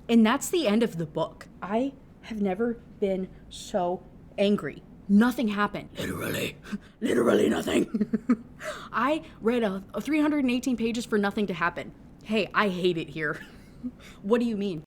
And that's the end of the book. I have never been so angry. Nothing happened. Literally nothing. I read a 318 pages for nothing to happen. Hey, I hate it here. What do you mean?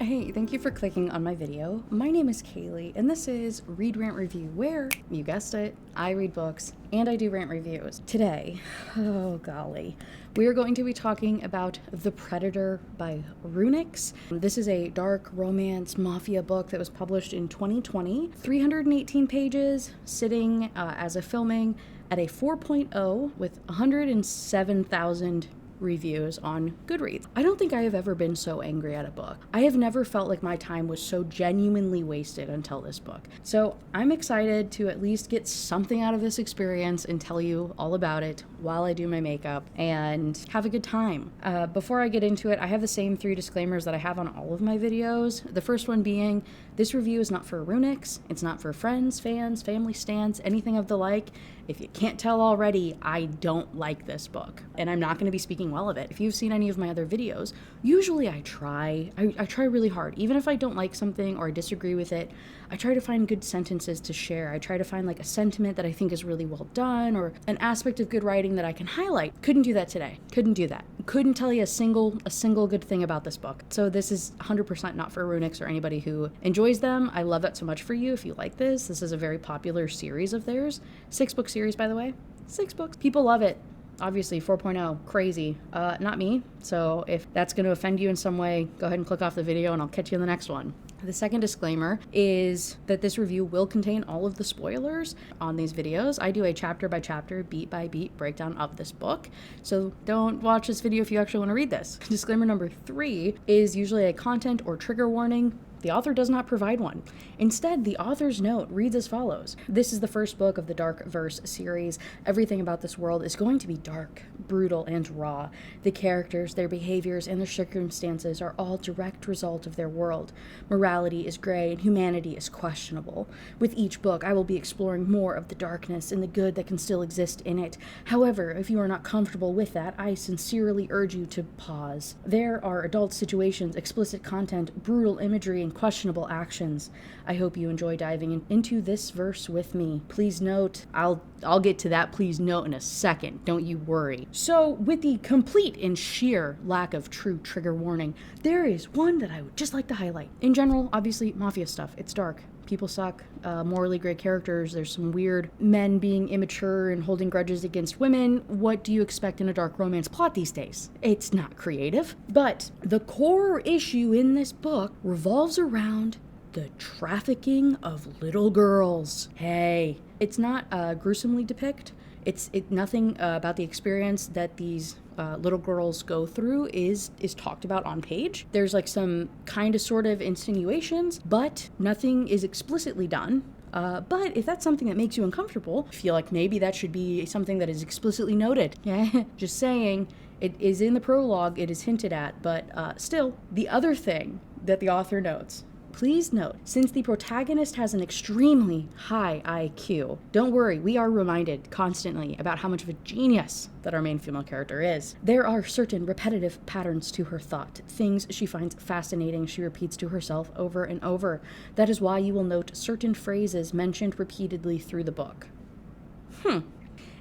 Hey, thank you for clicking on my video. My name is Kaylee, and this is Read, Rant, Review, where, you guessed it, I read books and I do rant reviews. Today, oh golly, we are going to be talking about The Predator by Runyx. This is a dark romance mafia book that was published in 2020. 318 pages, sitting as a filming at a 4.0 with 107,000 reviews on Goodreads. I don't think I have ever been so angry at a book. I have never felt like my time was so genuinely wasted until this book. So I'm excited to at least get something out of this experience and tell you all about it while I do my makeup and have a good time. Before I get into it, I have the same 3 disclaimers that I have on all of my videos. The first one being, this review is not for Runyx, it's not for friends, fans, family stans, anything of the like. If you can't tell already, I don't like this book, and I'm not going to be speaking well of it. If you've seen any of my other videos, usually I try really hard. Even if I don't like something or I disagree with it, I try to find good sentences to share. I try to find like a sentiment that I think is really well done or an aspect of good writing that I can highlight. Couldn't do that today. Couldn't do that. Couldn't tell you a single good thing about this book. So this is 100% not for Runyx or anybody who enjoys them. I love that so much for you if you like this. This is a very popular series of theirs. 6-book series, by the way. 6 books. People love it. Obviously, 4.0, crazy. Not me. So if that's going to offend you in some way, go ahead and click off the video and I'll catch you in the next one. The second disclaimer is that this review will contain all of the spoilers on these videos. I do a chapter by chapter, beat by beat breakdown of this book. So don't watch this video if you actually want to read this. Disclaimer number 3 is usually a content or trigger warning. The author does not provide one. Instead, the author's note reads as follows. This is the first book of the Dark Verse series. Everything about this world is going to be dark, brutal, and raw. The characters, their behaviors, and their circumstances are all direct result of their world. Morality is gray and humanity is questionable. With each book, I will be exploring more of the darkness and the good that can still exist in it. However, if you are not comfortable with that, I sincerely urge you to pause. There are adult situations, explicit content, brutal imagery, and questionable actions. I hope you enjoy diving into this verse with me. Please note, I'll get to that please note in a second, don't you worry. So with the complete and sheer lack of true trigger warning, there is one that I would just like to highlight. In general, obviously, mafia stuff, it's dark. People suck, morally gray characters, there's some weird men being immature and holding grudges against women. What do you expect in a dark romance plot these days? It's not creative. But the core issue in this book revolves around the trafficking of little girls. Hey, it's not gruesomely depict. It's nothing about the experience that these little girls go through is talked about on page. There's like some kind of sort of insinuations, but nothing is explicitly done. But if that's something that makes you uncomfortable, I feel like maybe that should be something that is explicitly noted. Yeah, just saying. It is in the prologue, it is hinted at, but still, the other thing that the author notes. Please note, since the protagonist has an extremely high IQ, don't worry, we are reminded constantly about how much of a genius that our main female character is. There are certain repetitive patterns to her thought, things she finds fascinating she repeats to herself over and over. That is why you will note certain phrases mentioned repeatedly through the book.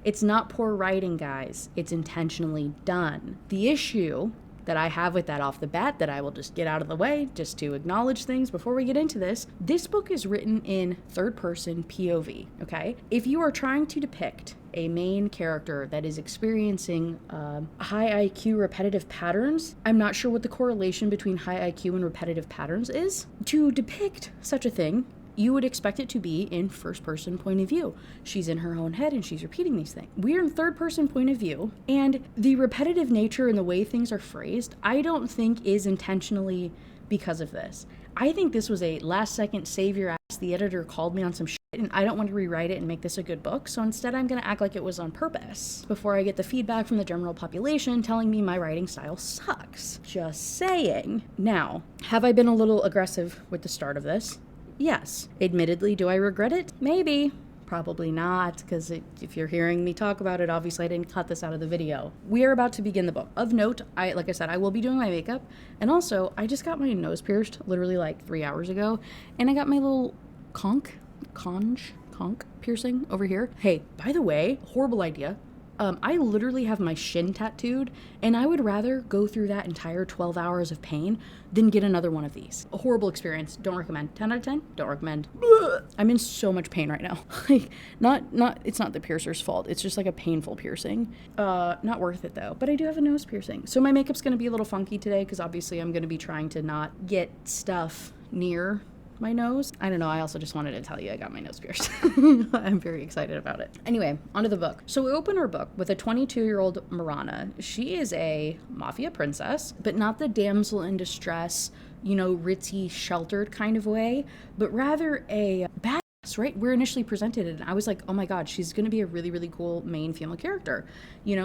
It's not poor writing, guys. It's intentionally done. The issue that I have with that off the bat that I will just get out of the way just to acknowledge things before we get into this. This book is written in third person POV, okay? If you are trying to depict a main character that is experiencing high IQ repetitive patterns, I'm not sure what the correlation between high IQ and repetitive patterns is. To depict such a thing, you would expect it to be in first person point of view. She's in her own head and she's repeating these things. We're in third person point of view, and the repetitive nature and the way things are phrased, I don't think is intentionally because of this. I think this was a last second save your ass. The editor called me on some shit and I don't want to rewrite it and make this a good book, so instead I'm going to act like it was on purpose before I get the feedback from the general population telling me my writing style sucks. Just saying. Now, have I been a little aggressive with the start of this? Yes. Admittedly, do I regret it? Maybe. Probably not, because if you're hearing me talk about it, obviously I didn't cut this out of the video. We are about to begin the book. Of note, like I said, I will be doing my makeup, and also I just got my nose pierced literally like 3 hours ago, and I got my little conch piercing over here. Hey, by the way, horrible idea. I literally have my shin tattooed, and I would rather go through that entire 12 hours of pain than get another one of these. A horrible experience. Don't recommend. 10 out of 10? Don't recommend. I'm in so much pain right now. Like, it's not the piercer's fault. It's just like a painful piercing. Not worth it though. But I do have a nose piercing. So my makeup's gonna be a little funky today because obviously I'm gonna be trying to not get stuff near my nose. I don't know. I also just wanted to tell you I got my nose pierced. I'm very excited about it. Anyway, onto the book. So we open our book with a 22-year-old Marana. She is a mafia princess, but not the damsel in distress, ritzy, sheltered kind of way, but rather a badass, right? We're initially presented and I was like, oh my God, she's going to be a really, really cool main female character.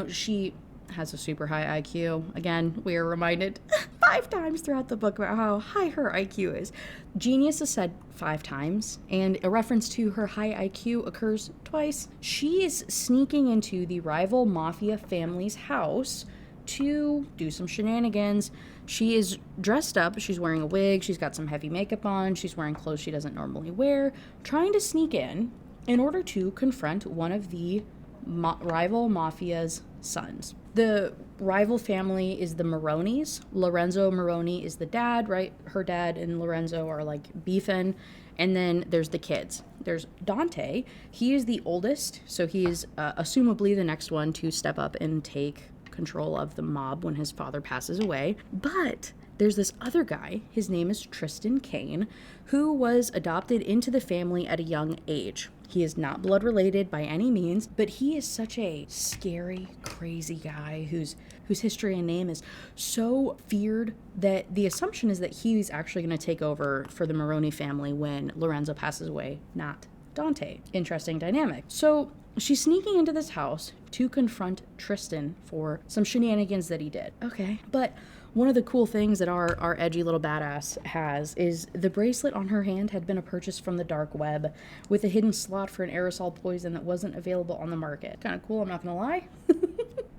She has a super high IQ. Again, we are reminded 5 times throughout the book about how high her IQ is. Genius is said 5 times, and a reference to her high IQ occurs twice. She is sneaking into the rival mafia family's house to do some shenanigans. She is dressed up. She's wearing a wig. She's got some heavy makeup on. She's wearing clothes she doesn't normally wear, trying to sneak in order to confront one of the rival mafia's sons. The rival family is the Maronis. Lorenzo Maroni is the dad, right? Her dad and Lorenzo are like beefing. And then there's the kids. There's Dante. He is the oldest, so he is assumably the next one to step up and take control of the mob when his father passes away. But there's this other guy. His name is Tristan Kane, who was adopted into the family at a young age. He is not blood related by any means, but he is such a scary, crazy guy whose history and name is so feared that the assumption is that he's actually going to take over for the Maroni family when Lorenzo passes away, not Dante. Interesting dynamic. So she's sneaking into this house to confront Tristan for some shenanigans that he did. Okay, but one of the cool things that our edgy little badass has is the bracelet on her hand had been a purchase from the dark web with a hidden slot for an aerosol poison that wasn't available on the market. Kind of cool, I'm not gonna lie.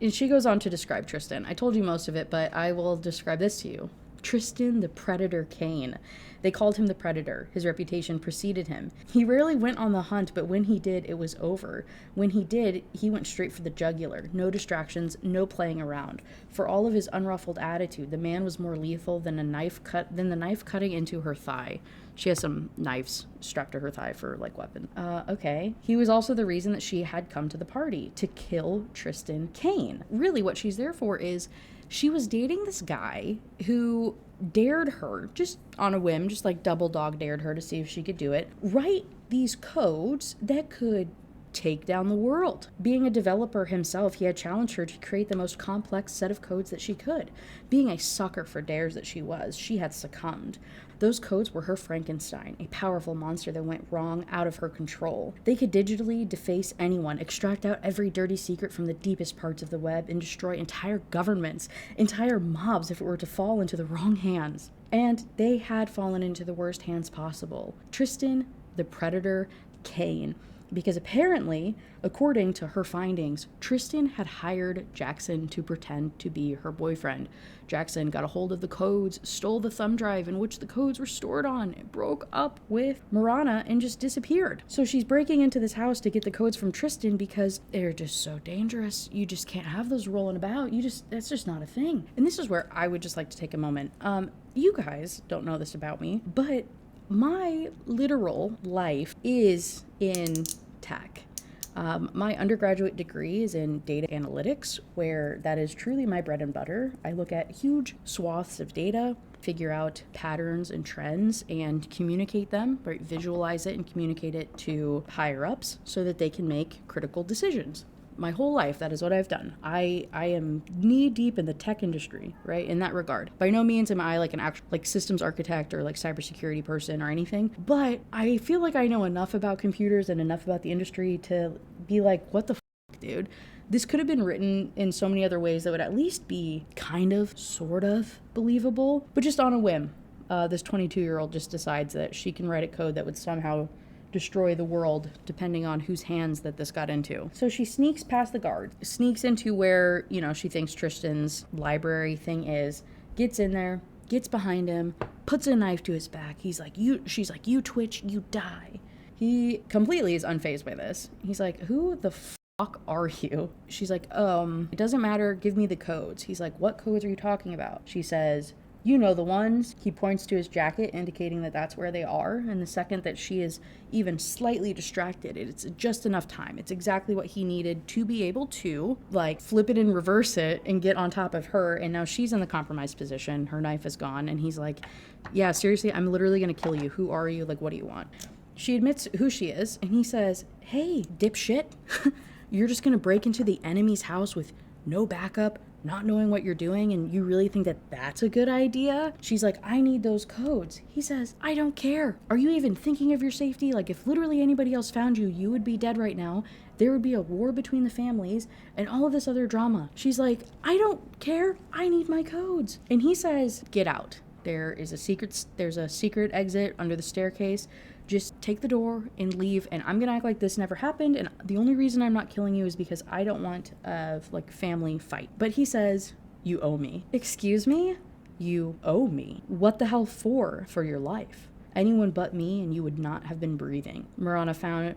And she goes on to describe Tristan. I told you most of it, but I will describe this to you. Tristan the Predator Kane. They called him the Predator. His reputation preceded him. He rarely went on the hunt, but when he did, it was over. When he did, he went straight for the jugular. No distractions, no playing around. For all of his unruffled attitude, the man was more lethal than the knife cutting into her thigh. She has some knives strapped to her thigh for, like, weapon. Okay. He was also the reason that she had come to the party, to kill Tristan Kane. Really, what she's there for is she was dating this guy who dared her, just on a whim, just like double dog dared her to see if she could do it, write these codes that could take down the world. Being a developer himself, he had challenged her to create the most complex set of codes that she could. Being a sucker for dares that she was, she had succumbed. Those codes were her Frankenstein, a powerful monster that went wrong, out of her control. They could digitally deface anyone, extract out every dirty secret from the deepest parts of the web, and destroy entire governments, entire mobs if it were to fall into the wrong hands. And they had fallen into the worst hands possible. Tristan, the Predator, Kane. Because apparently, according to her findings, Tristan had hired Jackson to pretend to be her boyfriend. Jackson got a hold of the codes, stole the thumb drive in which the codes were stored on, broke up with Marana, and just disappeared. So she's breaking into this house to get the codes from Tristan because they're just so dangerous. You just can't have those rolling about. That's just not a thing. And this is where I would just like to take a moment. You guys don't know this about me, but my literal life is in tech. My undergraduate degree is in data analytics, where that is truly my bread and butter. I look at huge swaths of data, figure out patterns and trends, and communicate them, right? Visualize it and communicate it to higher ups so that they can make critical decisions. My whole life, that is what I've done. I am knee deep in the tech industry, right? In that regard. By no means am I like an actual like systems architect or like cybersecurity person or anything, but I feel like I know enough about computers and enough about the industry to be like, what the fuck, dude? This could have been written in so many other ways that would at least be kind of, sort of believable, but just on a whim. This 22-year-old just decides that she can write a code that would somehow destroy the world depending on whose hands that this got into. So she sneaks past the guard, sneaks into where, you know, she thinks Tristan's library thing is, gets in there, gets behind him, puts a knife to his back. She's like, you twitch, you die. He completely is unfazed by this. He's like, who the fuck are you? She's like, it doesn't matter, give me the codes. He's like, what codes are you talking about? She says, you know the ones. He points to his jacket, indicating that that's where they are. And the second that she is even slightly distracted, it's just enough time. It's exactly what he needed to be able to, like, flip it and reverse it and get on top of her. And now she's in the compromised position. Her knife is gone. And he's like, yeah, seriously, I'm literally going to kill you. Who are you? Like, what do you want? She admits who she is. And he says, hey, dipshit, you're just going to break into the enemy's house with no backup, not knowing what you're doing, and you really think that that's a good idea? She's like, I need those codes. He says, I don't care. Are you even thinking of your safety? Like, if literally anybody else found you, you would be dead right now. There would be a war between the families and all of this other drama. She's like, I don't care. I need my codes. And he says, get out. There's a secret exit under the staircase. Just take the door and leave, and I'm gonna act like this never happened, and the only reason I'm not killing you is because I don't want a, family fight. But he says, you owe me. Excuse me? You owe me. What the hell for? For your life. Anyone but me, and you would not have been breathing. Marana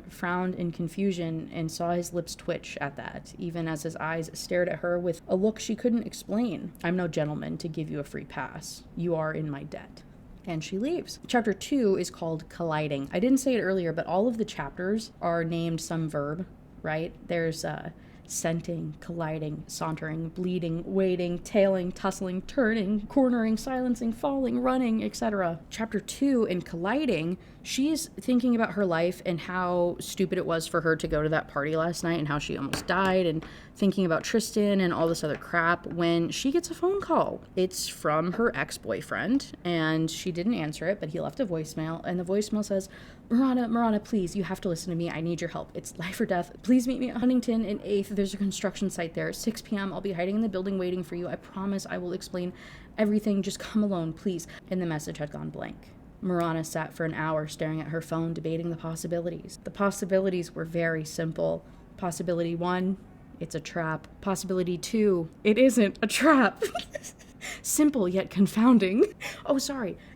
frowned in confusion and saw his lips twitch at that, even as his eyes stared at her with a look she couldn't explain. I'm no gentleman to give you a free pass. You are in my debt. And she leaves. Chapter 2 is called Colliding. I didn't say it earlier, but all of the chapters are named some verb, right? There's scenting, colliding, sauntering, bleeding, waiting, tailing, tussling, turning, cornering, silencing, falling, running, etc. Chapter 2 in Colliding, she's thinking about her life and how stupid it was for her to go to that party last night and how she almost died, and thinking about Tristan and all this other crap when she gets a phone call. It's from her ex-boyfriend, and she didn't answer it, but he left a voicemail, and the voicemail says, Marana, please, you have to listen to me. I need your help. It's life or death. Please meet me at Huntington and 8th. There's a construction site there. 6 p.m. I'll be hiding in the building waiting for you. I promise I will explain everything. Just come alone, please. And the message had gone blank. Marana sat for an hour staring at her phone, debating the possibilities. The possibilities were very simple. Possibility 1, it's a trap. Possibility 2, it isn't a trap. Simple yet confounding.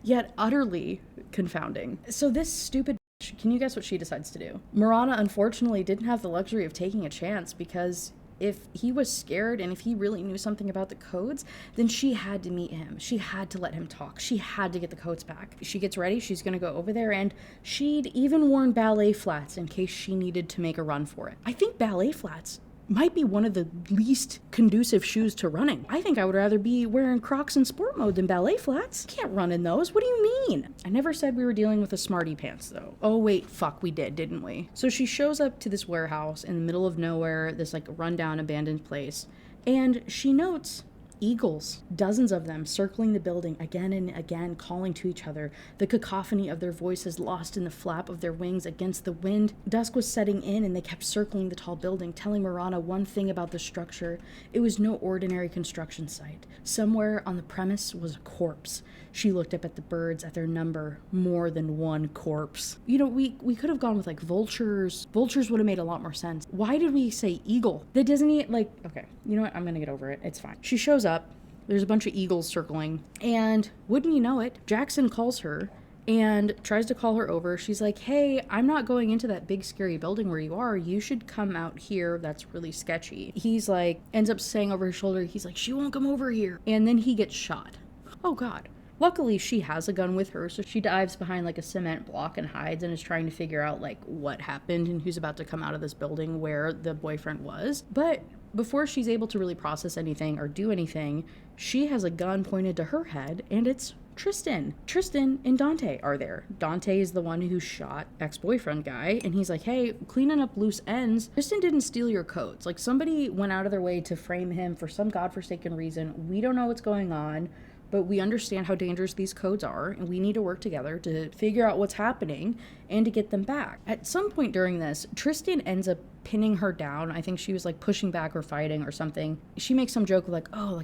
Yet utterly confounding. So this stupid bitch, can you guess what she decides to do? Marana unfortunately didn't have the luxury of taking a chance, because if he was scared and if he really knew something about the codes, then she had to meet him. She had to let him talk. She had to get the codes back. She gets ready. She's going to go over there, and she'd even worn ballet flats in case she needed to make a run for it. I think ballet flats might be one of the least conducive shoes to running. I think I would rather be wearing Crocs in sport mode than ballet flats. Can't run in those. What do you mean? I never said we were dealing with a smarty pants though. Oh wait, fuck, we did, didn't we? So she shows up to this warehouse in the middle of nowhere, this rundown abandoned place, and she notes eagles, dozens of them circling the building again and again, calling to each other, the cacophony of their voices lost in the flap of their wings against the wind. Dusk was setting in, and they kept circling the tall building, telling Marana one thing about the structure. It was no ordinary construction site. Somewhere on the premise was a corpse. She looked up at the birds, at their number, more than one corpse. You know, we could have gone with vultures. Vultures would have made a lot more sense. Why did we say eagle? That doesn't okay, you know what? I'm gonna get over it. It's fine. She shows up. There's a bunch of eagles circling, and wouldn't you know it, Jackson calls her and tries to call her over. She's like, hey, I'm not going into that big scary building where you are. You should come out here. That's really sketchy. He's like, ends up saying over his shoulder, he's like, she won't come over here. And then he gets shot. Oh God. Luckily, she has a gun with her, so she dives behind a cement block and hides, and is trying to figure out what happened and who's about to come out of this building where the boyfriend was. But before she's able to really process anything or do anything, she has a gun pointed to her head, and it's Tristan. Tristan and Dante are there. Dante is the one who shot ex-boyfriend guy, and he's like, hey, cleaning up loose ends. Tristan didn't steal your codes. Somebody went out of their way to frame him for some godforsaken reason. We don't know what's going on, but we understand how dangerous these codes are, and we need to work together to figure out what's happening and to get them back. At some point during this, Tristan ends up pinning her down. I think she was pushing back or fighting or something. She makes some joke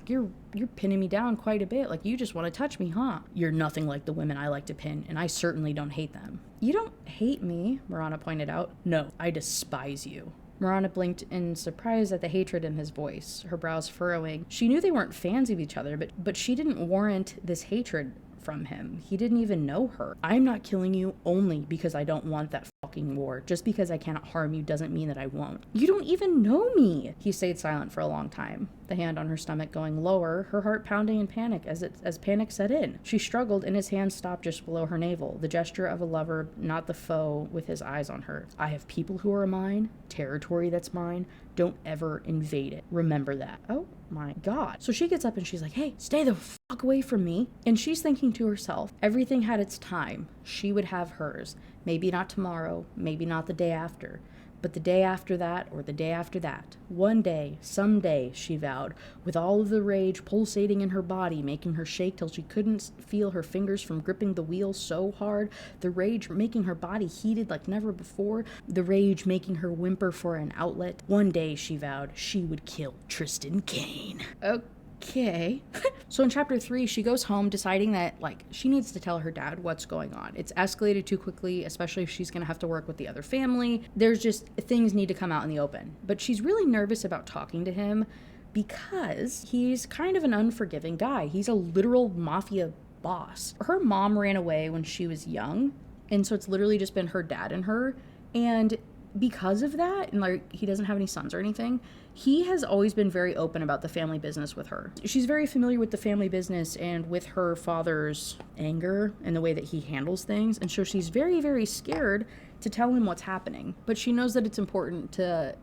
you're pinning me down quite a bit. You just want to touch me, huh? You're nothing like the women I like to pin, and I certainly don't hate them. You don't hate me, Marana pointed out. No, I despise you. Marana blinked in surprise at the hatred in his voice, her brows furrowing. She knew they weren't fans of each other, but she didn't warrant this hatred from him. He didn't even know her. I'm not killing you only because I don't want that fucking war. Just because I cannot harm you doesn't mean that I won't. You don't even know me. He stayed silent for a long time, the hand on her stomach going lower, her heart pounding in panic as panic set in. She struggled and his hand stopped just below her navel, the gesture of a lover, not the foe, with his eyes on her. I have people who are mine, territory that's mine. Don't ever invade it. Remember that. Oh my God. So she gets up and she's like, hey, stay the fuck away from me. And she's thinking to herself, everything had its time. She would have hers. Maybe not tomorrow, maybe not the day after. But the day after that, or the day after that, one day, someday, she vowed, with all of the rage pulsating in her body, making her shake till she couldn't feel her fingers from gripping the wheel so hard, the rage making her body heated like never before, the rage making her whimper for an outlet. One day, she vowed, she would kill Tristan Kane. Okay. So in chapter 3, she goes home deciding that, she needs to tell her dad what's going on. It's escalated too quickly, especially if she's going to have to work with the other family. There's just things need to come out in the open. But she's really nervous about talking to him because he's kind of an unforgiving guy. He's a literal mafia boss. Her mom ran away when she was young, and so it's literally just been her dad and her. And because of that, and he doesn't have any sons or anything, he has always been very open about the family business with her. She's very familiar with the family business and with her father's anger and the way that he handles things, and so she's very, very scared to tell him what's happening. But she knows that it's important to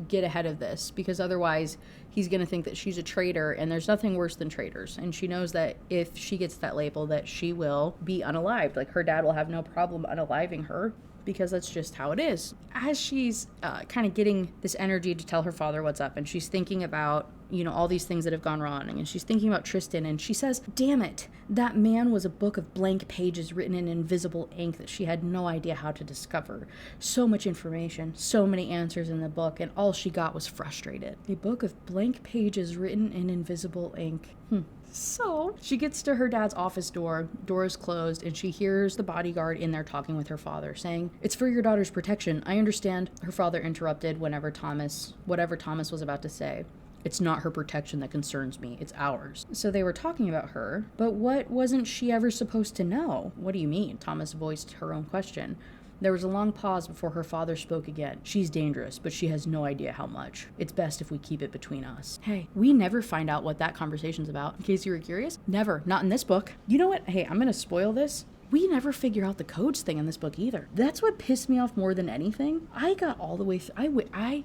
get ahead of this, because otherwise he's going to think that she's a traitor, and there's nothing worse than traitors. And she knows that if she gets that label, that she will be unalived. Her dad will have no problem unaliving her, because that's just how it is. As she's kind of getting this energy to tell her father what's up, and she's thinking about, all these things that have gone wrong, and she's thinking about Tristan, and she says, damn it, that man was a book of blank pages written in invisible ink that she had no idea how to discover. So much information, so many answers in the book, and all she got was frustrated. A book of blank pages written in invisible ink. So she gets to her dad's office door is closed, and she hears the bodyguard in there talking with her father, saying, it's for your daughter's protection. I understand. Her father interrupted whatever Thomas was about to say. It's not her protection that concerns me, it's ours. So they were talking about her, but what wasn't she ever supposed to know? What do you mean? Thomas voiced her own question. There was a long pause before her father spoke again. She's dangerous, but she has no idea how much. It's best if we keep it between us. Hey, we never find out what that conversation's about, in case you were curious. Never, not in this book. You know what? Hey, I'm gonna spoil this. We never figure out the codes thing in this book either. That's what pissed me off more than anything. I got all the way through. I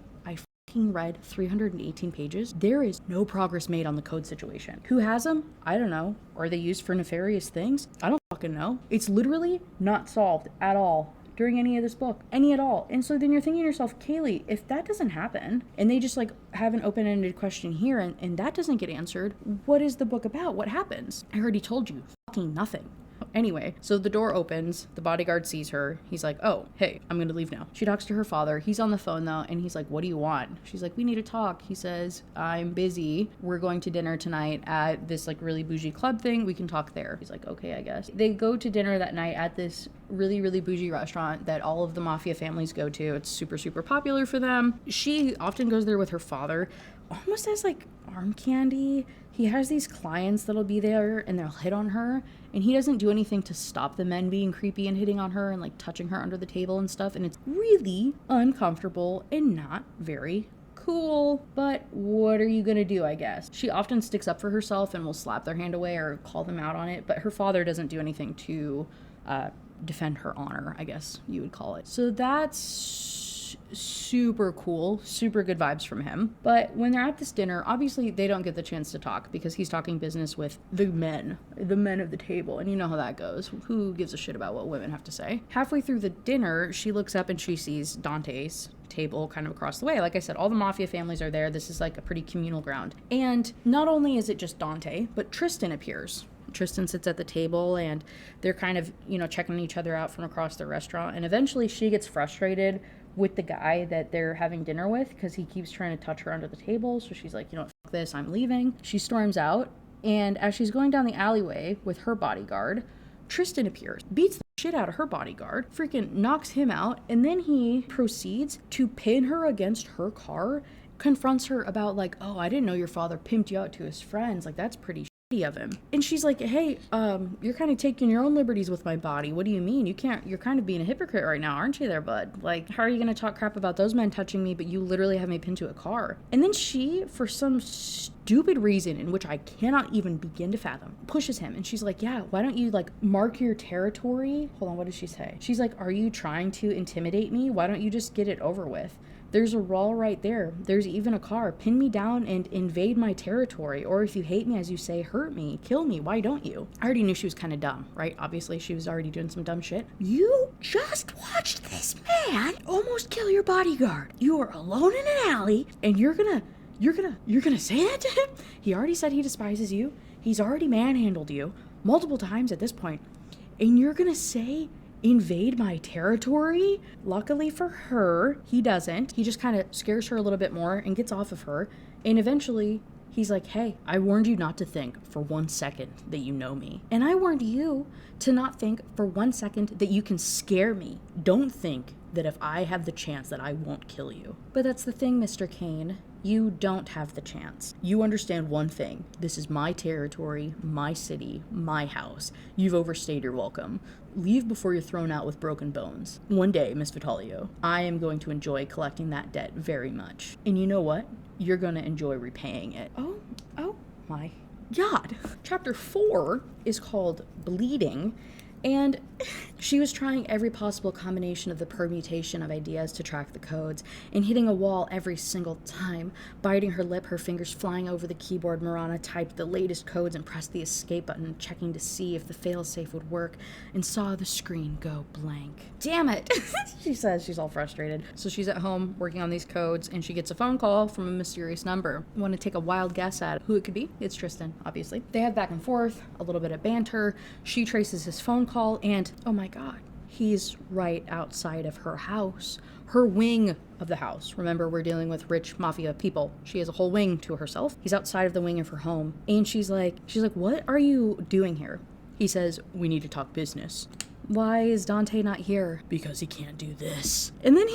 read 318 pages. There is no progress made on the code situation. Who has them? I don't know. Are they used for nefarious things? I don't fucking know. It's literally not solved at all during any of this book, any at all. And so then you're thinking to yourself, Kaylee, if that doesn't happen, and they just have an open-ended question here, and that doesn't get answered, what is the book about? What happens? I already told you, fucking nothing. Anyway, so the door opens, the bodyguard sees her, he's like, oh, hey, I'm gonna leave now. She talks to her father, he's on the phone though, and he's like, what do you want? She's like, we need to talk. He says, I'm busy, we're going to dinner tonight at this really bougie club thing, we can talk there. He's like, okay, I guess. They go to dinner that night at this really, really bougie restaurant that all of the mafia families go to. It's super, super popular for them. She often goes there with her father, almost as arm candy. He has these clients that'll be there and they'll hit on her, and he doesn't do anything to stop the men being creepy and hitting on her and touching her under the table and stuff, and it's really uncomfortable and not very cool. But what are you gonna do, I guess? She often sticks up for herself and will slap their hand away or call them out on it, but her father doesn't do anything to defend her honor, I guess you would call it. So that's super cool, super good vibes from him. But when they're at this dinner, obviously they don't get the chance to talk because he's talking business with the men of the table, and you know how that goes. Who gives a shit about what women have to say? Halfway through the dinner, she looks up and she sees Dante's table kind of across the way. Like I said, all the mafia families are there. This is a pretty communal ground. And not only is it just Dante, but Tristan appears. Tristan sits at the table and they're kind of, checking each other out from across the restaurant. And eventually she gets frustrated with the guy that they're having dinner with because he keeps trying to touch her under the table. So she's like, fuck this, I'm leaving. She storms out, and as she's going down the alleyway with her bodyguard, Tristan appears, beats the shit out of her bodyguard, freaking knocks him out, and then he proceeds to pin her against her car, confronts her about like, oh, I didn't know your father pimped you out to his friends. Like, that's pretty shitty of him. And she's like, hey, you're kind of taking your own liberties with my body. What do you mean? You're kind of being a hypocrite right now, aren't you there, bud? Like, how are you going to talk crap about those men touching me, but you literally have me pinned to a car? And then she, for some stupid reason in which I cannot even begin to fathom, pushes him, and she's like, yeah, why don't you like mark your territory? Hold on, what does she say? She's like, are you trying to intimidate me? Why don't you just get it over with? There's a wall right there. There's even a car. Pin me down and invade my territory. Or if you hate me, as you say, hurt me, kill me. Why don't you? I already knew she was kind of dumb, right? Obviously, she was already doing some dumb shit. You just watched this man almost kill your bodyguard. You are alone in an alley, and you're gonna say that to him? He already said he despises you. He's already manhandled you multiple times at this point. And you're gonna say, invade my territory? Luckily for her, he doesn't. He just kind of scares her a little bit more and gets off of her. And eventually, he's like, hey, I warned you not to think for 1 second that you know me. And I warned you to not think for 1 second that you can scare me. Don't think that if I have the chance that I won't kill you. But that's the thing, Mr. Kane. You don't have the chance. You understand one thing. This is my territory, my city, my house. You've overstayed your welcome. Leave before you're thrown out with broken bones. One day, Miss Vitalio, I am going to enjoy collecting that debt very much. And you know what? You're going to enjoy repaying it. Oh my God. Chapter 4 is called Bleeding. And she was trying every possible combination of the permutation of ideas to track the codes, and hitting a wall every single time. Biting her lip, her fingers flying over the keyboard, Marana typed the latest codes and pressed the escape button, checking to see if the failsafe would work, and saw the screen go blank. Damn it, she says. She's all frustrated. So she's at home working on these codes, and she gets a phone call from a mysterious number. Want to take a wild guess at who it could be? It's Tristan, obviously. They have back and forth, a little bit of banter. She traces his phone call, and oh my God, he's right outside of her house, her wing of the house. Remember, we're dealing with rich mafia people. She has a whole wing to herself. He's outside of the wing of her home, and she's like, what are you doing here? He says, we need to talk business. Why is Dante not here? Because he can't do this. And then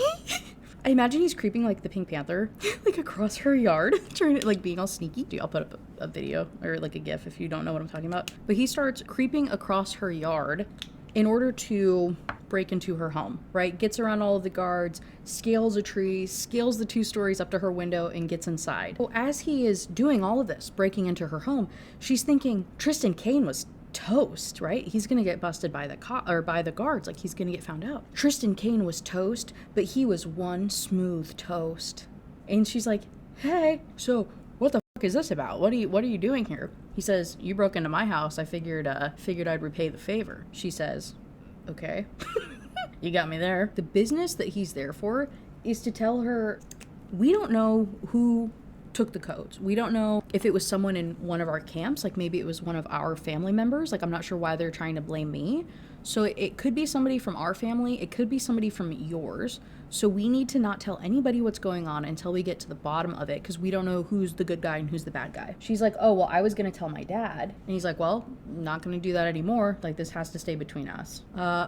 I imagine he's creeping like the Pink Panther, like across her yard, trying to like being all sneaky. I'll put up a video or like a GIF if you don't know what I'm talking about. But he starts creeping across her yard in order to break into her home, right? Gets around all of the guards, scales a tree, scales the 2 stories up to her window, and gets inside. Well, as he is doing all of this, breaking into her home, she's thinking Tristan Kane was toast, right? He's gonna get busted by the guards, like he's gonna get found out. Tristan Kane was toast, but he was one smooth toast. And she's like, hey, so what the fuck is this about? What are you doing here? He says, you broke into my house. I figured I'd repay the favor. She says, okay. You got me there. The business that he's there for is to tell her, we don't know who took the codes. We don't know if it was someone in one of our camps, like maybe it was one of our family members. Like, I'm not sure why they're trying to blame me. So it could be somebody from our family. It could be somebody from yours. So we need to not tell anybody what's going on until we get to the bottom of it, because we don't know who's the good guy and who's the bad guy. She's like, oh, well, I was going to tell my dad. And he's like, well, not going to do that anymore. Like, this has to stay between us.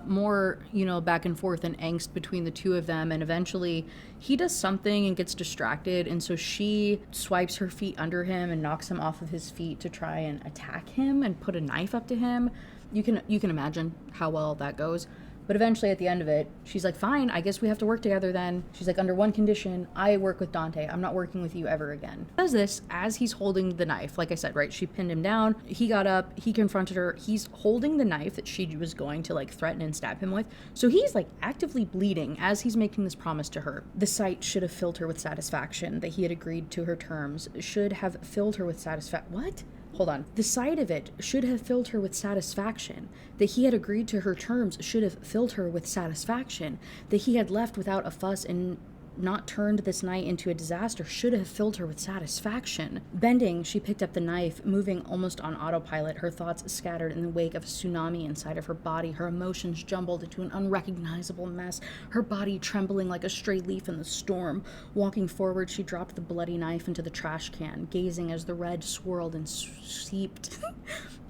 More, back and forth and angst between the two of them. And eventually he does something and gets distracted. And so she swipes her feet under him and knocks him off of his feet to try and attack him and put a knife up to him. You can imagine how well that goes. But eventually at the end of it, she's like, fine, I guess we have to work together then. She's like, under one condition, I work with Dante. I'm not working with you ever again. Does this as he's holding the knife. Like I said, right? She pinned him down. He got up. He confronted her. He's holding the knife that she was going to like threaten and stab him with. So he's like actively bleeding as he's making this promise to her. The sight should have filled her with satisfaction that he had agreed to her terms. Should have filled her with What? Hold on. The sight of it should have filled her with satisfaction. That he had agreed to her terms should have filled her with satisfaction. That he had left without a fuss and not turned this night into a disaster should have filled her with satisfaction. Bending, she picked up the knife, moving almost on autopilot, her thoughts scattered in the wake of a tsunami inside of her body, her emotions jumbled into an unrecognizable mess, her body trembling like a stray leaf in the storm. Walking forward, she dropped the bloody knife into the trash can, gazing as the red swirled and seeped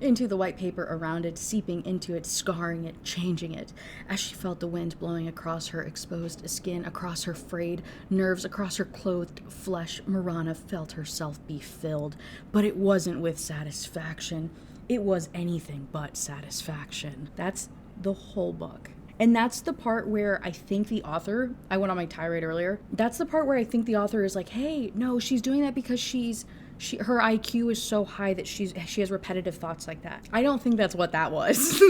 into the white paper around it, seeping into it, scarring it, changing it. As she felt the wind blowing across her exposed skin, across her frayed nerves, across her clothed flesh, Marana felt herself be filled. But it wasn't with satisfaction. It was anything but satisfaction. That's the whole book. And that's the part where I think the author, I went on my tirade earlier, that's the part where I think the author is like, hey, no, she's doing that because her IQ is so high that she has repetitive thoughts like that. I don't think that's what that was.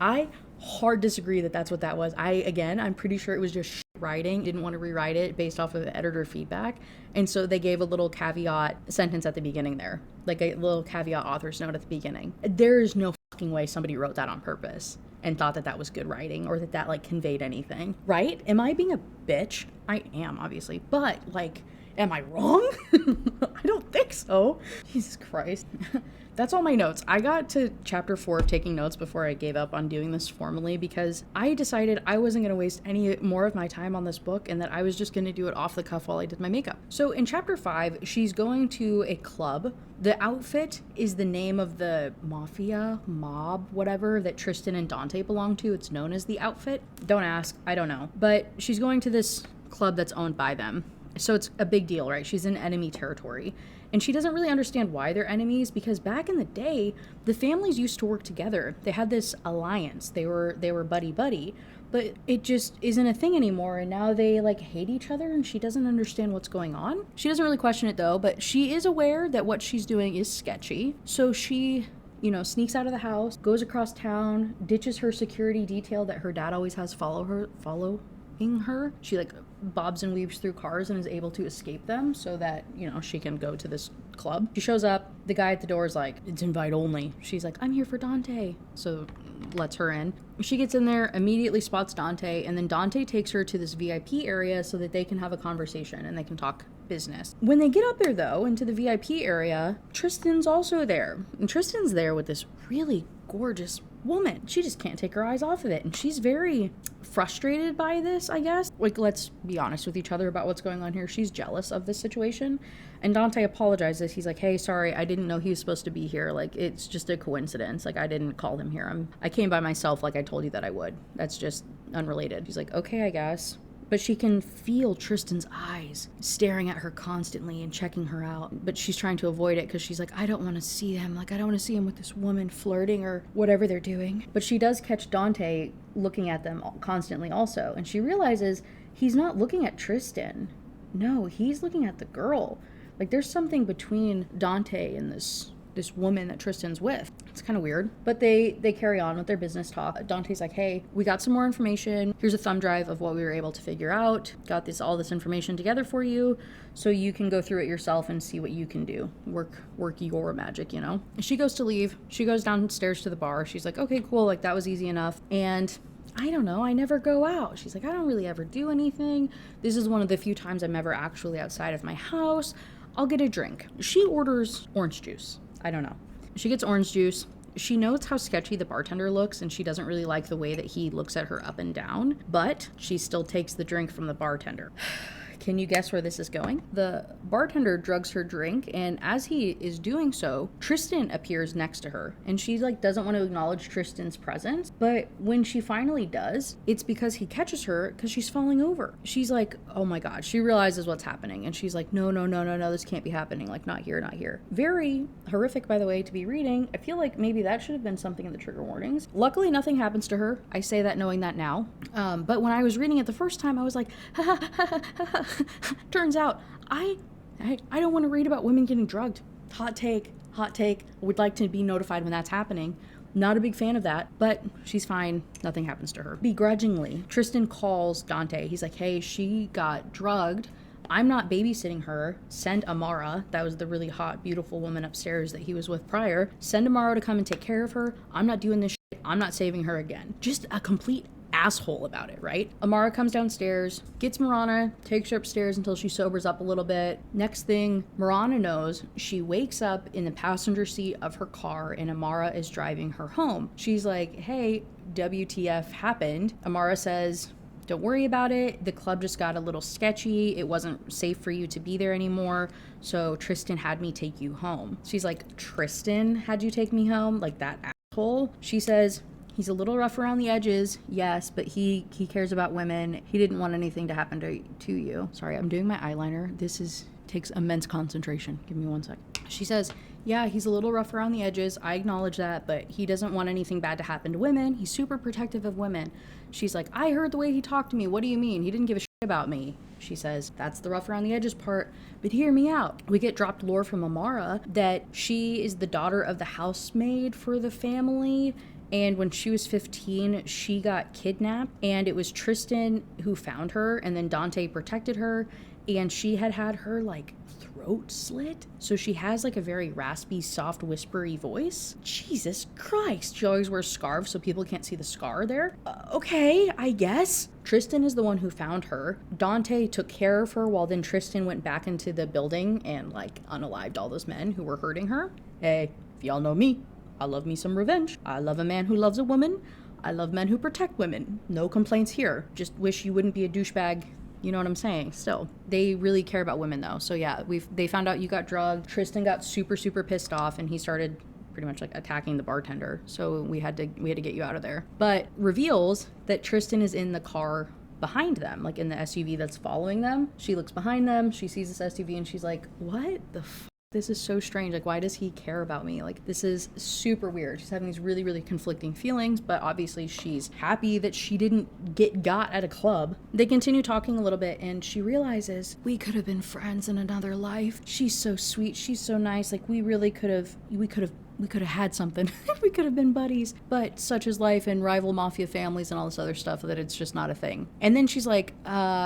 I hard disagree that that's what that was. I'm pretty sure it was just writing. Didn't want to rewrite it based off of editor feedback. And so they gave a little caveat sentence at the beginning there, like a little caveat author's note at the beginning. There is no fucking way somebody wrote that on purpose and thought that that was good writing or that like conveyed anything, right? Am I being a bitch? I am, obviously, but like, am I wrong? I don't think so. Jesus Christ. That's all my notes. I got to chapter 4 of taking notes before I gave up on doing this formally because I decided I wasn't going to waste any more of my time on this book and that I was just going to do it off the cuff while I did my makeup. So in chapter 5, she's going to a club. The outfit is the name of the mafia, mob, whatever, that Tristan and Dante belong to. It's known as the outfit. Don't ask. I don't know. But she's going to this club that's owned by them. So it's a big deal, right? She's in enemy territory. And she doesn't really understand why they're enemies because back in the day, the families used to work together. They had this alliance. They were buddy-buddy. But it just isn't a thing anymore. And now they like hate each other and she doesn't understand what's going on. She doesn't really question it though, but she is aware that what she's doing is sketchy. So she, sneaks out of the house, goes across town, ditches her security detail that her dad always has following her. She like bobs and weaves through cars and is able to escape them so that, she can go to this club. She shows up. The guy at the door is like, it's invite only. She's like, I'm here for Dante. So lets her in. She gets in there, immediately spots Dante, and then Dante takes her to this VIP area so that they can have a conversation and they can talk business. When they get up there though, into the VIP area, Tristan's also there. And Tristan's there with this really gorgeous woman. She just can't take her eyes off of it. And she's very frustrated by this, I guess. Like, let's be honest with each other about what's going on here. She's jealous of this situation. And Dante apologizes. He's like, hey, sorry, I didn't know he was supposed to be here. Like, it's just a coincidence. Like, I didn't call him here. I came by myself like I told you that I would. That's just unrelated. He's like, okay, I guess. But she can feel Tristan's eyes staring at her constantly and checking her out. But she's trying to avoid it because she's like, I don't want to see him. Like, I don't want to see him with this woman flirting or whatever they're doing. But she does catch Dante looking at them constantly also. And she realizes he's not looking at Tristan. No, he's looking at the girl. Like, there's something between Dante and this woman that Tristan's with. It's kind of weird. But they carry on with their business talk. Dante's like, hey, we got some more information. Here's a thumb drive of what we were able to figure out. Got all this information together for you so you can go through it yourself and see what you can do. Work your magic, She goes to leave. She goes downstairs to the bar. She's like, okay, cool. Like, that was easy enough. And I don't know, I never go out. She's like, I don't really ever do anything. This is one of the few times I'm ever actually outside of my house. I'll get a drink. She orders orange juice. I don't know. She gets orange juice. She notes how sketchy the bartender looks, and she doesn't really like the way that he looks at her up and down, but she still takes the drink from the bartender. Can you guess where this is going? The bartender drugs her drink, and as he is doing so, Tristan appears next to her, and she doesn't want to acknowledge Tristan's presence, but when she finally does, it's because he catches her because she's falling over. She's like, oh my God. She realizes what's happening, and she's like, no, this can't be happening. Like, not here, not here. Very horrific, by the way, to be reading. I feel like maybe that should have been something in the trigger warnings. Luckily, nothing happens to her. I say that knowing that now. But when I was reading it the first time, I was like, ha ha ha ha ha. Turns out I don't want to read about women getting drugged. Hot take. Would like to be notified when that's happening. Not a big fan of that, but she's fine. Nothing happens to her. Begrudgingly, Tristan calls Dante. He's like, hey, she got drugged. I'm not babysitting her. Send Amara. That was the really hot, beautiful woman upstairs that he was with prior. Send Amara to come and take care of her. I'm not doing this shit. I'm not saving her again. Just a complete asshole about it, right? Amara comes downstairs, gets Marana, takes her upstairs until she sobers up a little bit. Next thing Marana knows, she wakes up in the passenger seat of her car and Amara is driving her home. She's like, hey, WTF happened? Amara says, don't worry about it. The club just got a little sketchy. It wasn't safe for you to be there anymore. So Tristan had me take you home. She's like, Tristan had you take me home? Like that asshole? She says, he's a little rough around the edges, yes, but he cares about women. He didn't want anything to happen to you. Sorry, I'm doing my eyeliner. This takes immense concentration. Give me 1 sec. She says, yeah, he's a little rough around the edges. I acknowledge that, but he doesn't want anything bad to happen to women. He's super protective of women. She's like, I heard the way he talked to me. What do you mean? He didn't give a shit about me. She says, that's the rough around the edges part, but hear me out. We get dropped lore from Amara that she is the daughter of the housemaid for the family. And when she was 15, she got kidnapped and it was Tristan who found her and then Dante protected her and she had her like throat slit. So she has like a very raspy, soft, whispery voice. Jesus Christ. She always wears scarves so people can't see the scar there. Okay, I guess. Tristan is the one who found her. Dante took care of her while then Tristan went back into the building and like unalived all those men who were hurting her. Hey, if y'all know me, I love me some revenge. I love a man who loves a woman. I love men who protect women. No complaints here. Just wish you wouldn't be a douchebag. You know what I'm saying? Still, they really care about women though. So yeah, they found out you got drugged. Tristan got super, super pissed off and he started pretty much like attacking the bartender. So we had to get you out of there. But reveals that Tristan is in the car behind them, like in the SUV that's following them. She looks behind them. She sees this SUV and she's like, what the f? This is so strange. Like, why does he care about me? Like, this is super weird. She's having these really, really conflicting feelings, but obviously she's happy that she didn't get got at a club. They continue talking a little bit and she realizes we could have been friends in another life. She's so sweet. She's so nice. Like, we could have had something. We could have been buddies, but such is life and rival mafia families and all this other stuff that it's just not a thing. And then she's like,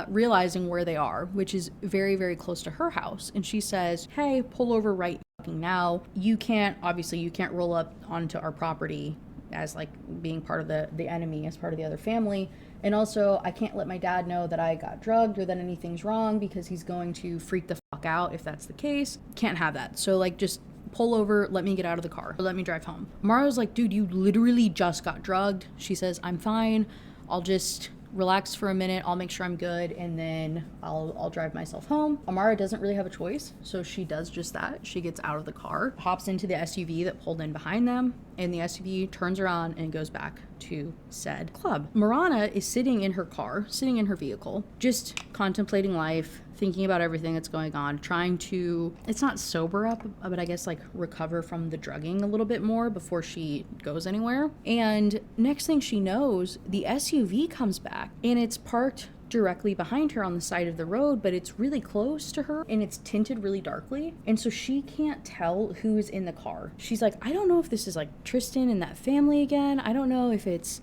realizing where they are, which is very, very close to her house. And she says, hey, pull over right fucking now. You can't roll up onto our property as like being part of the enemy, as part of the other family. And also I can't let my dad know that I got drugged or that anything's wrong because he's going to freak the fuck out if that's the case. Can't have that. So like, just pull over, let me get out of the car, let me drive home. Amara's like, dude, you literally just got drugged. She says, I'm fine. I'll just relax for a minute. I'll make sure I'm good. And then I'll drive myself home. Amara doesn't really have a choice. So she does just that. She gets out of the car, hops into the SUV that pulled in behind them. And the SUV turns around and goes back to said club. Marana is sitting in her car, sitting in her vehicle, just contemplating life, thinking about everything that's going on, trying to, it's not sober up, but I guess like recover from the drugging a little bit more before she goes anywhere. And next thing she knows, the SUV comes back and it's parked directly behind her on the side of the road, but it's really close to her and it's tinted really darkly. And so she can't tell who's in the car. She's like, I don't know if this is like Tristan and that family again. I don't know if it's,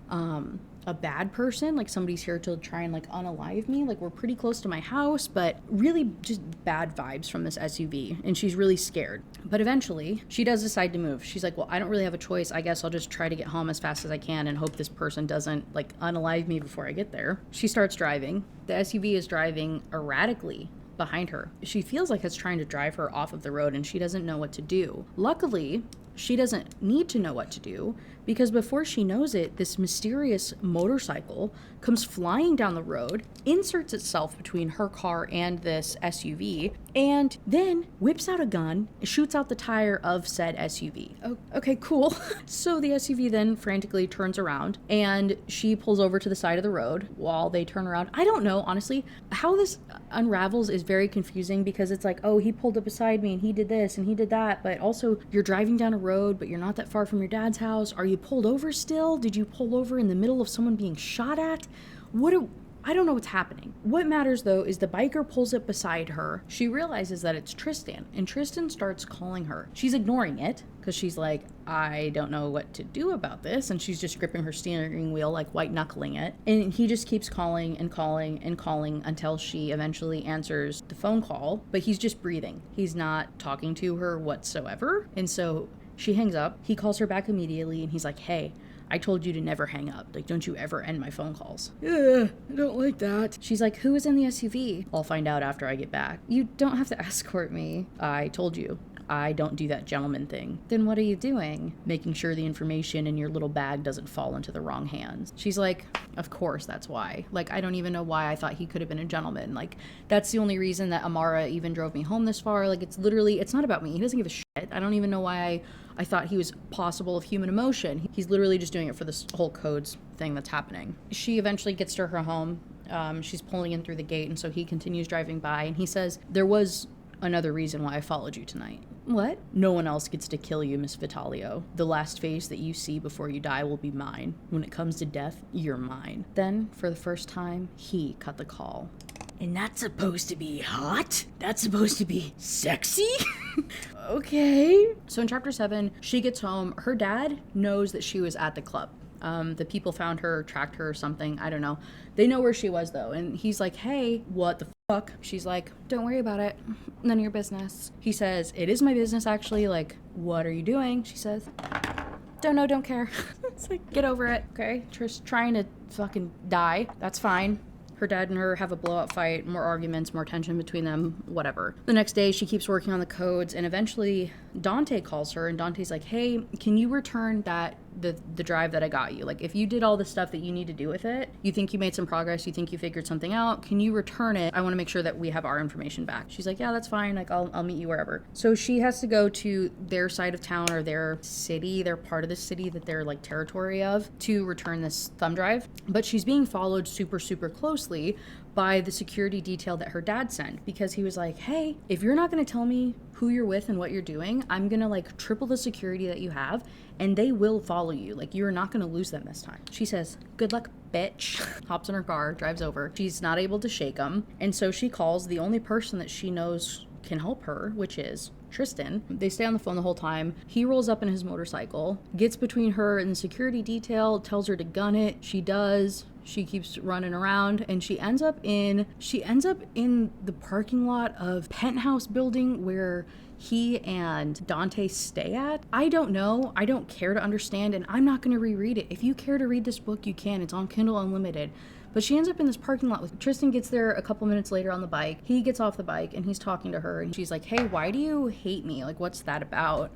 a bad person, like somebody's here to try and like unalive me. Like we're pretty close to my house, but really just bad vibes from this SUV. And she's really scared. But eventually she does decide to move. She's like, well, I don't really have a choice. I guess I'll just try to get home as fast as I can and hope this person doesn't like unalive me before I get there. She starts driving. The SUV is driving erratically behind her. She feels like it's trying to drive her off of the road and she doesn't know what to do. Luckily, she doesn't need to know what to do because before she knows it, this mysterious motorcycle comes flying down the road, inserts itself between her car and this SUV, and then whips out a gun, shoots out the tire of said SUV. Oh, okay, cool. So the SUV then frantically turns around and she pulls over to the side of the road while they turn around. I don't know, honestly, how this unravels is very confusing because it's like, oh, he pulled up beside me and he did this and he did that, but also you're driving down a road, but you're not that far from your dad's house. Are you pulled over still? Did you pull over in the middle of someone being shot at? I don't know what's happening. What matters though is the biker pulls up beside her. She realizes that it's Tristan and Tristan starts calling her. She's ignoring it because she's like, I don't know what to do about this. And she's just gripping her steering wheel, like white knuckling it. And he just keeps calling and calling and calling until she eventually answers the phone call, but he's just breathing. He's not talking to her whatsoever. And so she hangs up. He calls her back immediately and he's like, hey, I told you to never hang up. Like, don't you ever end my phone calls. Yeah, I don't like that. She's like, who was in the SUV? I'll find out after I get back. You don't have to escort me. I told you. I don't do that gentleman thing. Then what are you doing? Making sure the information in your little bag doesn't fall into the wrong hands. She's like, of course, that's why. Like, I don't even know why I thought he could have been a gentleman. Like, that's the only reason that Amara even drove me home this far. Like, it's literally, it's not about me. He doesn't give a shit. I don't even know why I thought he was possible of human emotion. He's literally just doing it for this whole codes thing that's happening. She eventually gets to her home. She's pulling in through the gate, and so he continues driving by, and he says, there was another reason why I followed you tonight. What? No one else gets to kill you, Miss Vitalio. The last face that you see before you die will be mine. When it comes to death, you're mine. Then, for the first time, he cut the call. And that's supposed to be hot? That's supposed to be sexy? Okay. So in chapter 7, she gets home. Her dad knows that she was at the club. The people found her, tracked her or something. I don't know. They know where she was, though. And he's like, hey, what the fuck? She's like, don't worry about it. None of your business. He says, it is my business, actually. Like, what are you doing? She says, don't know, don't care. It's like, get over it, okay? Just trying to fucking die. That's fine. Her dad and her have a blowout fight, more arguments, more tension between them, whatever. The next day, she keeps working on the codes, and eventually Dante calls her, and Dante's like, hey, can you return the drive that I got you? Like, if you did all the stuff that you need to do with it, you think you made some progress, you think you figured something out, can you return it? I want to make sure that we have our information back. She's like, yeah, that's fine. Like, I'll meet you wherever. So she has to go to their side of town or their city, their part of the city that they're like territory of, to return this thumb drive. But she's being followed super, super closely by the security detail that her dad sent, because he was like, hey, if you're not going to tell me who you're with and what you're doing, I'm going to like triple the security that you have, and they will follow you. Like, you're not going to lose them this time. She says, good luck, bitch. Hops in her car, drives over. She's not able to shake him. And so she calls the only person that she knows can help her, which is Tristan. They stay on the phone the whole time. He rolls up in his motorcycle, gets between her and the security detail, tells her to gun it. She does. She keeps running around, and she ends up in the parking lot of penthouse building where he and Dante stay at. I don't know. I don't care to understand, and I'm not going to reread it. If you care to read this book, you can. It's on Kindle Unlimited. But she ends up in this parking lot with Tristan. Gets there a couple minutes later on the bike. He gets off the bike, and he's talking to her, and she's like, hey, why do you hate me? Like, what's that about?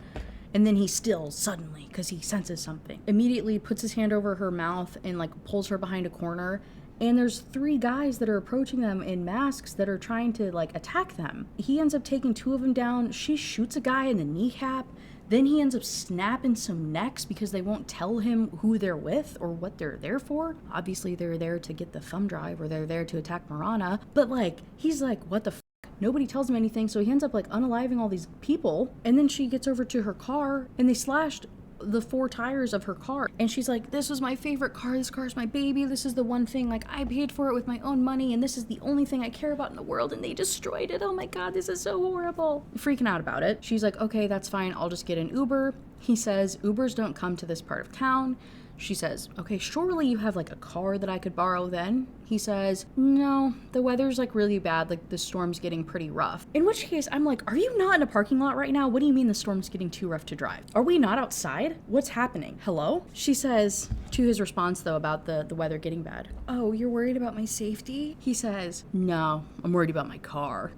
And then he stills suddenly because he senses something. Immediately puts his hand over her mouth and like pulls her behind a corner. And there's 3 guys that are approaching them in masks that are trying to like attack them. He ends up taking 2 of them down. She shoots a guy in the kneecap. Then he ends up snapping some necks because they won't tell him who they're with or what they're there for. Obviously, they're there to get the thumb drive, or they're there to attack Marana. But like, he's like, what the Nobody tells him anything, so he ends up like unaliving all these people. And then she gets over to her car, and they slashed the 4 tires of her car. And she's like, this was my favorite car. This car is my baby. This is the one thing, like, I paid for it with my own money, and this is the only thing I care about in the world, and they destroyed it. Oh my God, this is so horrible. Freaking out about it. She's like, okay, that's fine. I'll just get an Uber. He says, Ubers don't come to this part of town. She says, okay, surely you have like a car that I could borrow then? He says, no, the weather's like really bad. Like the storm's getting pretty rough. In which case I'm like, are you not in a parking lot right now? What do you mean the storm's getting too rough to drive? Are we not outside? What's happening? Hello? She says to his response though about the weather getting bad, oh, you're worried about my safety? He says, no, I'm worried about my car.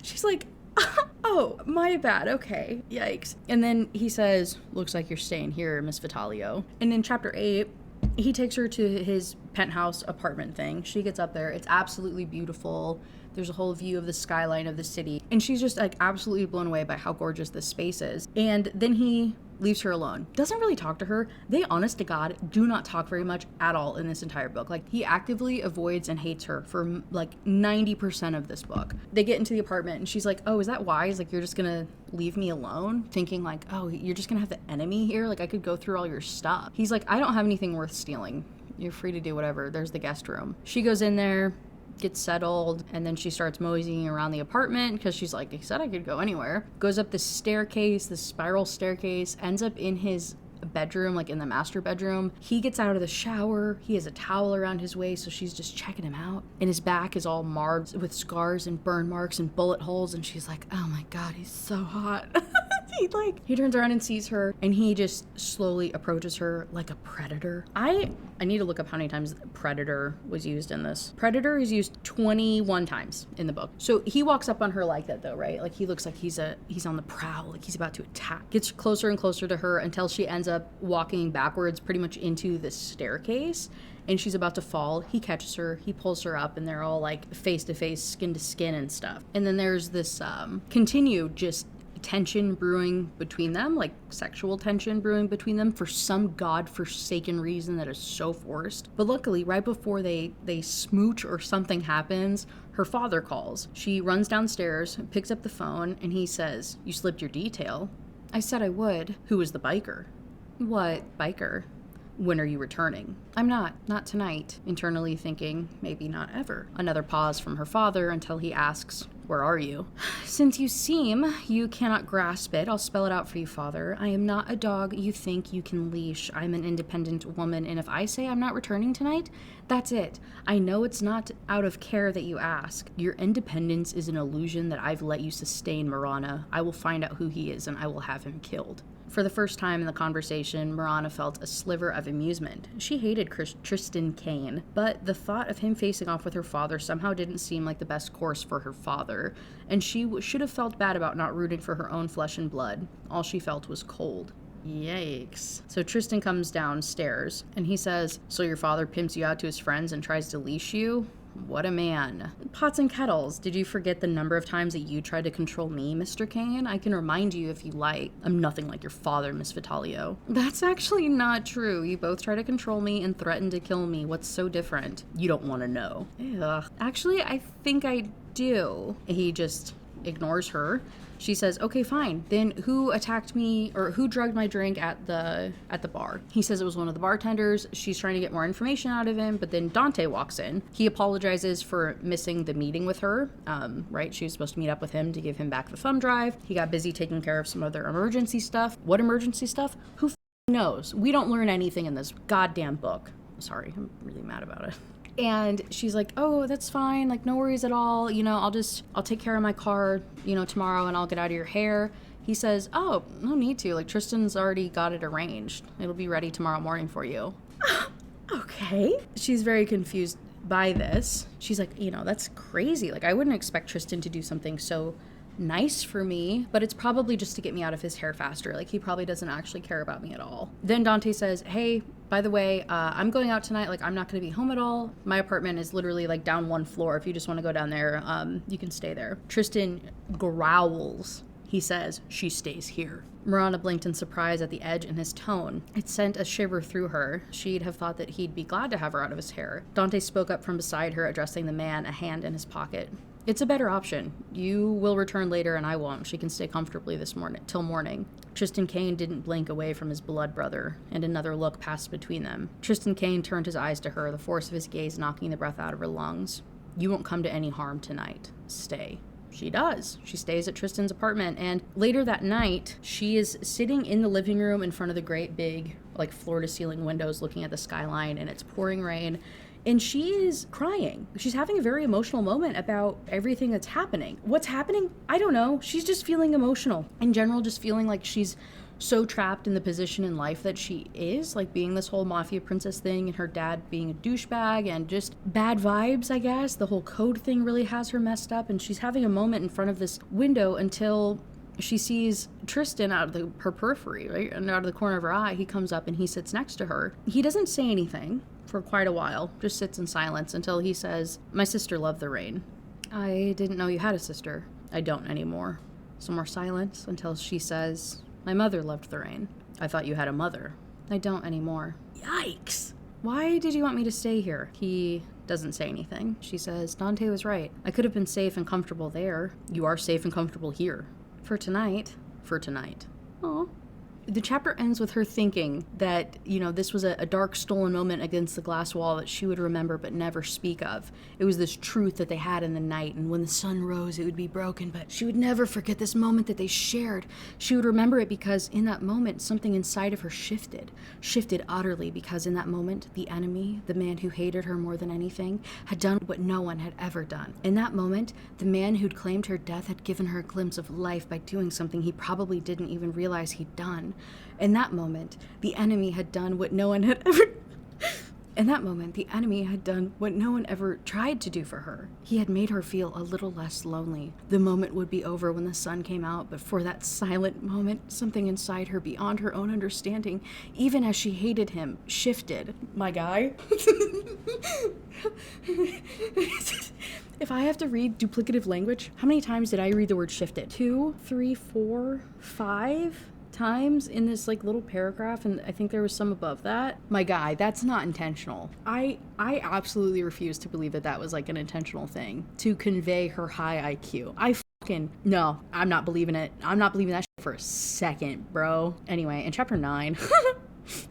She's like, oh, my bad. Okay. Yikes. And then he says, looks like you're staying here, Miss Vitalio. And in chapter 8, he takes her to his penthouse apartment thing. She gets up there. It's absolutely beautiful. There's a whole view of the skyline of the city. And she's just like absolutely blown away by how gorgeous this space is. And then he leaves her alone. Doesn't really talk to her. They, honest to God, do not talk very much at all in this entire book. Like, he actively avoids and hates her for like 90% of this book. They get into the apartment and she's like, oh, is that wise? Like, you're just gonna leave me alone? Thinking like, oh, you're just gonna have the enemy here? Like, I could go through all your stuff. He's like, I don't have anything worth stealing. You're free to do whatever. There's the guest room. She goes in there, gets settled, and then she starts moseying around the apartment because she's like, I said I could go anywhere. Goes up this staircase, this spiral staircase, ends up in his bedroom, like in the master bedroom. He gets out of the shower. He has a towel around his waist, so she's just checking him out. And his back is all marred with scars and burn marks and bullet holes, and she's like, oh my God, he's so hot. He turns around and sees her, and he just slowly approaches her like a predator. I need to look up how many times predator was used in this. Predator is used 21 times in the book. So he walks up on her like that though, right? Like he looks like he's on the prowl, like he's about to attack. Gets closer and closer to her until she ends up walking backwards pretty much into the staircase. And she's about to fall. He catches her, he pulls her up, and they're all like face to face, skin to skin and stuff. And then there's this continued just tension brewing between them, like sexual tension brewing between them for some godforsaken reason that is so forced. But luckily, right before they smooch or something happens, her father calls. She runs downstairs, picks up the phone, and he says, "You slipped your detail." I said I would. Who was the biker? What biker? When are you returning? I'm not tonight. Internally thinking, maybe not ever. Another pause from her father until he asks, "Where are you?" "Since you seem you cannot grasp it, I'll spell it out for you, father. I am not a dog you think you can leash. I'm an independent woman, and if I say I'm not returning tonight, that's it. I know it's not out of care that you ask. Your independence is an illusion that I've let you sustain, Marana. I will find out who he is, and I will have him killed." For the first time in the conversation, Marana felt a sliver of amusement. She hated Tristan Kane, but the thought of him facing off with her father somehow didn't seem like the best course for her father, and she should have felt bad about not rooting for her own flesh and blood. All she felt was cold. Yikes. So Tristan comes downstairs, and he says, "So your father pimps you out to his friends and tries to leash you? What a man." "Pots and kettles. Did you forget the number of times that you tried to control me, Mr. Kane? I can remind you if you like. I'm nothing like your father, Miss Vitalio." "That's actually not true. You both try to control me and threaten to kill me. What's so different?" "You don't want to know." Ugh. "Actually, I think I do." He just ignores her. She says, "Okay, fine. Then who attacked me or who drugged my drink at the bar?" He says it was one of the bartenders. She's trying to get more information out of him, but then Dante walks in. He apologizes for missing the meeting with her. Right? She was supposed to meet up with him to give him back the thumb drive. He got busy taking care of some other emergency stuff. What emergency stuff? Who knows? We don't learn anything in this goddamn book. Sorry, I'm really mad about it. And she's like, "Oh, that's fine. Like, no worries at all. You know, I'll take care of my car, tomorrow, and I'll get out of your hair." He says, "Oh, no need to. Like, Tristan's already got it arranged. It'll be ready tomorrow morning for you." Okay. She's very confused by this. She's like, that's crazy. Like, I wouldn't expect Tristan to do something so nice for me, but it's probably just to get me out of his hair faster. Like, he probably doesn't actually care about me at all. Then Dante says, "Hey, by the way, I'm going out tonight. Like, I'm not going to be home at all. My apartment is literally like down one floor. If you just want to go down there, you can stay there." Tristan growls. He says, "She stays here." Marana blinked in surprise at the edge in his tone. It sent a shiver through her. She'd have thought that he'd be glad to have her out of his hair. Dante spoke up from beside her, addressing the man, a hand in his pocket. "It's a better option. You will return later and I won't. She can stay comfortably till morning." Tristan Kane didn't blink away from his blood brother, and another look passed between them. Tristan Kane turned his eyes to her, the force of his gaze knocking the breath out of her lungs. "You won't come to any harm tonight. Stay." She does. She stays at Tristan's apartment, and later that night, she is sitting in the living room in front of the great big, like, floor-to-ceiling windows looking at the skyline, and it's pouring rain. And she is crying. She's having a very emotional moment about everything that's happening. What's happening? I don't know. She's just feeling emotional. In general, just feeling like she's so trapped in the position in life that she is, like being this whole mafia princess thing and her dad being a douchebag and just bad vibes, I guess. The whole code thing really has her messed up, and she's having a moment in front of this window until she sees Tristan out of her periphery, right? And out of the corner of her eye, he comes up and he sits next to her. He doesn't say anything for quite a while, just sits in silence until he says, "My sister loved the rain." "I didn't know you had a sister." "I don't anymore." Some more silence until she says, "My mother loved the rain." "I thought you had a mother." "I don't anymore." Yikes. "Why did you want me to stay here?" He doesn't say anything. She says, "Dante was right. I could have been safe and comfortable there." "You are safe and comfortable here." For tonight." "For tonight." "Oh." The chapter ends with her thinking that, this was a dark, stolen moment against the glass wall that she would remember but never speak of. It was this truth that they had in the night, and when the sun rose, it would be broken, but she would never forget this moment that they shared. She would remember it because in that moment, something inside of her shifted utterly, because in that moment, the enemy, the man who hated her more than anything, had done what no one had ever done. In that moment, the man who'd claimed her death had given her a glimpse of life by doing something he probably didn't even realize he'd done. In that moment, the enemy had done what no one had ever... In that moment, the enemy had done what no one ever tried to do for her. He had made her feel a little less lonely. The moment would be over when the sun came out, but for that silent moment, something inside her beyond her own understanding, even as she hated him, shifted. My guy? If I have to read duplicative language, how many times did I read the word shifted? 2, 3, 4, 5 times in this little paragraph, and I think there was some above that. My guy, that's not intentional. I absolutely refuse to believe that was an intentional thing to convey her high IQ. No, I'm not believing it. I'm not believing that shit for a second, bro. Anyway, in chapter 9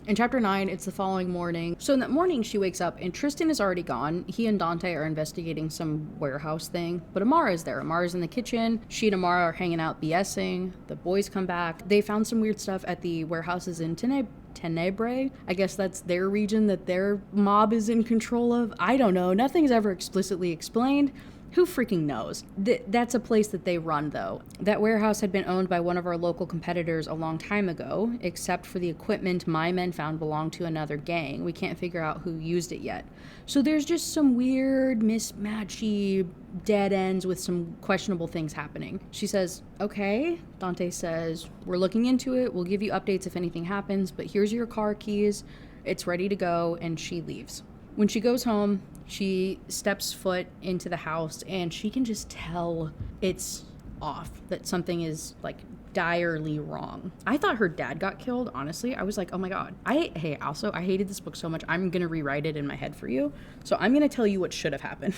In chapter 9, it's the following morning. So in that morning, she wakes up and Tristan is already gone. He and Dante are investigating some warehouse thing, but Amara's there. Amara's in the kitchen. She and Amara are hanging out BSing. The boys come back. They found some weird stuff at the warehouses in Tenebrae. I guess that's their region that their mob is in control of. I don't know. Nothing's ever explicitly explained. Who freaking knows? That's a place that they run, though. That warehouse had been owned by one of our local competitors a long time ago, except for the equipment my men found belonged to another gang. We can't figure out who used it yet. So there's just some weird, mismatchy dead ends with some questionable things happening. She says, okay. Dante says, we're looking into it. We'll give you updates if anything happens, but here's your car keys. It's ready to go, and she leaves. When she goes home, she steps foot into the house and she can just tell it's off, that something is direly wrong. I thought her dad got killed, honestly. I was like, oh my God. I hated this book so much. I'm going to rewrite it in my head for you. So I'm going to tell you what should have happened.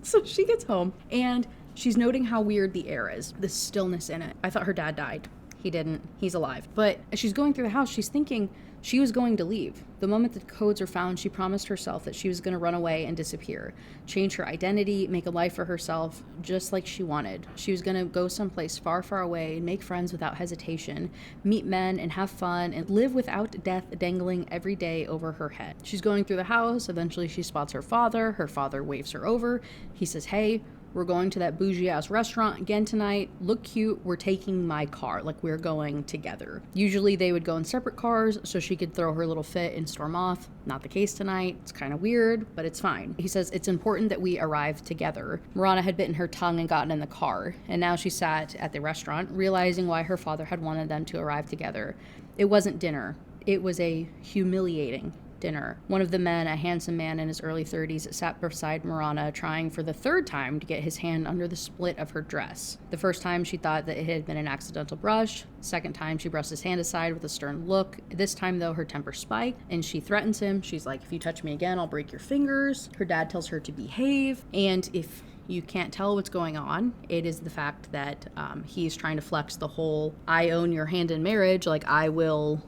So she gets home and she's noting how weird the air is, the stillness in it. I thought her dad died. He didn't. He's alive. But as she's going through the house, she's thinking she was going to leave. The moment the codes were found, she promised herself that she was going to run away and disappear, change her identity, make a life for herself, just like she wanted. She was going to go someplace far, far away and make friends without hesitation, meet men and have fun, and live without death dangling every day over her head. She's going through the house. Eventually, she spots her father. Her father waves her over. He says, hey, we're going to that bougie-ass restaurant again tonight. Look cute. We're taking my car. We're going together. Usually they would go in separate cars so she could throw her little fit and storm off. Not the case tonight. It's kind of weird, but it's fine. He says it's important that we arrive together. Marana had bitten her tongue and gotten in the car, and now she sat at the restaurant, realizing why her father had wanted them to arrive together. It wasn't dinner. It was a humiliating dinner. One of the men, a handsome man in his early 30s, sat beside Marana, trying for the third time to get his hand under the split of her dress. The first time she thought that it had been an accidental brush. Second time she brushed his hand aside with a stern look. This time though, her temper spiked and she threatens him. She's like, if you touch me again, I'll break your fingers. Her dad tells her to behave, and if you can't tell what's going on, it is the fact that he's trying to flex the whole I own your hand in marriage, I will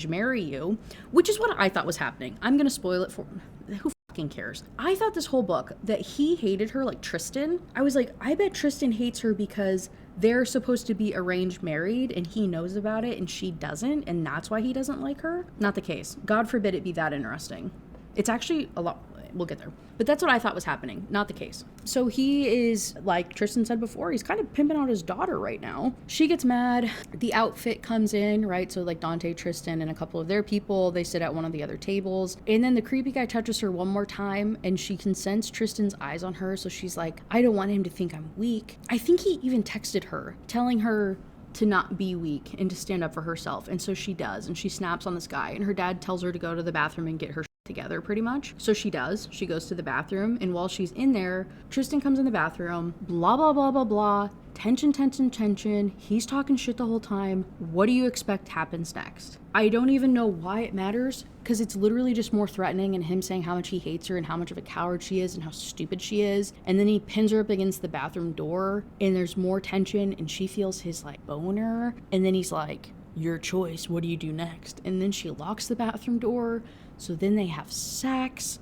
marry you, which is what I thought was happening. I'm gonna spoil it for who fucking cares. I thought this whole book that he hated her like Tristan. I was like, I bet Tristan hates her because they're supposed to be arranged married and he knows about it and she doesn't, and that's why he doesn't like her. Not the case. God forbid it be that interesting. It's actually a lot. We'll get there. But that's what I thought was happening. Not the case. So he is, like Tristan said before, he's kind of pimping out his daughter right now. She gets mad. The outfit comes in, right? So Dante, Tristan, and a couple of their people, they sit at one of the other tables. And then the creepy guy touches her one more time and she can sense Tristan's eyes on her. So she's like, I don't want him to think I'm weak. I think he even texted her, telling her to not be weak and to stand up for herself. And so she does. And she snaps on this guy. And her dad tells her to go to the bathroom and get her together pretty much. So she does. She goes to the bathroom, and while she's in there, Tristan comes in the bathroom, blah, blah, blah, blah, blah. Tension, tension, tension. He's talking shit the whole time. What do you expect happens next? I don't even know why it matters, because it's literally just more threatening and him saying how much he hates her and how much of a coward she is and how stupid she is. And then he pins her up against the bathroom door and there's more tension and she feels his boner. And then he's like, your choice. What do you do next? And then she locks the bathroom door. So then they have sex.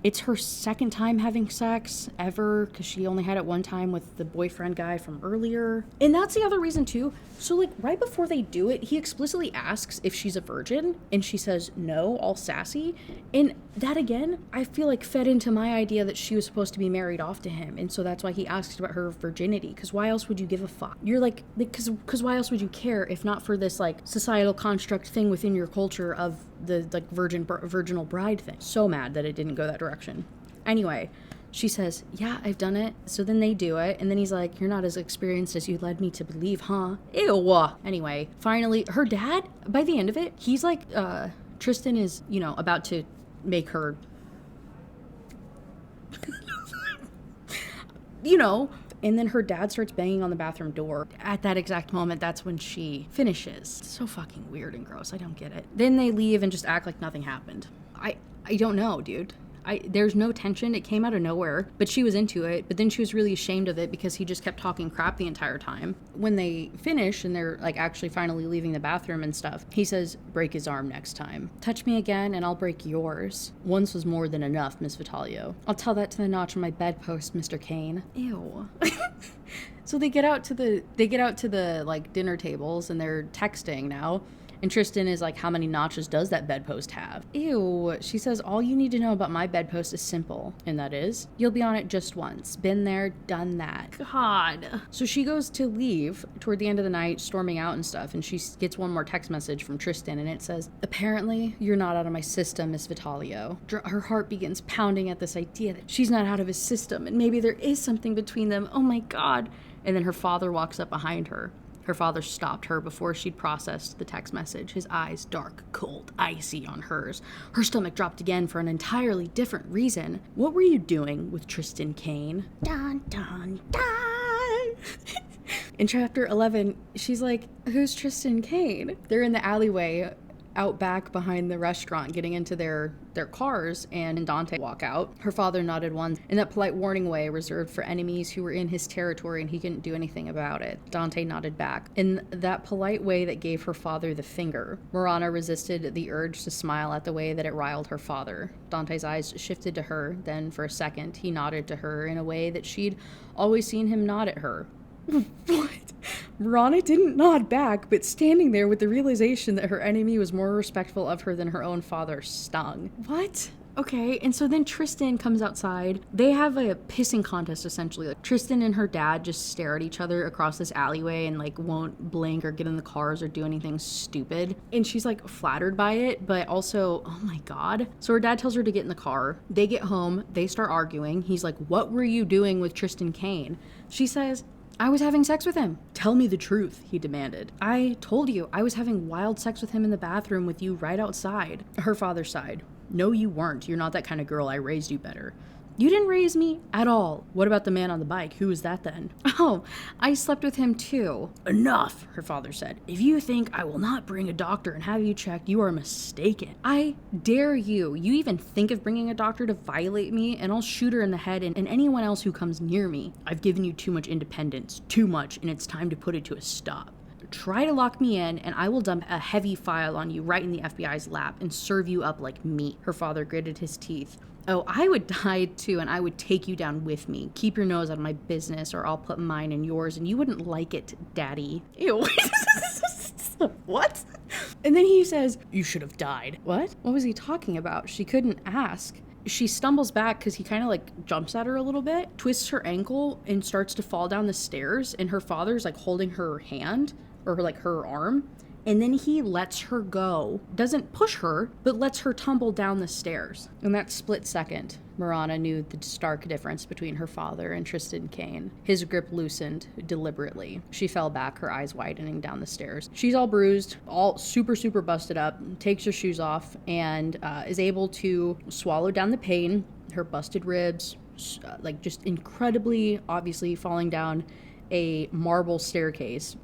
It's her second time having sex ever, because she only had it one time with the boyfriend guy from earlier. And that's the other reason too. So like right before they do it, he explicitly asks if she's a virgin, and she says no, all sassy. And that again, I feel like fed into my idea that she was supposed to be married off to him. And so that's why he asked about her virginity, because why else would you give a fuck? You're like, because why else would you care if not for this like societal construct thing within your culture of the like virginal bride thing? So mad that it didn't go that direction. Anyway, she says, yeah, I've done it. So then they do it. And then he's like, you're not as experienced as you led me to believe, huh? Ew. Anyway, finally, her dad, by the end of it, he's like, Tristan is, you know, about to make her, you know. And then her dad starts banging on the bathroom door. At that exact moment, that's when she finishes. It's so fucking weird and gross. I don't get it. Then they leave and just act like nothing happened. I don't know, dude. There's no tension. It came out of nowhere, but she was into it. But then she was really ashamed of it because he just kept talking crap the entire time. When they finish and they're like actually finally leaving the bathroom and stuff, he says, break his arm next time. Touch me again and I'll break yours. Once was more than enough, Miss Vitalio. I'll tell that to the notch on my bedpost, Mr. Kane. Ew. So they get out to the like dinner tables and they're texting now. And Tristan is like, how many notches does that bedpost have? Ew. She says, all you need to know about my bedpost is simple. And that is, you'll be on it just once. Been there, done that. God. So she goes to leave toward the end of the night, storming out and stuff. And she gets one more text message from Tristan. And it says, apparently you're not out of my system, Miss Vitalio. Her heart begins pounding at this idea that she's not out of his system. And maybe there is something between them. Oh my God. And then her father walks up behind her. Her father stopped her before she'd processed the text message, his eyes dark, cold, icy on hers. Her stomach dropped again for an entirely different reason. What were you doing with Tristan Kane? Dun, dun, dun. In chapter 11, she's like, who's Tristan Kane? They're in the alleyway out back behind the restaurant getting into their cars, and Dante walk out. Her father nodded once in that polite warning way reserved for enemies who were in his territory and he couldn't do anything about it. Dante nodded back in that polite way that gave her father the finger. Marana resisted the urge to smile at the way that it riled her father. Dante's eyes shifted to her, then for a second he nodded to her in a way that she'd always seen him nod at her. What? Marana didn't nod back, but standing there with the realization that her enemy was more respectful of her than her own father stung. What? Okay, and so then Tristan comes outside. They have a pissing contest, essentially. Like, Tristan and her dad just stare at each other across this alleyway and, like, won't blink or get in the cars or do anything stupid. And she's, like, flattered by it, but also, oh my God. So her dad tells her to get in the car. They get home. They start arguing. He's like, what were you doing with Tristan Kane? She says, I was having sex with him. Tell me the truth, he demanded. I told you, I was having wild sex with him in the bathroom with you right outside. Her father sighed. No, you weren't. You're not that kind of girl. I raised you better. You didn't raise me at all. What about the man on the bike? Who was that then? Oh, I slept with him too. Enough, her father said. If you think I will not bring a doctor and have you checked, you are mistaken. I dare you. You even think of bringing a doctor to violate me, and I'll shoot her in the head and anyone else who comes near me. I've given you too much independence, too much, and it's time to put it to a stop. Try to lock me in, and I will dump a heavy file on you right in the FBI's lap and serve you up like meat. Her father gritted his teeth. Oh, I would die too, and I would take you down with me. Keep your nose out of my business, or I'll put mine in yours, and you wouldn't like it, Daddy. Ew. What? And then he says, you should have died. What? What was he talking about? She couldn't ask. She stumbles back because he kind of like jumps at her a little bit, twists her ankle, and starts to fall down the stairs, and her father's like holding her hand, or like her arm. And then he lets her go. Doesn't push her, but lets her tumble down the stairs. In that split second, Marana knew the stark difference between her father and Tristan Kane. His grip loosened deliberately. She fell back, her eyes widening down the stairs. She's all bruised, all super busted up, takes her shoes off, and is able to swallow down the pain, her busted ribs, like just incredibly obviously falling down a marble staircase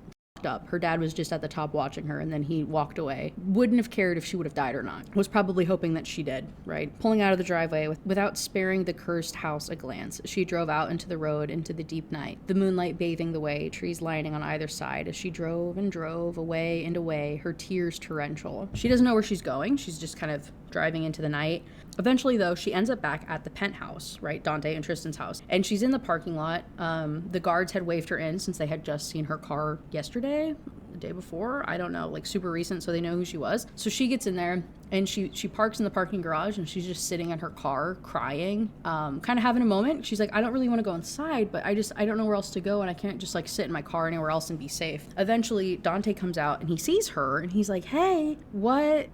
up. Her dad was just at the top watching her, and then he walked away. Wouldn't have cared if she would have died or not. Was probably hoping that she did, right? Pulling out of the driveway without sparing the cursed house a glance, she drove out into the road into the deep night, the moonlight bathing the way, trees lining on either side as she drove and drove away and away, her tears torrential. She doesn't know where she's going. She's just kind of driving into the night. Eventually, though, she ends up back at the penthouse, right? Dante and Tristan's house. And she's in the parking lot. The guards had waved her in since they had just seen her car yesterday, the day before. I don't know, like super recent, so they know who she was. So she gets in there and she parks in the parking garage, and she's just sitting in her car crying, kind of having a moment. She's like, I don't really want to go inside, but I don't know where else to go, and I can't just like sit in my car anywhere else and be safe. Eventually, Dante comes out and he sees her and he's like, hey, what?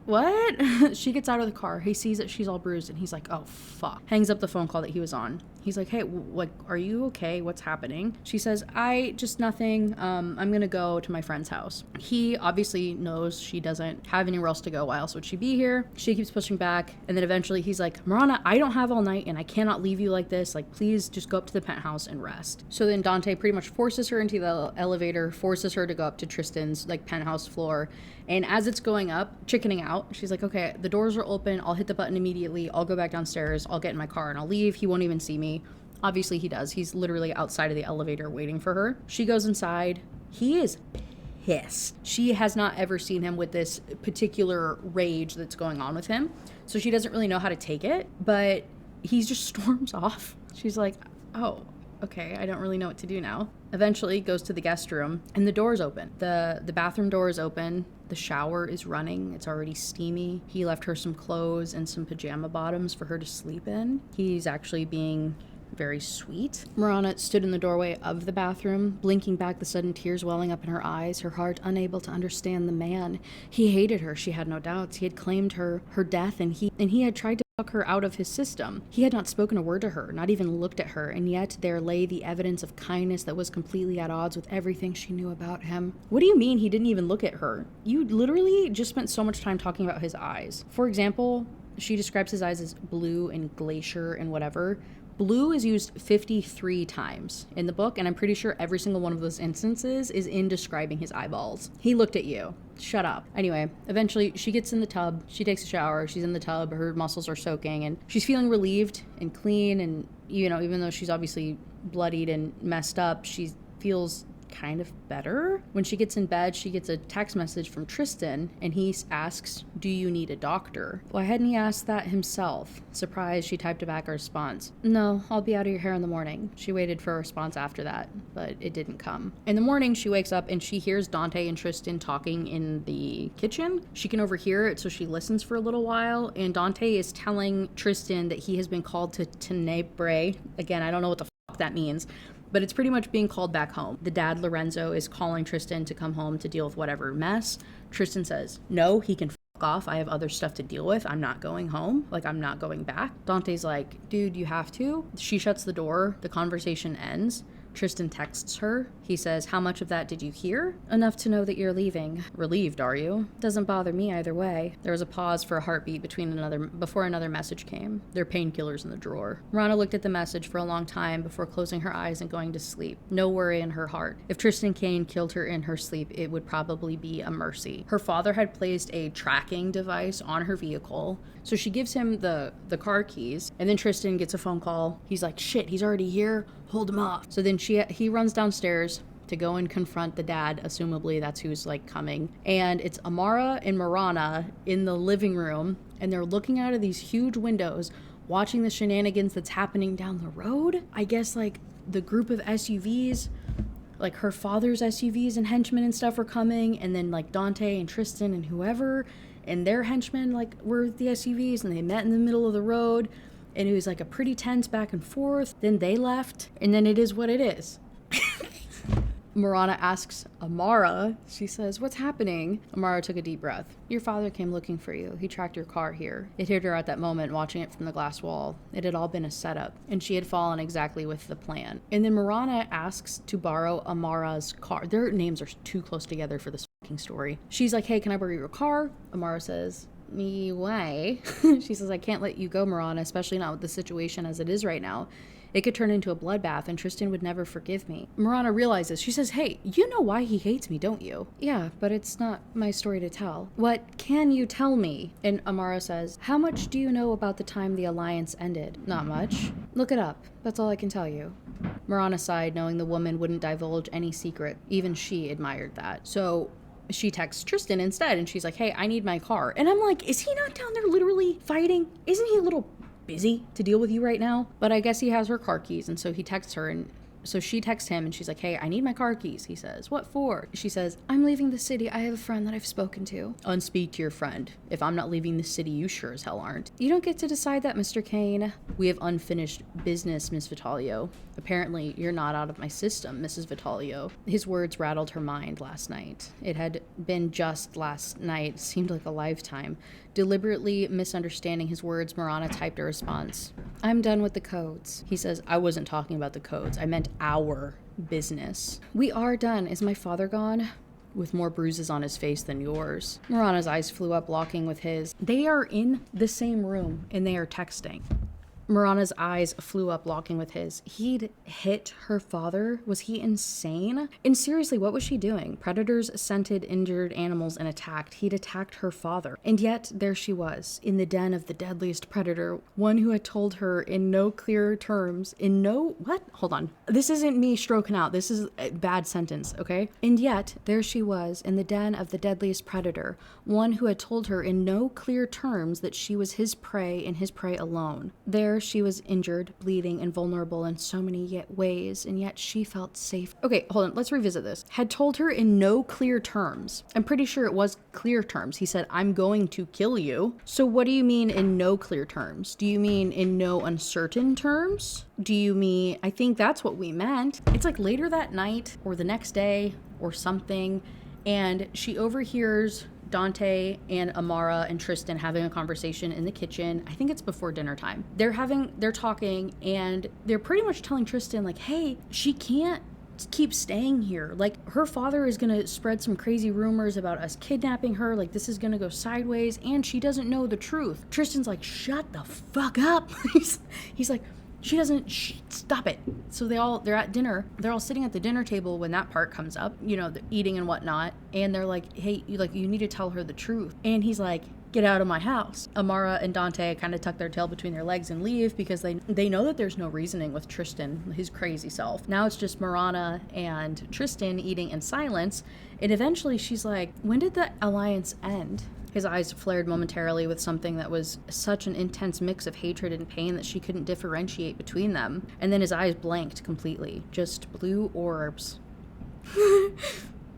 She gets out of the car. He sees that she's all bruised and he's like, oh fuck. Hangs up the phone call that he was on. He's like, hey, like, are you okay? What's happening? She says, nothing. I'm gonna go to my friend's house. He obviously knows she doesn't have anywhere else to go. Why else would she be here? She keeps pushing back. And then eventually he's like, Marana, I don't have all night and I cannot leave you like this. Like, please just go up to the penthouse and rest. So then Dante pretty much forces her into the elevator, forces her to go up to Tristan's like penthouse floor. And as it's going up, chickening out, she's like, okay, the doors are open. I'll hit the button immediately. I'll go back downstairs. I'll get in my car and I'll leave. He won't even see me. Obviously he does. He's literally outside of the elevator waiting for her. She goes inside. He is pissed. She has not ever seen him with this particular rage that's going on with him. So she doesn't really know how to take it, but he just storms off. She's like, oh, okay, I don't really know what to do now. Eventually goes to the guest room and the door is open. The bathroom door is open. The shower is running. It's already steamy. He left her some clothes and some pajama bottoms for her to sleep in. He's actually being very sweet. Marana stood in the doorway of the bathroom, blinking back, the sudden tears welling up in her eyes, her heart unable to understand the man. He hated her, she had no doubts. He had claimed her death, and he had tried to fuck her out of his system. He had not spoken a word to her, not even looked at her, and yet there lay the evidence of kindness that was completely at odds with everything she knew about him. What do you mean he didn't even look at her? You literally just spent so much time talking about his eyes. For example, she describes his eyes as blue and glacier and whatever. Blue is used 53 times in the book, and I'm pretty sure every single one of those instances is in describing his eyeballs. He looked at you. Shut up. Anyway, eventually she gets in the tub. She takes a shower. She's in the tub. Her muscles are soaking, and she's feeling relieved and clean. And, you know, even though she's obviously bloodied and messed up, she feels kind of better. When she gets in bed, she gets a text message from Tristan, and he asks, do you need a doctor? Why hadn't he asked that himself? Surprised, she typed back a response. No, I'll be out of your hair in the morning. She waited for a response after that, but it didn't come. In the morning, she wakes up and she hears Dante and Tristan talking in the kitchen. She can overhear it, so she listens for a little while, and Dante is telling Tristan that he has been called to Tenebrae. Again, I don't know what the fuck that means, but it's pretty much being called back home. The dad, Lorenzo, is calling Tristan to come home to deal with whatever mess. Tristan says, no, he can fuck off. I have other stuff to deal with. I'm not going home. Like, I'm not going back. Dante's like, dude, you have to. She shuts the door. The conversation ends. Tristan texts her. He says, how much of that did you hear? Enough to know that you're leaving. Relieved, are you? Doesn't bother me either way. There was a pause for a heartbeat before another message came. There are painkillers in the drawer. Rana looked at the message for a long time before closing her eyes and going to sleep. No worry in her heart. If Tristan Kane killed her in her sleep, it would probably be a mercy. Her father had placed a tracking device on her vehicle, so she gives him the car keys, and then Tristan gets a phone call. He's like, shit, he's already here. Hold him off. So then he runs downstairs to go and confront the dad. Assumably that's who's like coming. And it's Amara and Marana in the living room, and they're looking out of these huge windows, watching the shenanigans that's happening down the road. I guess like the group of SUVs, like her father's SUVs and henchmen and stuff are coming, and then like Dante and Tristan and whoever and their henchmen like were the SUVs, and they met in the middle of the road. And it was like a pretty tense back and forth. Then they left, and then it is what it is. Marana asks Amara, she says, what's happening? Amara took a deep breath. Your father came looking for you. He tracked your car here. It hit her at that moment, watching it from the glass wall. It had all been a setup, and she had fallen exactly with the plan. And then Marana asks to borrow Amara's car. Their names are too close together for this fucking story. She's like, hey, can I borrow your car? Amara says, me way. She says, I can't let you go, Marana, especially not with the situation as it is right now. It could turn into a bloodbath and Tristan would never forgive me. Marana realizes. She says, hey, you know why he hates me, don't you? Yeah, but it's not my story to tell. What can you tell me? And Amara says, how much do you know about the time the alliance ended? Not much. Look it up. That's all I can tell you. Marana sighed, knowing the woman wouldn't divulge any secret. Even she admired that. So she texts Tristan instead, and she's like, hey, I need my car. And I'm like, is he not down there literally fighting? Isn't he a little busy to deal with you right now? But I guess he has her car keys, and so he texts her, and so she texts him and she's like, hey, I need my car keys. He says, what for? She says, I'm leaving the city. I have a friend that I've spoken to. Unspeak to your friend. If I'm not leaving the city, you sure as hell aren't. You don't get to decide that, Mr. Kane. We have unfinished business, Miss Vitalio. Apparently, you're not out of my system, Mrs. Vitalio. His words rattled her mind last night. It had been just last night. It seemed like a lifetime. Deliberately misunderstanding his words, Marana typed a response. I'm done with the codes. He says, I wasn't talking about the codes. I meant our business. We are done. Is my father gone? With more bruises on his face than yours. Marana's eyes flew up, locking with his. They are in the same room and they are texting. Marana's eyes flew up, locking with his. He'd hit her father? Was he insane? And seriously, what was she doing? Predators scented injured animals and attacked. He'd attacked her father. And yet, there she was, in the den of the deadliest predator, one who had told her in no clear terms, what? Hold on. This isn't me stroking out. This is a bad sentence, okay? And yet, there she was, in the den of the deadliest predator, one who had told her in no clear terms that she was his prey and his prey alone. There she was injured, bleeding, and vulnerable in so many ways, and yet she felt safe. Okay, hold on, let's revisit this. Had told her in no clear terms. I'm pretty sure it was clear terms. He said, I'm going to kill you. So what do you mean in no clear terms? Do you mean in no uncertain terms? Do you mean, I think that's what we meant. It's like later that night or the next day or something, and she overhears Dante and Amara and Tristan having a conversation in the kitchen. I think it's before dinner time. They're talking, and they're pretty much telling Tristan, like, hey, she can't keep staying here. Like, her father is gonna spread some crazy rumors about us kidnapping her. Like, this is gonna go sideways, and she doesn't know the truth. Tristan's like, shut the fuck up. He's like, she doesn't, stop it. So they're at dinner. They're all sitting at the dinner table when that part comes up, you know, the eating and whatnot. And they're like, hey, you need to tell her the truth. And he's like, get out of my house. Amara and Dante kind of tuck their tail between their legs and leave because they know that there's no reasoning with Tristan, his crazy self. Now it's just Marana and Tristan eating in silence. And eventually she's like, when did the alliance end? His eyes flared momentarily with something that was such an intense mix of hatred and pain that she couldn't differentiate between them. And then his eyes blanked completely. Just blue orbs.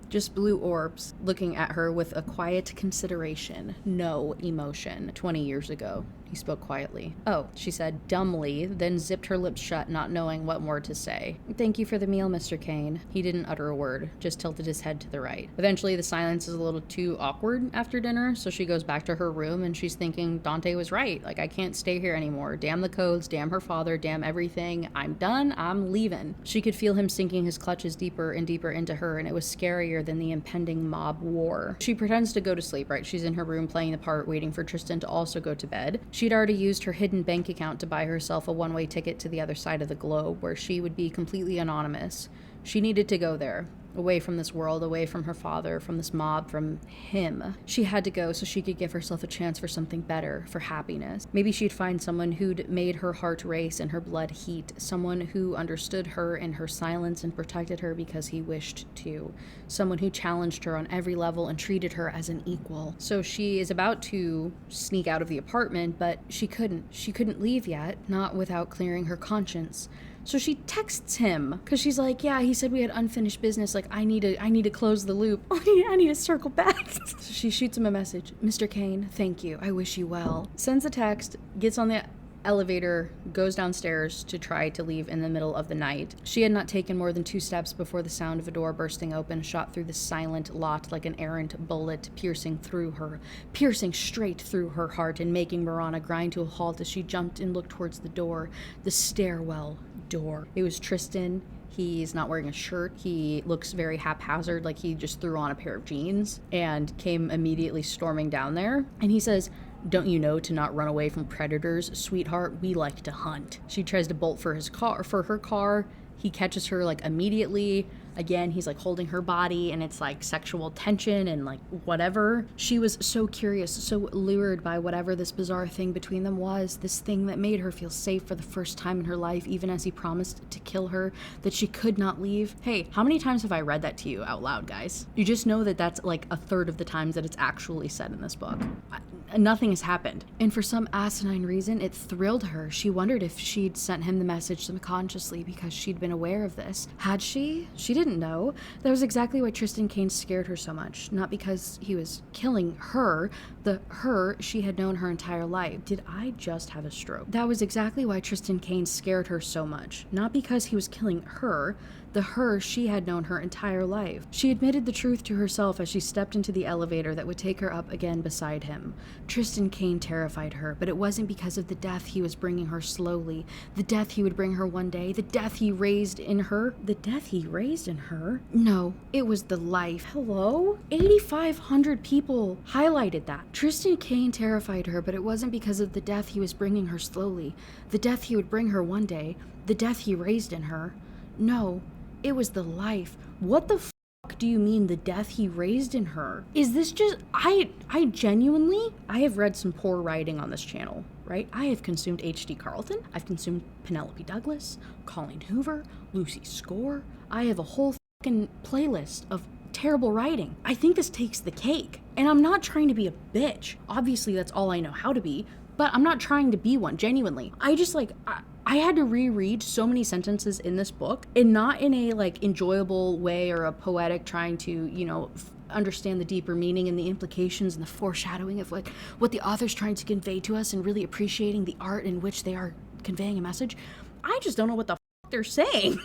Just blue orbs looking at her with a quiet consideration, no emotion. 20 years ago, he spoke quietly. Oh, she said dumbly, then zipped her lips shut, not knowing what more to say. Thank you for the meal, Mr. Kane. He didn't utter a word, just tilted his head to the right. Eventually, the silence is a little too awkward after dinner, so she goes back to her room and she's thinking Dante was right. Like, I can't stay here anymore. Damn the codes, damn her father, damn everything. I'm done, I'm leaving. She could feel him sinking his clutches deeper and deeper into her, and it was scarier than the impending mob war. She pretends to go to sleep, right? She's in her room playing the part, waiting for Tristan to also go to bed. She'd already used her hidden bank account to buy herself a one-way ticket to the other side of the globe, where she would be completely anonymous. She needed to go there. Away from this world, away from her father, from this mob, from him. She had to go so she could give herself a chance for something better, for happiness. Maybe she'd find someone who'd made her heart race and her blood heat, someone who understood her in her silence and protected her because he wished to, someone who challenged her on every level and treated her as an equal. So she is about to sneak out of the apartment, but she couldn't. She couldn't leave yet, not without clearing her conscience. So she texts him because she's like, yeah, he said we had unfinished business. Like, I need to close the loop. I need to circle back. So she shoots him a message. Mr. Kane, thank you. I wish you well. Sends a text, gets on the elevator, goes downstairs to try to leave in the middle of the night. She had not taken more than 2 steps before the sound of a door bursting open shot through the silent lot like an errant bullet, piercing straight through her heart and making Marana grind to a halt as she jumped and looked towards the door, the stairwell door. It was Tristan. He's not wearing a shirt. He looks very haphazard, like he just threw on a pair of jeans and came immediately storming down there. And he says, Don't you know to not run away from predators? Sweetheart, we like to hunt. She tries to bolt for her car. He catches her like immediately. Again, he's like holding her body and it's like sexual tension and like whatever. She was so curious, so lured by whatever this bizarre thing between them was, this thing that made her feel safe for the first time in her life, even as he promised to kill her, that she could not leave. Hey, how many times have I read that to you out loud, guys? You just know that that's like a third of the times that it's actually said in this book. Nothing has happened. And for some asinine reason, it thrilled her. She wondered if she'd sent him the message subconsciously because she'd been aware of this. Had she? She didn't know. That was exactly why Tristan Kane scared her so much. Not because he was killing her, the her she had known her entire life. Did I just have a stroke? That was exactly why Tristan Kane scared her so much. Not because he was killing her, the her she had known her entire life. She admitted the truth to herself as she stepped into the elevator that would take her up again beside him. Tristan Kane terrified her, but it wasn't because of the death he was bringing her slowly, the death he would bring her one day, the death he raised in her. The death he raised in her? No, it was the life. Hello? 8,500 people highlighted that. Tristan Kane terrified her, but it wasn't because of the death he was bringing her slowly, the death he would bring her one day, the death he raised in her. No, it was the life. What the fuck do you mean the death he raised in her? Is this just... I genuinely... I have read some poor writing on this channel, right? I have consumed H.D. Carlton. I've consumed Penelope Douglas, Colleen Hoover, Lucy Score. I have a whole fucking playlist of terrible writing. I think this takes the cake. And I'm not trying to be a bitch. Obviously, that's all I know how to be. But I'm not trying to be one, genuinely. I just like... I had to reread so many sentences in this book, and not in a like enjoyable way or a poetic trying to, you know, understand the deeper meaning and the implications and the foreshadowing of what the author's trying to convey to us and really appreciating the art in which they are conveying a message. I just don't know what the they're saying.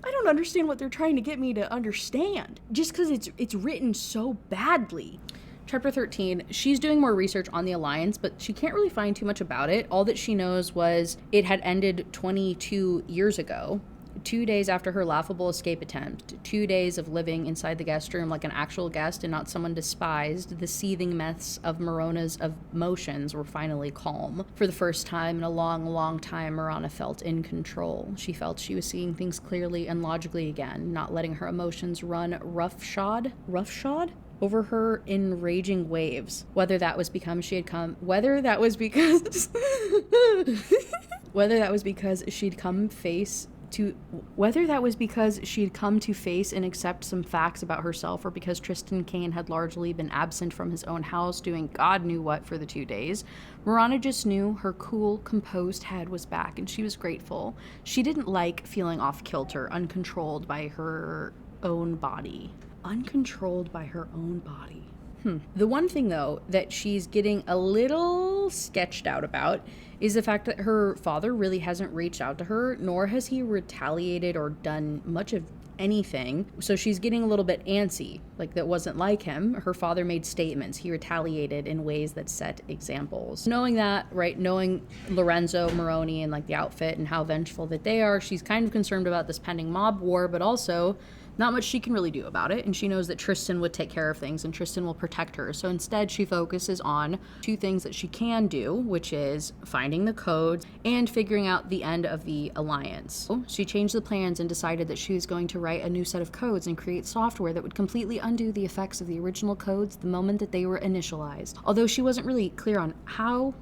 I don't understand what they're trying to get me to understand just because it's written so badly. Chapter 13, she's doing more research on the Alliance, but she can't really find too much about it. All that she knows was it had ended 22 years ago, 2 days after her laughable escape attempt, 2 days of living inside the guest room like an actual guest and not someone despised. The seething mess of Morona's emotions were finally calm. For the first time in a long, long time, Morona felt in control. She felt she was seeing things clearly and logically again, not letting her emotions run roughshod over her in raging waves. Whether that was because she'd come to face and accept some facts about herself, or because Tristan Kane had largely been absent from his own house doing God knew what for the 2 days. Morana just knew her cool, composed head was back, and she was grateful. She didn't like feeling off kilter, uncontrolled by her own body. Uncontrolled by her own body. The one thing, though, that she's getting a little sketched out about is the fact that her father really hasn't reached out to her, nor has he retaliated or done much of anything. So she's getting a little bit antsy. Like, that wasn't like him. Her father made statements. He retaliated in ways that set examples. Knowing that, right, knowing Lorenzo, Moroni, and like the outfit and how vengeful that they are, she's kind of concerned about this pending mob war, but also not much she can really do about it, and she knows that Tristan would take care of things and Tristan will protect her. So instead, she focuses on 2 things that she can do, which is finding the codes and figuring out the end of the Alliance. She changed the plans and decided that she was going to write a new set of codes and create software that would completely undo the effects of the original codes the moment that they were initialized. Although she wasn't really clear on how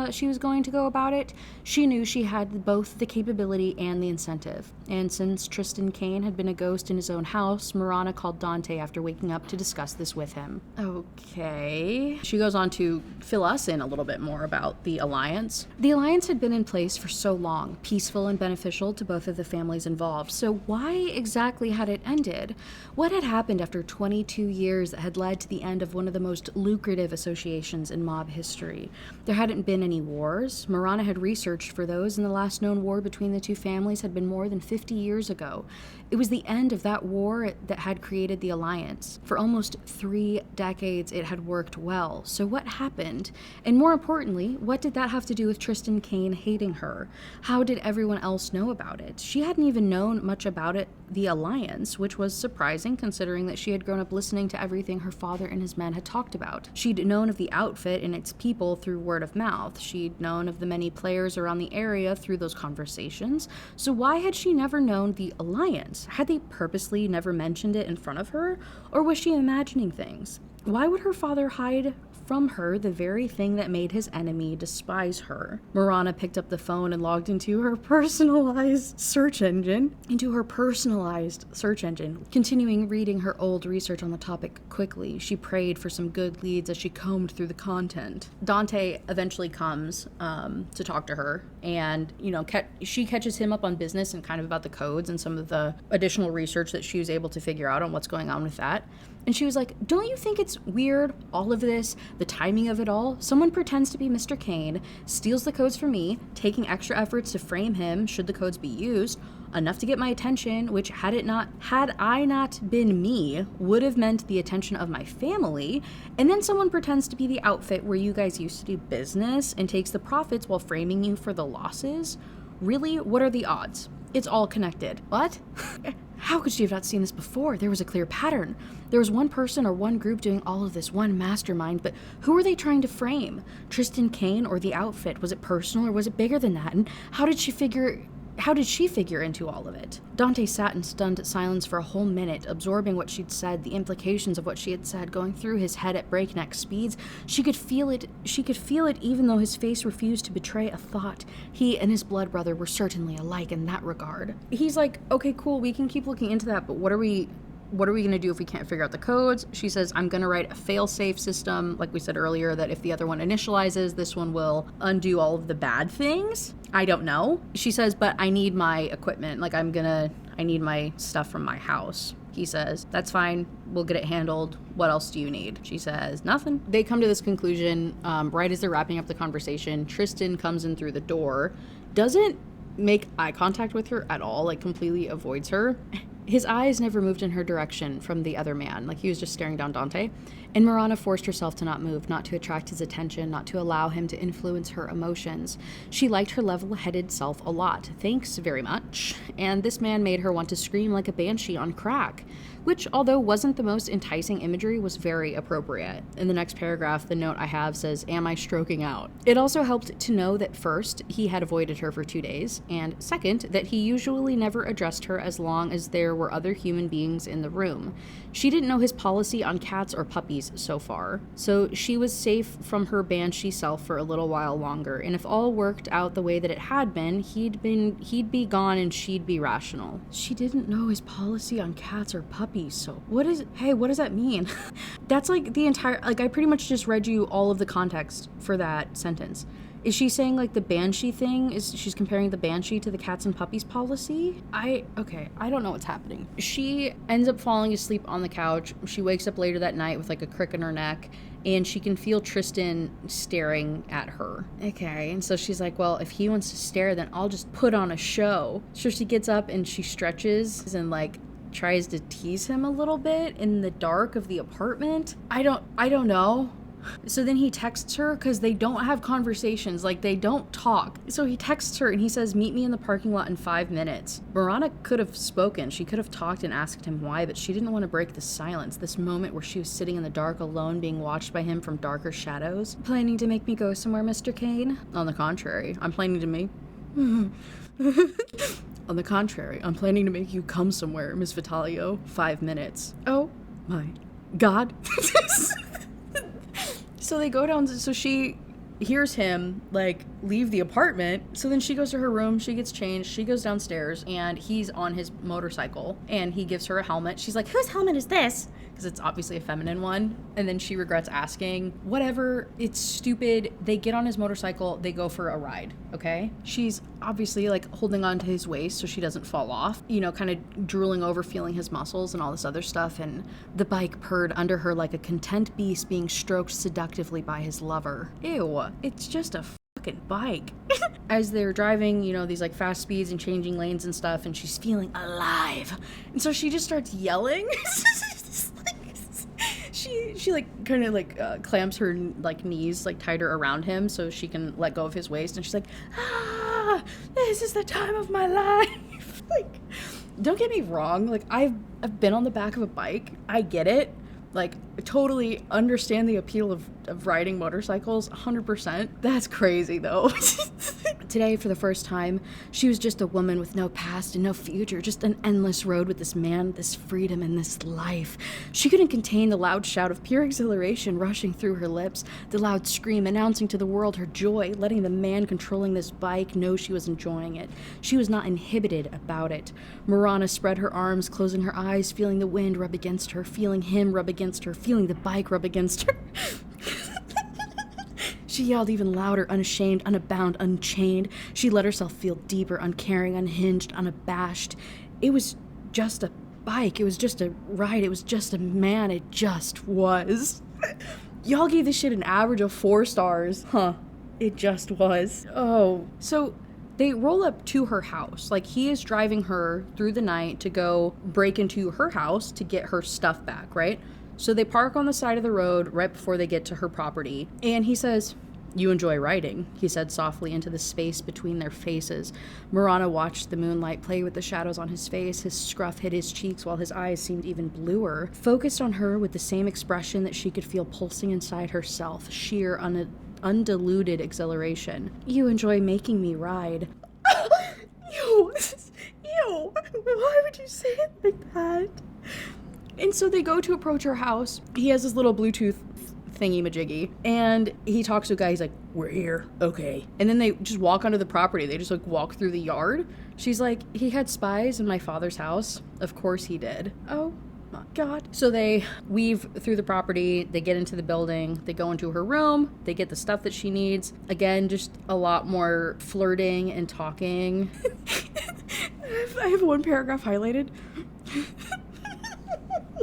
she was going to go about it, she knew she had both the capability and the incentive. And since Tristan Kane had been a ghost in his own house, Morana called Dante after waking up to discuss this with him. Okay. She goes on to fill us in a little bit more about the Alliance. The Alliance had been in place for so long, peaceful and beneficial to both of the families involved. So why exactly had it ended? What had happened after 22 years that had led to the end of one of the most lucrative associations in mob history? There hadn't been any wars. Morana had researched for those, and the last known war between the 2 families had been more than 50 years ago. It was the end of that war that had created the Alliance. For almost 3 decades, it had worked well. So what happened? And more importantly, what did that have to do with Tristan Kane hating her? How did everyone else know about it? She hadn't even known much about it the Alliance, which was surprising considering that she had grown up listening to everything her father and his men had talked about. She'd known of the outfit and its people through word of mouth. She'd known of the many players around the area through those conversations. So why had she never known the Alliance? Had they purposely never mentioned it in front of her? Or was she imagining things? Why would her father hide from her the very thing that made his enemy despise her? Marana picked up the phone and logged into her personalized search engine. Continuing reading her old research on the topic quickly, she prayed for some good leads as she combed through the content. Dante eventually comes to talk to her, and, she catches him up on business and kind of about the codes and some of the additional research that she was able to figure out on what's going on with that. And she was like, don't you think it's weird, all of this, the timing of it all? Someone pretends to be Mr. Kane, steals the codes from me, taking extra efforts to frame him should the codes be used, enough to get my attention, which had I not been me, would have meant the attention of my family, and then someone pretends to be the outfit where you guys used to do business and takes the profits while framing you for the losses? Really? What are the odds? It's all connected. What? How could she have not seen this before? There was a clear pattern. There was one person or one group doing all of this, one mastermind, but who were they trying to frame? Tristan Kane or the outfit? Was it personal or was it bigger than that? And how did she figure into all of it? Dante sat in stunned silence for a whole minute, absorbing what she'd said, the implications of what she had said, going through his head at breakneck speeds. She could feel it even though his face refused to betray a thought. He and his blood brother were certainly alike in that regard. He's like, okay, cool, we can keep looking into that, but what are we going to do if we can't figure out the codes? She says, I'm going to write a fail-safe system, like we said earlier, that if the other one initializes, this one will undo all of the bad things. I don't know. She says, but I need my equipment. I need my stuff from my house. He says, that's fine. We'll get it handled. What else do you need? She says, nothing. They come to this conclusion right as they're wrapping up the conversation. Tristan comes in through the door, doesn't make eye contact with her at all, completely avoids her. His eyes never moved in her direction from the other man, he was just staring down Dante. And Marana forced herself to not move, not to attract his attention, not to allow him to influence her emotions. She liked her level-headed self a lot, thanks very much, and this man made her want to scream like a banshee on crack, which, although wasn't the most enticing imagery, was very appropriate. In the next paragraph, the note I have says, am I stroking out? It also helped to know that first, he had avoided her for 2 days, and second, that he usually never addressed her as long as there were other human beings in the room. She didn't know his policy on cats or puppies so far, so she was safe from her banshee self for a little while longer, and if all worked out the way that it had been, he'd be gone and she'd be rational. She didn't know his policy on cats or puppies, so what does that mean? That's the entire, I pretty much just read you all of the context for that sentence. Is she saying the banshee thing? She's comparing the banshee to the cats and puppies policy? I don't know what's happening. She ends up falling asleep on the couch. She wakes up later that night with a crick in her neck, and she can feel Tristan staring at her. Okay, and so she's like, well, if he wants to stare, then I'll just put on a show. So she gets up and she stretches and tries to tease him a little bit in the dark of the apartment. I don't know. So then he texts her because they don't have conversations, they don't talk. So he texts her and he says, meet me in the parking lot in 5 minutes. Marana could have spoken. She could have talked and asked him why, but she didn't want to break the silence, this moment where she was sitting in the dark alone being watched by him from darker shadows. Planning to make me go somewhere, Mr. Kane? On the contrary, I'm planning to make... On the contrary, I'm planning to make you come somewhere, Miss Vitalio. 5 minutes. Oh my God. So they go down, so she hears him leave the apartment. So then she goes to her room, she gets changed, she goes downstairs, and he's on his motorcycle and he gives her a helmet. She's like, whose helmet is this? Because it's obviously a feminine one. And then she regrets asking. Whatever, it's stupid. They get on his motorcycle, they go for a ride, okay? She's obviously holding on to his waist so she doesn't fall off, kind of drooling over, feeling his muscles and all this other stuff. And the bike purred under her like a content beast being stroked seductively by his lover. Ew, it's just a fucking bike. As they're driving, these fast speeds and changing lanes and stuff, and she's feeling alive. And so she just starts yelling. She kind of clamps her knees tighter around him so she can let go of his waist, and she's like, this is the time of my life. don't get me wrong, like, I've been on the back of a bike. I get it. Like, totally understand the appeal of riding motorcycles, 100%. That's crazy, though. Today, for the first time, she was just a woman with no past and no future, just an endless road with this man, this freedom, and this life. She couldn't contain the loud shout of pure exhilaration rushing through her lips, the loud scream announcing to the world her joy, letting the man controlling this bike know she was enjoying it. She was not inhibited about it. Marana spread her arms, closing her eyes, feeling the wind rub against her, feeling him rub against her, feeling the bike rub against her. She yelled even louder, unashamed, unbound, unchained. She let herself feel deeper, uncaring, unhinged, unabashed. It was just a bike. It was just a ride. It was just a man. It just was. Y'all gave this shit an average of 4 stars. Huh. It just was. Oh. So they roll up to her house. Like, he is driving her through the night to go break into her house to get her stuff back, right? So they park on the side of the road right before they get to her property. And he says, "You enjoy riding," he said softly into the space between their faces. Marana watched the moonlight play with the shadows on his face. His scruff hid his cheeks while his eyes seemed even bluer, focused on her with the same expression that she could feel pulsing inside herself, sheer, undiluted exhilaration. "You enjoy making me ride." Ew. Ew. Why would you say it like that? And so they go to approach her house. He has this little Bluetooth thingy-majiggy, and he talks to a guy. He's like, "We're here, okay." And then they just walk onto the property. They just like walk through the yard. She's like, "He had spies in my father's house." Of course he did. Oh my God. So they weave through the property. They get into the building. They go into her room. They get the stuff that she needs. Again, just a lot more flirting and talking. I have one paragraph highlighted.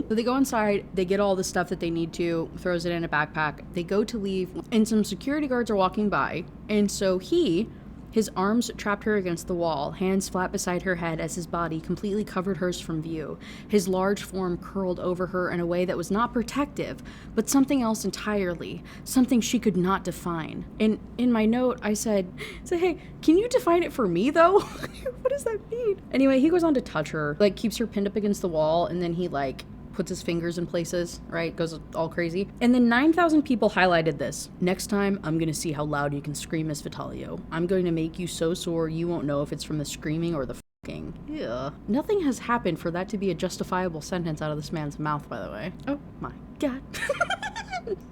So they go inside, they get all the stuff that they need to, throws it in a backpack. They go to leave, and some security guards are walking by. And so his arms trapped her against the wall, hands flat beside her head as his body completely covered hers from view. His large form curled over her in a way that was not protective, but something else entirely, something she could not define. And in my note, I said, "Hey, can you define it for me, though?" What does that mean? Anyway, he goes on to touch her, like keeps her pinned up against the wall, and then he like puts his fingers in places, right? Goes all crazy. And then 9,000 people highlighted this. "Next time, I'm going to see how loud you can scream, Miss Vitalio. I'm going to make you so sore you won't know if it's from the screaming or the fucking." Yeah. Nothing has happened for that to be a justifiable sentence out of this man's mouth, by the way. Oh my God.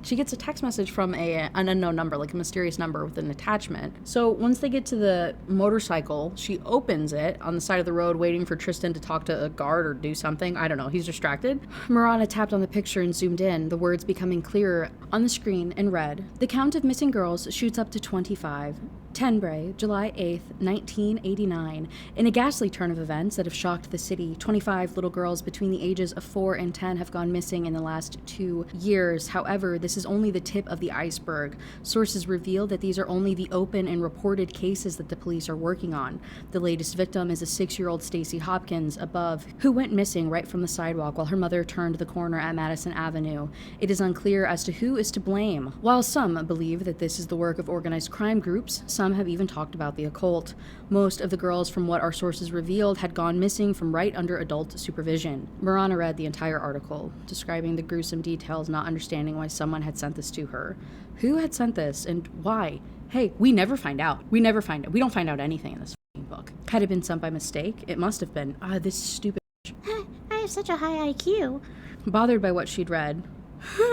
She gets a text message from an unknown number, like a mysterious number with an attachment. So once they get to the motorcycle, she opens it on the side of the road, waiting for Tristan to talk to a guard or do something. I don't know. He's distracted. Marana tapped on the picture and zoomed in, the words becoming clearer on the screen and read, "The count of missing girls shoots up to 25. Tenbray, July 8th, 1989. In a ghastly turn of events that have shocked the city, 25 little girls between the ages of 4 and 10 have gone missing in the last 2 years. However, this is only the tip of the iceberg. Sources reveal that these are only the open and reported cases that the police are working on. The latest victim is a 6-year-old Stacy Hopkins, above, who went missing right from the sidewalk while her mother turned the corner at Madison Avenue. It is unclear as to who is to blame. While some believe that this is the work of organized crime groups, some have even talked about the occult. Most of the girls, from what our sources revealed, had gone missing from right under adult supervision." Marana read the entire article, describing the gruesome details, not understanding why someone had sent this to her. Who had sent this, and why? Hey, we never find out. We don't find out anything in this book. Had it been sent by mistake? It must have been. This stupid I have such a high IQ. Bothered by what she'd read,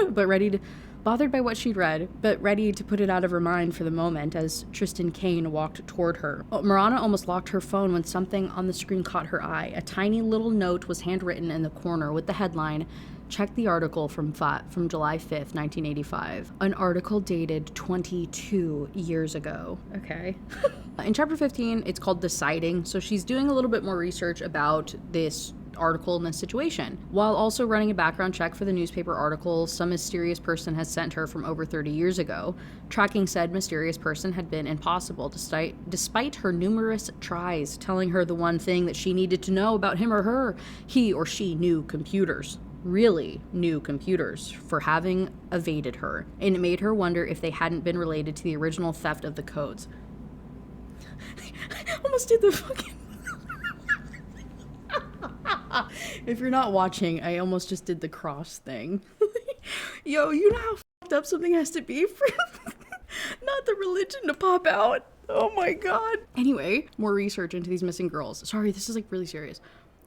but ready to put it out of her mind for the moment as Tristan Kane walked toward her. Marana almost locked her phone when something on the screen caught her eye. A tiny little note was handwritten in the corner with the headline, "Check the article from July 5th, 1985. An article dated 22 years ago. Okay. In chapter 15, it's called Deciding, so she's doing a little bit more research about this article in this situation, while also running a background check for the newspaper article some mysterious person has sent her from over 30 years ago. Tracking said mysterious person had been impossible despite her numerous tries, telling her the one thing that she needed to know about him or her. He or she knew computers. Really knew computers for having evaded her, and it made her wonder if they hadn't been related to the original theft of the codes. I almost did the fucking If you're not watching, I almost just did the cross thing. Yo, you know how fucked up something has to be for not the religion to pop out? Oh my god. Anyway, more research into these missing girls. Sorry, this is like really serious.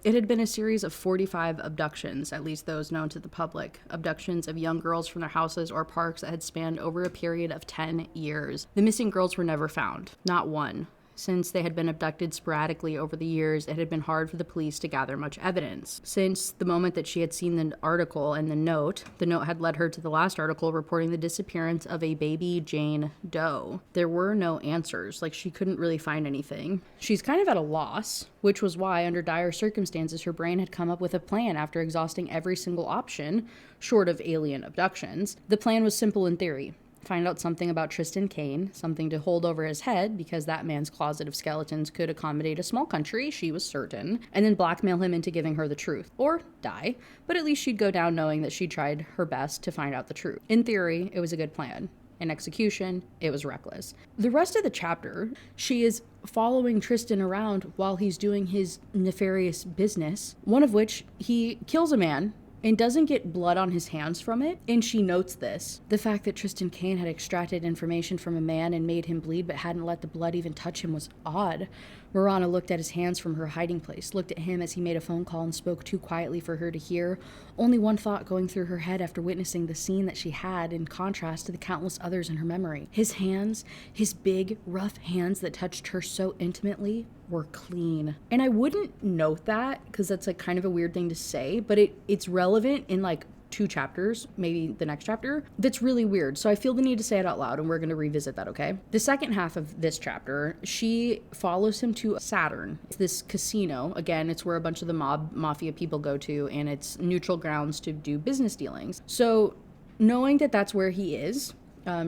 It had been a series of 45 abductions, at least those known to the public. Abductions of young girls from their houses or parks that had spanned over a period of 10 years. The missing girls were never found. Not one. Since they had been abducted sporadically over the years, it had been hard for the police to gather much evidence. Since the moment that she had seen the article and the note had led her to the last article reporting the disappearance of a baby Jane Doe. There were no answers, like she couldn't really find anything. She's kind of at a loss, which was why, under dire circumstances, her brain had come up with a plan after exhausting every single option, short of alien abductions. The plan was simple in theory. Find out something about Tristan Kane, something to hold over his head, because that man's closet of skeletons could accommodate a small country, she was certain, and then blackmail him into giving her the truth. Or die, but at least she'd go down knowing that she tried her best to find out the truth. In theory, it was a good plan. In execution, it was reckless. The rest of the chapter, she is following Tristan around while he's doing his nefarious business, one of which he kills a man and doesn't get blood on his hands from it, and she notes this. The fact that Tristan Kane had extracted information from a man and made him bleed but hadn't let the blood even touch him was odd. Marana looked at his hands from her hiding place, looked at him as he made a phone call and spoke too quietly for her to hear, only one thought going through her head after witnessing the scene that she had, in contrast to the countless others in her memory. His hands, his big, rough hands that touched her so intimately, were clean. And I wouldn't note that, because that's like kind of a weird thing to say, but it's relevant in like 2 chapters, maybe the next chapter, that's really weird. So I feel the need to say it out loud, and we're going to revisit that, okay? The second half of this chapter, she follows him to Saturn. It's this casino. Again, it's where a bunch of the mafia people go to, and it's neutral grounds to do business dealings. So knowing that that's where he is,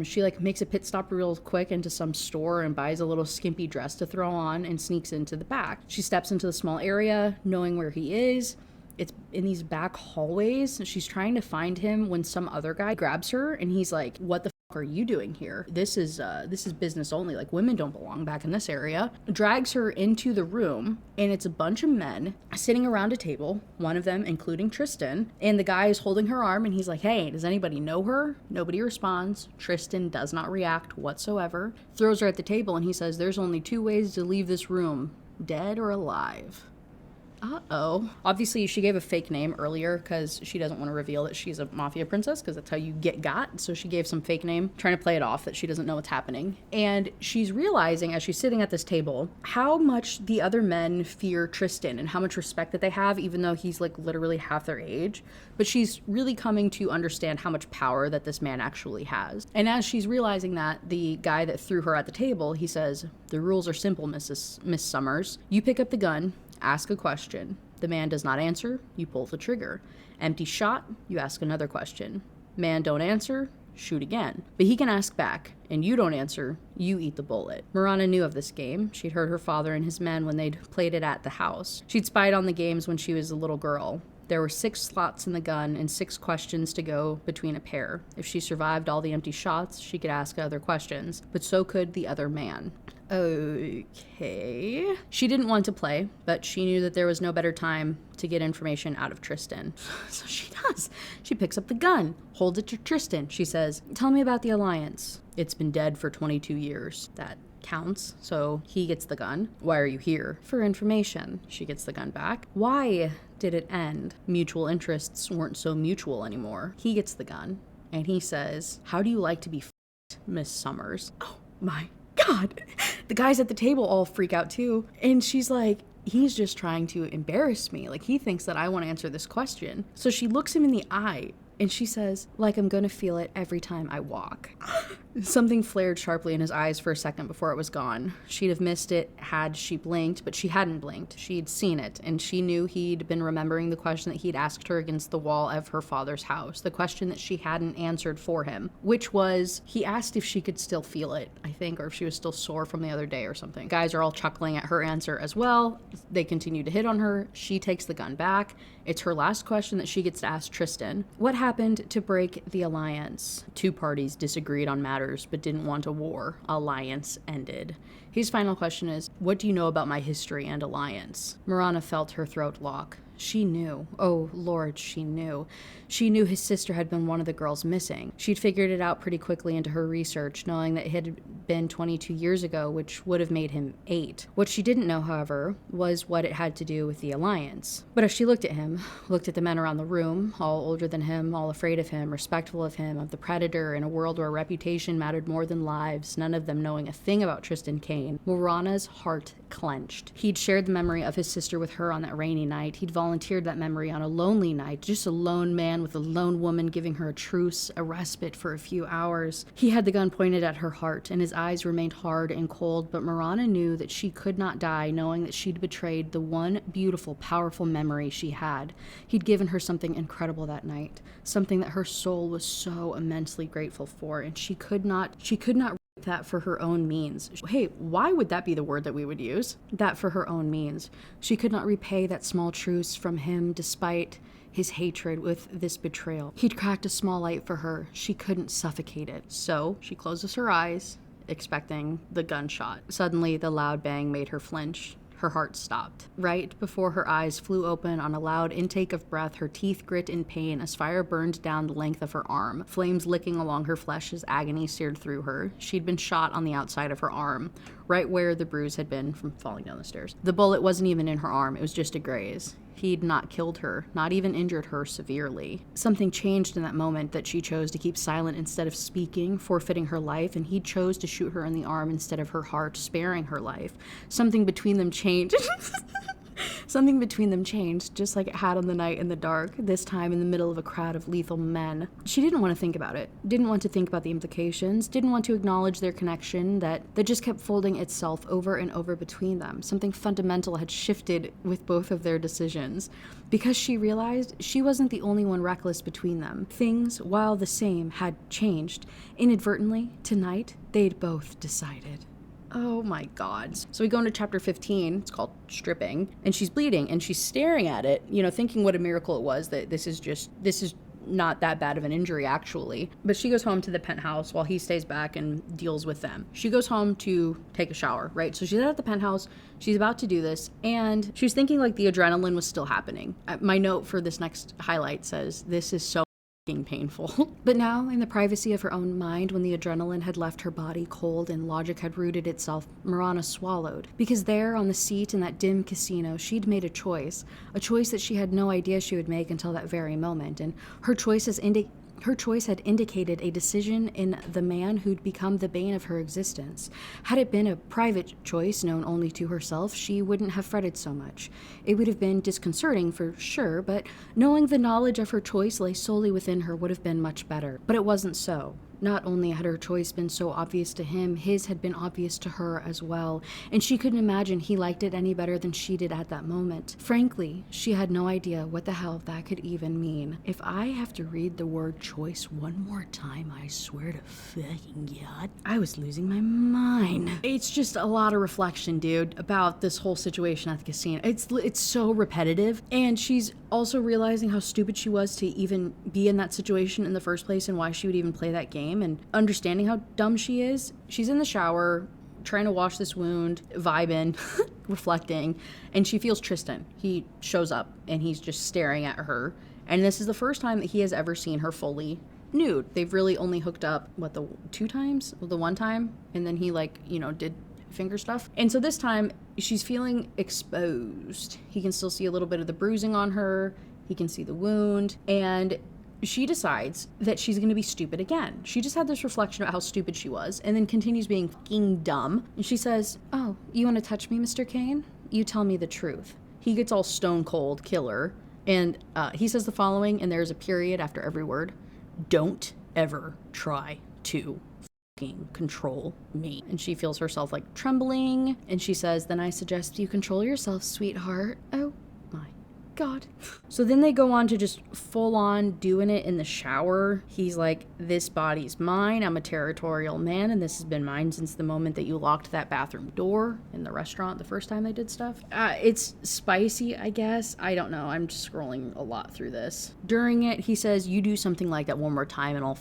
she like makes a pit stop real quick into some store and buys a little skimpy dress to throw on and sneaks into the back. She steps into the small area, knowing where he is. It's in these back hallways. She's trying to find him when some other guy grabs her, and he's like, "What the fuck are you doing here? This is business only. Like, women don't belong back in this area." Drags her into the room, and it's a bunch of men sitting around a table, one of them including Tristan, and the guy is holding her arm, and he's like, "Hey, does anybody know her?" Nobody responds. Tristan does not react whatsoever. Throws her at the table, and he says, "There's only 2 ways to leave this room, dead or alive." Uh-oh. Obviously, she gave a fake name earlier because she doesn't want to reveal that she's a mafia princess, because that's how you get got. So she gave some fake name, trying to play it off that she doesn't know what's happening. And she's realizing, as she's sitting at this table, how much the other men fear Tristan and how much respect that they have, even though he's like literally half their age. But she's really coming to understand how much power that this man actually has. And as she's realizing that, the guy that threw her at the table, he says, "The rules are simple, Miss Summers. You pick up the gun, ask a question. The man does not answer, you pull the trigger. Empty shot, you ask another question. Man don't answer, shoot again. But he can ask back, and you don't answer, you eat the bullet." Marana knew of this game. She'd heard her father and his men when they'd played it at the house. She'd spied on the games when she was a little girl. There were 6 slots in the gun and 6 questions to go between a pair. If she survived all the empty shots, she could ask other questions, but so could the other man. Okay. She didn't want to play, but she knew that there was no better time to get information out of Tristan. So she does. She picks up the gun, holds it to Tristan. She says, "Tell me about the Alliance." "It's been dead for 22 years. That counts." So he gets the gun. "Why are you here?" "For information." She gets the gun back. "Why did it end?" "Mutual interests weren't so mutual anymore." He gets the gun, and he says, "How do you like to be f***ed, Miss Summers?" Oh my God. The guys at the table all freak out too. And she's like, "He's just trying to embarrass me. Like, he thinks that I want to answer this question." So she looks him in the eye and she says, "Like I'm gonna feel it every time I walk." Something flared sharply in his eyes for a second before it was gone. She'd have missed it had she blinked, but she hadn't blinked. She'd seen it, and she knew he'd been remembering the question that he'd asked her against the wall of her father's house, the question that she hadn't answered for him, which was, he asked if she could still feel it, I think, or if she was still sore from the other day or something. Guys are all chuckling at her answer as well. They continue to hit on her. She takes the gun back. It's her last question that she gets to ask Tristan. What happened to break the alliance? 2 parties disagreed on matters but didn't want a war. Alliance ended. His final question is, what do you know about my history and alliance? Marana felt her throat lock. She knew. Oh, Lord, she knew. She knew his sister had been one of the girls missing. She'd figured it out pretty quickly into her research, knowing that it had been 22 years ago, which would have made him 8. What she didn't know, however, was what it had to do with the Alliance. But as she looked at him, looked at the men around the room, all older than him, all afraid of him, respectful of him, of the Predator, in a world where reputation mattered more than lives, none of them knowing a thing about Tristan Kane, Morana's heart clenched. He'd shared the memory of his sister with her on that rainy night. He'd volunteered that memory on a lonely night, just a lone man with a lone woman giving her a truce, a respite for a few hours. He had the gun pointed at her heart, and his eyes remained hard and cold, but Morana knew that she could not die, knowing that she'd betrayed the one beautiful, powerful memory she had. He'd given her something incredible that night, something that her soul was so immensely grateful for, and she could not that for her own means. Hey, why would that be the word that we would use? That for her own means. She could not repay that small truce from him despite his hatred with this betrayal. He'd cracked a small light for her. She couldn't suffocate it. So she closes her eyes, expecting the gunshot. Suddenly, the loud bang made her flinch. Her heart stopped. Right before her eyes flew open on a loud intake of breath, her teeth grit in pain as fire burned down the length of her arm, flames licking along her flesh as agony seared through her. She'd been shot on the outside of her arm, right where the bruise had been from falling down the stairs. The bullet wasn't even in her arm, it was just a graze. He'd not killed her, not even injured her severely. Something changed in that moment that she chose to keep silent instead of speaking, forfeiting her life, and he chose to shoot her in the arm instead of her heart, sparing her life. Something between them changed. Something between them changed, just like it had on the night in the dark, this time in the middle of a crowd of lethal men. She didn't want to think about it, didn't want to think about the implications, didn't want to acknowledge their connection that just kept folding itself over and over between them. Something fundamental had shifted with both of their decisions, because she realized she wasn't the only one reckless between them. Things, while the same, had changed. Inadvertently, tonight, they'd both decided. Oh my God. So we go into chapter 15. It's called Stripping. And she's bleeding and she's staring at it, thinking what a miracle it was that this is not that bad of an injury actually. But she goes home to the penthouse while he stays back and deals with them. She goes home to take a shower, right? So she's at the penthouse. She's about to do this and she's thinking like the adrenaline was still happening. My note for this next highlight says, this is so painful. But now, in the privacy of her own mind, when the adrenaline had left her body cold and logic had rooted itself, Morana swallowed. Because there, on the seat in that dim casino, she'd made a choice that she had no idea she would make until that very moment, and her choice had indicated a decision in the man who'd become the bane of her existence. Had it been a private choice known only to herself, she wouldn't have fretted so much. It would have been disconcerting for sure, but knowing the knowledge of her choice lay solely within her would have been much better. But it wasn't so. Not only had her choice been so obvious to him, his had been obvious to her as well, and she couldn't imagine he liked it any better than she did at that moment. Frankly, she had no idea what the hell that could even mean. If I have to read the word choice one more time, I swear to fucking God, I was losing my mind. It's just a lot of reflection, dude, about this whole situation at the casino. It's so repetitive, and she's also realizing how stupid she was to even be in that situation in the first place and why she would even play that game, and understanding how dumb she is. She's in the shower trying to wash this wound, vibing, reflecting, and she feels Tristan. He shows up and he's just staring at her, and this is the first time that he has ever seen her fully nude. They've really only hooked up the 2 times, the 1 time, and then he did finger stuff. And so this time she's feeling exposed. He can still see a little bit of the bruising on her. He can see the wound, and she decides that she's going to be stupid again. She just had this reflection about how stupid she was and then continues being fucking dumb. And she says, "Oh, you want to touch me, Mr. Kane? You tell me the truth." He gets all stone cold killer. And he says the following, and there's a period after every word. "Don't ever try to fucking control me." And she feels herself trembling. And she says, "Then I suggest you control yourself, sweetheart." Oh my God. So then they go on to just full on doing it in the shower. He's like, "This body's mine. I'm a territorial man, and this has been mine since the moment that you locked that bathroom door in the restaurant the first time they did stuff." It's spicy, I guess. I don't know. I'm just scrolling a lot through this. During it, he says, "You do something like that one more time and I'll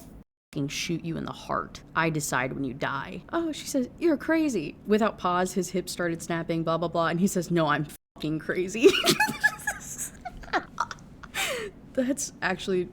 fucking shoot you in the heart. I decide when you die." Oh, she says, "You're crazy." Without pause, his hips started snapping, blah, blah, blah. And he says, "No, I'm fucking crazy." That's actually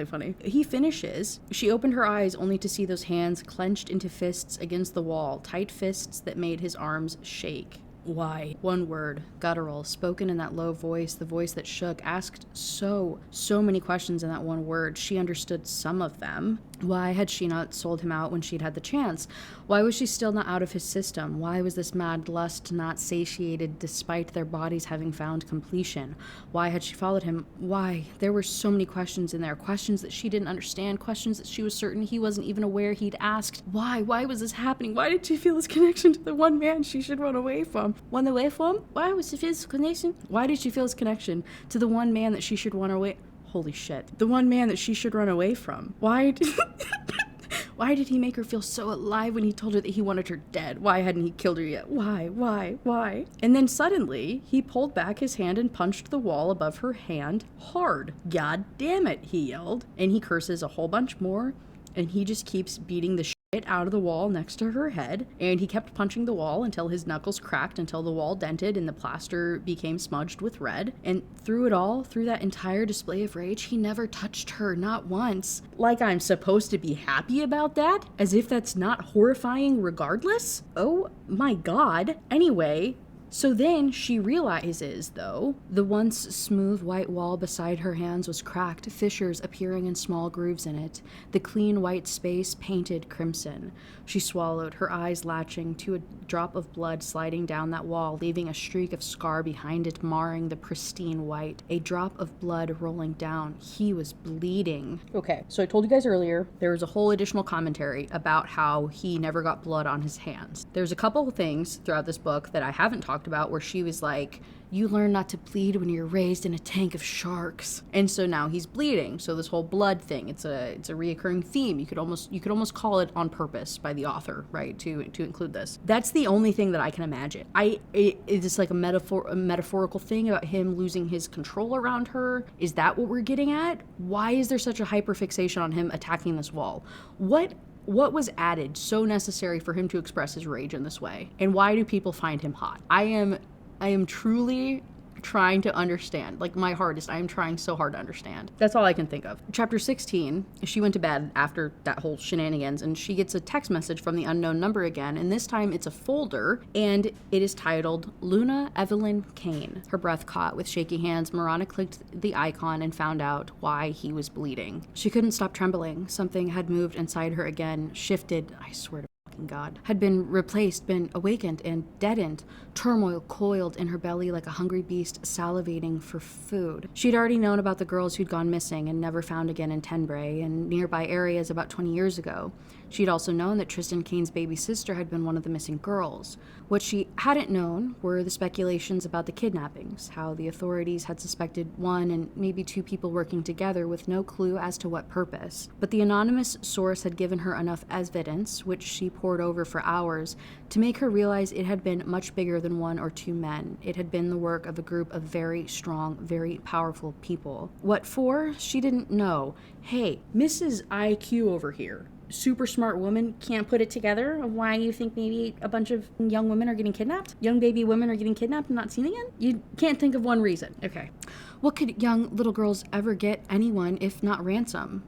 funny. He finishes. She opened her eyes only to see those hands clenched into fists against the wall, tight fists that made his arms shake. Why? One word, guttural, spoken in that low voice, the voice that shook, asked so many questions in that one word. She understood some of them. Why had she not sold him out when she'd had the chance? Why was she still not out of his system? Why was this mad lust not satiated despite their bodies having found completion? Why had she followed him? Why? There were so many questions in there, questions that she didn't understand, questions that she was certain he wasn't even aware he'd asked. Why? Why was this happening? Why did she feel this connection to the one man she should run away from? Run away from? Why was she feel this connection? Why did she feel this connection to the one man that she should run away? Holy shit. The one man that she should run away from. Why did he make her feel so alive when he told her that he wanted her dead? Why hadn't he killed her yet? Why? And then suddenly, he pulled back his hand and punched the wall above her hand hard. God damn it, he yelled. And he curses a whole bunch more, and he just keeps beating the shit out of the wall next to her head, and he kept punching the wall until his knuckles cracked, until the wall dented and the plaster became smudged with red. And through it all, through that entire display of rage, he never touched her, not once. Like I'm supposed to be happy about that? As if that's not horrifying regardless? Oh my god. Anyway, so then she realizes, though, the once smooth white wall beside her hands was cracked, fissures appearing in small grooves in it, the clean white space painted crimson. She swallowed, her eyes latching to a drop of blood sliding down that wall, leaving a streak of scar behind it, marring the pristine white. A drop of blood rolling down. He was bleeding. Okay, so I told you guys earlier, there was a whole additional commentary about how he never got blood on his hands. There's a couple of things throughout this book that I haven't talked about where she was like, you learn not to bleed when you're raised in a tank of sharks. And so now he's bleeding. So this whole blood thing, it's a reoccurring theme. You could almost call it on purpose by the author, right? To include this. That's the only thing that I can imagine. It's like a metaphorical thing about him losing his control around her. Is that what we're getting at? Why is there such a hyperfixation on him attacking this wall? What was added so necessary for him to express his rage in this way? And why do people find him hot? I am truly trying to understand. Like, my hardest, I am trying so hard to understand. That's all I can think of. Chapter 16, she went to bed after that whole shenanigans, and she gets a text message from the unknown number again, and this time it's a folder, and it is titled Luna Evelyn Kane. Her breath caught. With shaky hands, Marana clicked the icon and found out why he was bleeding. She couldn't stop trembling. Something had moved inside her again, shifted, I swear to God, had been replaced, been awakened and deadened. Turmoil coiled in her belly like a hungry beast salivating for food. She'd already known about the girls who'd gone missing and never found again in Tenbrae and nearby areas about 20 years ago. She'd also known that Tristan Kane's baby sister had been one of the missing girls. What she hadn't known were the speculations about the kidnappings, how the authorities had suspected one and maybe two people working together with no clue as to what purpose. But the anonymous source had given her enough evidence, which she pored over for hours, to make her realize it had been much bigger than one or two men. It had been the work of a group of very strong, very powerful people. What for? She didn't know. Hey, Mrs. IQ over here, super smart woman, can't put it together of why you think maybe a bunch of young women are getting kidnapped? Young baby women are getting kidnapped and not seen again? You can't think of one reason. Okay. What could young little girls ever get anyone if not ransom?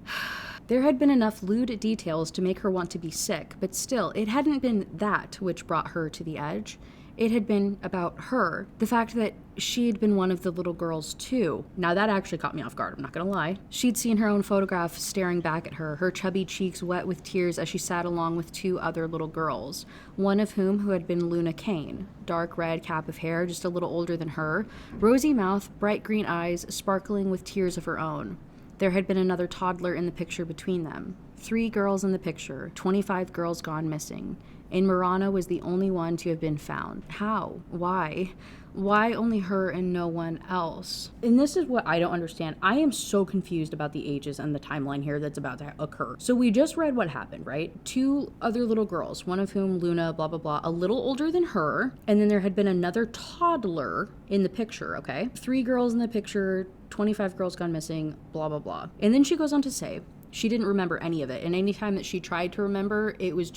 There had been enough lewd details to make her want to be sick, but still, it hadn't been that which brought her to the edge. It had been about her. The fact that she'd been one of the little girls too. Now that actually caught me off guard, I'm not gonna lie. She'd seen her own photograph staring back at her chubby cheeks wet with tears as she sat along with two other little girls, one of who had been Luna Kane. Dark red cap of hair, just a little older than her, rosy mouth, bright green eyes, sparkling with tears of her own. There had been another toddler in the picture between them. 3 girls in the picture, 25 girls gone missing. And Marana was the only one to have been found. How? Why? Why only her and no one else? And this is what I don't understand. I am so confused about the ages and the timeline here that's about to occur. So we just read what happened, right? 2 other little girls, one of whom, Luna, blah, blah, blah, a little older than her. And then there had been another toddler in the picture, okay? 3 girls in the picture, 25 girls gone missing, blah, blah, blah. And then she goes on to say, she didn't remember any of it, and anytime that she tried to remember, she would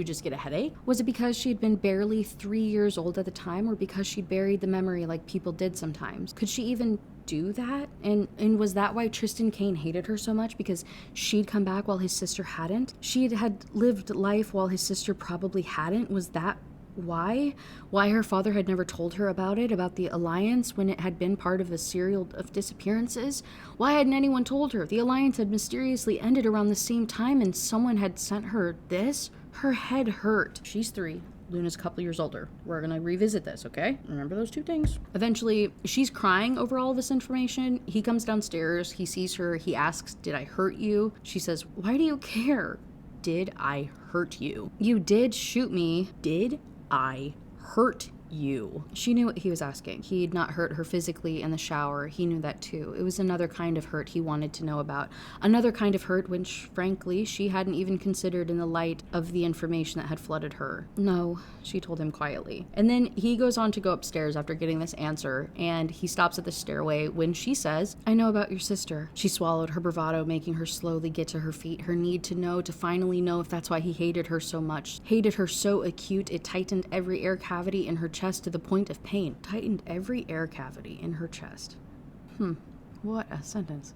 just get a headache. Was it because she had been barely 3 years old at the time, or because she buried the memory like people did sometimes? Could she even do that? And was that why Tristan Kane hated her so much? Because she'd come back while his sister hadn't? She had lived life while his sister probably hadn't? Was that why her father had never told her about it, about the alliance, when it had been part of a serial of disappearances? Why hadn't anyone told her? The alliance had mysteriously ended around the same time and someone had sent her this? Her head hurt. She's 3. Luna's a couple years older. We're gonna revisit this, okay? Remember those 2 things. Eventually, she's crying over all this information. He comes downstairs, he sees her, he asks, "Did I hurt you?" She says, "Why do you care?" "Did I hurt you? You did shoot me. Did I hurt you?" She knew what he was asking. He'd not hurt her physically in the shower. He knew that too. It was another kind of hurt he wanted to know about. Another kind of hurt which, frankly, she hadn't even considered in the light of the information that had flooded her. "No," she told him quietly. And then he goes on to go upstairs after getting this answer, and he stops at the stairway when she says, "I know about your sister." She swallowed her bravado, making her slowly get to her feet. Her need to know, to finally know if that's why he hated her so much. Hated her so acute, it tightened every air cavity in her chest to the point of pain. Tightened every air cavity in her chest. What a sentence.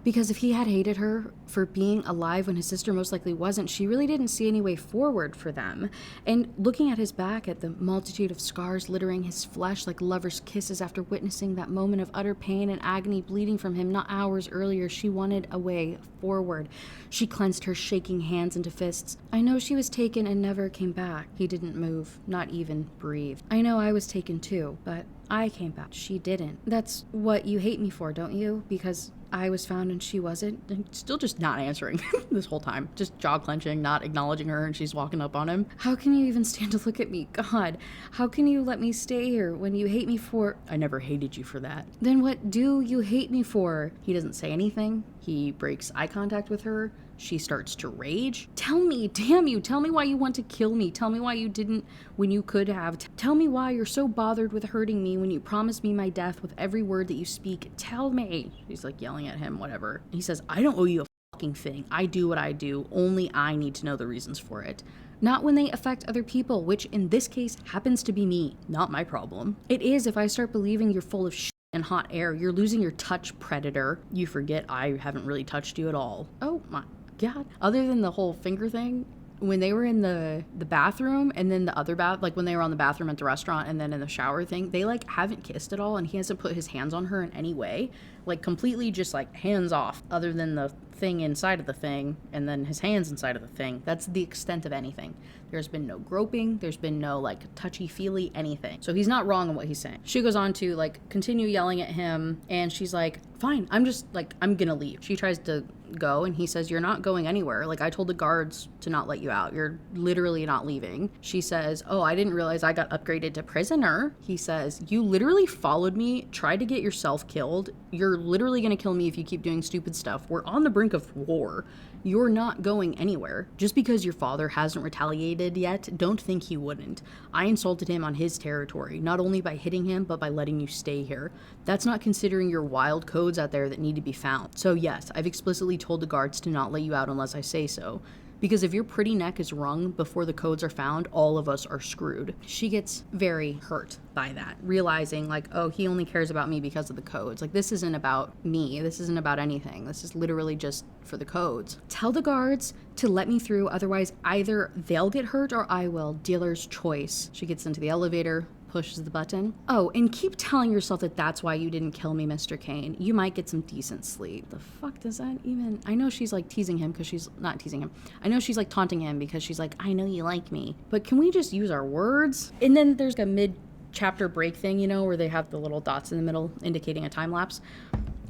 Because if he had hated her for being alive when his sister most likely wasn't, she really didn't see any way forward for them. And looking at his back, at the multitude of scars littering his flesh like lovers' kisses after witnessing that moment of utter pain and agony bleeding from him not hours earlier, she wanted a way forward. She clenched her shaking hands into fists. "I know she was taken and never came back." He didn't move, not even breathe. "I know I was taken too, but I came back. She didn't. That's what you hate me for, don't you? Because I was found and she wasn't." And still just not answering this whole time. Just jaw clenching, not acknowledging her, and she's walking up on him. "How can you even stand to look at me? God, how can you let me stay here when you hate me for—" "I never hated you for that." "Then what do you hate me for?" He doesn't say anything. He breaks eye contact with her. She starts to rage. "Tell me, damn you, tell me why you want to kill me. Tell me why you didn't when you could have. Tell me why you're so bothered with hurting me when you promised me my death with every word that you speak. Tell me." She's like yelling at him, whatever. He says, "I don't owe you a fucking thing. I do what I do. Only I need to know the reasons for it. Not when they affect other people, which in this case happens to be me. Not my problem. It is if I start believing you're full of shit and hot air. You're losing your touch, predator. You forget I haven't really touched you at all." Oh my God. Other than the whole finger thing, when they were in the bathroom and then the other like when they were on the bathroom at the restaurant and then in the shower thing, they like haven't kissed at all, and he hasn't put his hands on her in any way. Like completely just like hands off, other than the thing inside of the thing and then his hands inside of the thing. That's the extent of anything. There's been no groping, there's been no like touchy-feely anything. So he's not wrong in what he's saying. She goes on to like continue yelling at him, and she's like, "Fine, I'm gonna leave." She tries to go, and he says, "You're not going anywhere. Like, I told the guards to not let you out. You're literally not leaving." She says, "Oh, I didn't realize I got upgraded to prisoner." He says, "You literally followed me, tried to get yourself killed. You're literally gonna kill me if you keep doing stupid stuff. We're on the brink of war. You're not going anywhere. Just because your father hasn't retaliated yet, don't think he wouldn't. I insulted him on his territory, not only by hitting him, but by letting you stay here. That's not considering your wild codes out there that need to be found. So yes, I've explicitly told the guards to not let you out unless I say so. Because if your pretty neck is wrung before the codes are found, all of us are screwed." She gets very hurt by that, realizing like, oh, he only cares about me because of the codes. Like, this isn't about me. This isn't about anything. This is literally just for the codes. "Tell the guards to let me through, otherwise either they'll get hurt or I will. Dealer's choice." She gets into the elevator, pushes the button. "Oh, and keep telling yourself that that's why you didn't kill me, Mr. Kane. You might get some decent sleep." The fuck does that even... I know she's like teasing him because she's not teasing him. I know she's like taunting him because she's like, "I know you like me." But can we just use our words? And then there's a mid-chapter break thing, you know, where they have the little dots in the middle indicating a time lapse.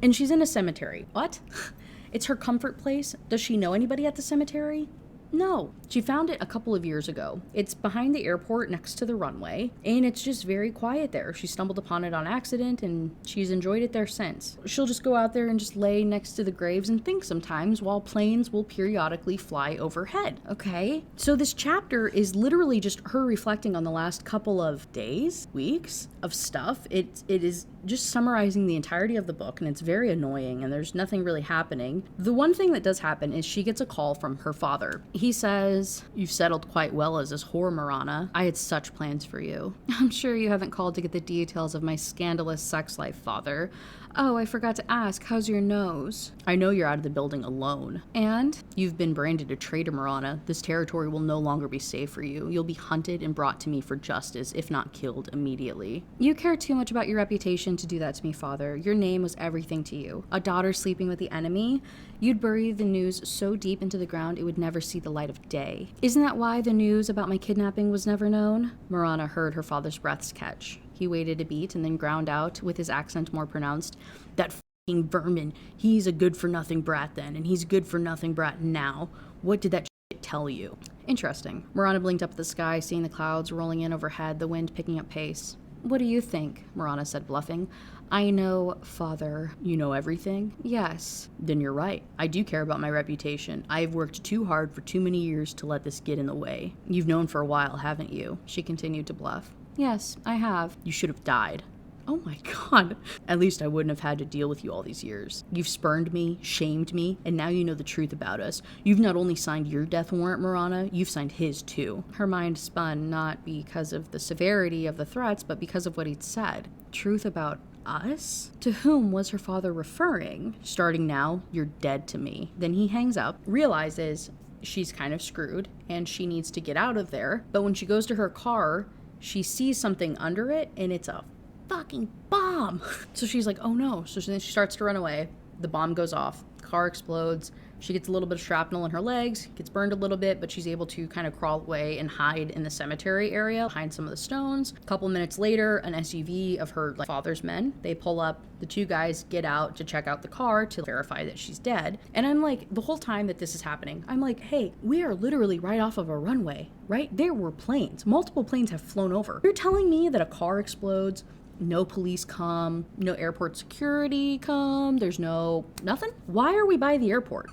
And she's in a cemetery. What? It's her comfort place. Does she know anybody at the cemetery? No. She found it a couple of years ago. It's behind the airport next to the runway, and it's just very quiet there. She stumbled upon it on accident, and she's enjoyed it there since. She'll just go out there and just lay next to the graves and think sometimes, while planes will periodically fly overhead. Okay? So this chapter is literally just her reflecting on the last couple of days, weeks of stuff. It is just summarizing the entirety of the book, and it's very annoying, and there's nothing really happening. The one thing that does happen is she gets a call from her father. He says, "You've settled quite well as this whore, Marana. I had such plans for you. I'm sure you haven't called to get the details of my scandalous sex life, father. Oh, I forgot to ask, how's your nose? I know you're out of the building alone. And you've been branded a traitor, Marana. This territory will no longer be safe for you. You'll be hunted and brought to me for justice, if not killed immediately. You care too much about your reputation to do that to me, father. Your name was everything to you. A daughter sleeping with the enemy? You'd bury the news so deep into the ground it would never see the light of day. Isn't that why the news about my kidnapping was never known?" Marana heard her father's breaths catch. He waited a beat and then ground out, with his accent more pronounced, "That f***ing vermin. He's a good-for-nothing brat then, and he's a good-for-nothing brat now. What did that shit tell you?" Interesting. Marana blinked up at the sky, seeing the clouds rolling in overhead, the wind picking up pace. "What do you think?" Marana said, bluffing. "I know, father." "You know everything?" "Yes." "Then you're right. I do care about my reputation. I've worked too hard for too many years to let this get in the way. You've known for a while, haven't you?" She continued to bluff. "Yes, I have." "You should have died." "Oh my god. At least I wouldn't have had to deal with you all these years. You've spurned me, shamed me, and now you know the truth about us. You've not only signed your death warrant, Marana, you've signed his too." Her mind spun, not because of the severity of the threats, but because of what he'd said. Truth about us? To whom was her father referring? "Starting now, you're dead to me." Then he hangs up, realizes she's kind of screwed, and she needs to get out of there. But when she goes to her car, she sees something under it, and it's a fucking bomb. So she's like, oh no. So then she starts to run away. The bomb goes off. Car explodes. She gets a little bit of shrapnel in her legs, gets burned a little bit, but she's able to kind of crawl away and hide in the cemetery area behind some of the stones. A couple minutes later, an SUV of her father's men, they pull up. The two guys get out to check out the car to verify that she's dead. And I'm like, the whole time that this is happening, I'm like, hey, we are literally right off of a runway, right? There were planes. Multiple planes have flown over. You're telling me that a car explodes, no police come, no airport security come, there's nothing? Why are we by the airport?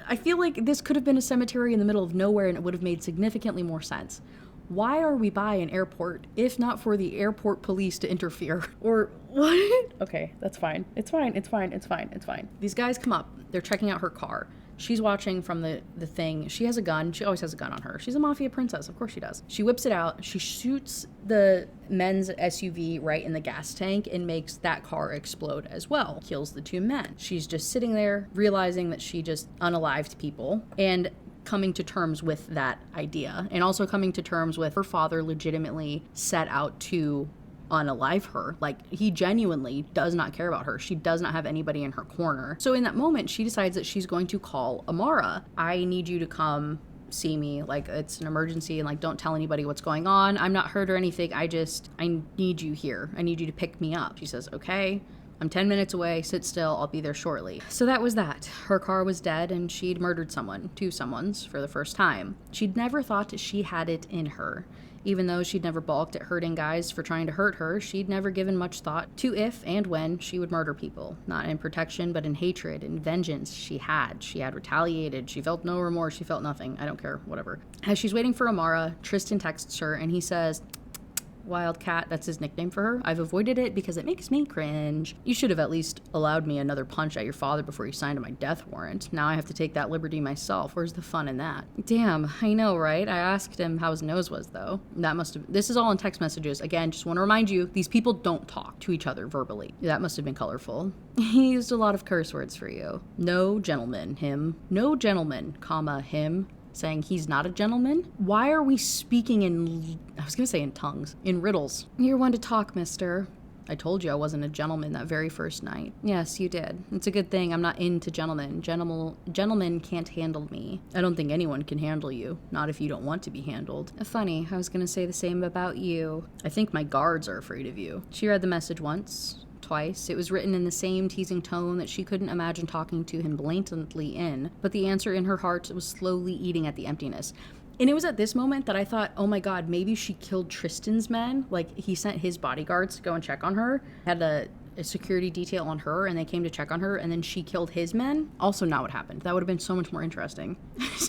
I feel like this could have been a cemetery in the middle of nowhere and it would have made significantly more sense. Why are we by an airport, if not for the airport police to interfere? Or what? Okay, that's fine. It's fine. These guys come up, they're checking out her car. She's watching from the thing. She has a gun. She always has a gun on her. She's a mafia princess. Of course she does. She whips it out. She shoots the men's SUV right in the gas tank and makes that car explode as well. Kills the two men. She's just sitting there realizing that she just unalived people and coming to terms with that idea, and also coming to terms with her father legitimately set out to unalive her. Like, he genuinely does not care about her. She does not have anybody in her corner. So in that moment, she decides that she's going to call Amara. "I need you to come see me. Like, it's an emergency, and like, don't tell anybody what's going on. I'm not hurt or anything. I need you here. I need you to pick me up." She says, "Okay. I'm 10 minutes away. Sit still. I'll be there shortly." So that was that. Her car was dead, and she'd murdered someone, two someones, for the first time. She'd never thought she had it in her. Even though she'd never balked at hurting guys for trying to hurt her, she'd never given much thought to if and when she would murder people. Not in protection, but in hatred and vengeance. She had retaliated. She felt no remorse. She felt nothing. I don't care. Whatever. As she's waiting for Amara, Tristan texts her, and he says, "Wildcat," that's his nickname for her. "I've avoided it because it makes me cringe. You should have at least allowed me another punch at your father before you signed my death warrant. Now I have to take that liberty myself. Where's the fun in that?" Damn, I know, right? I asked him how his nose was, though. This is all in text messages. Again, just want to remind you, these people don't talk to each other verbally. That must have been colorful. He used a lot of curse words for you. "No gentleman, him. No gentleman, comma, him." Saying he's not a gentleman? Why are we speaking in tongues, in riddles? "You're one to talk, mister." "I told you I wasn't a gentleman that very first night." "Yes, you did. It's a good thing I'm not into gentlemen. Gentlemen can't handle me." "I don't think anyone can handle you. Not if you don't want to be handled." "Funny, I was gonna say the same about you." "I think my guards are afraid of you." She read the message once. Twice. It was written in the same teasing tone that she couldn't imagine talking to him blatantly in, but the answer in her heart was slowly eating at the emptiness. And it was at this moment that I thought, oh my god, maybe she killed Tristan's men. Like, he sent his bodyguards to go and check on her, had a security detail on her, and they came to check on her, and then she killed his men. Also not what happened. That would have been so much more interesting.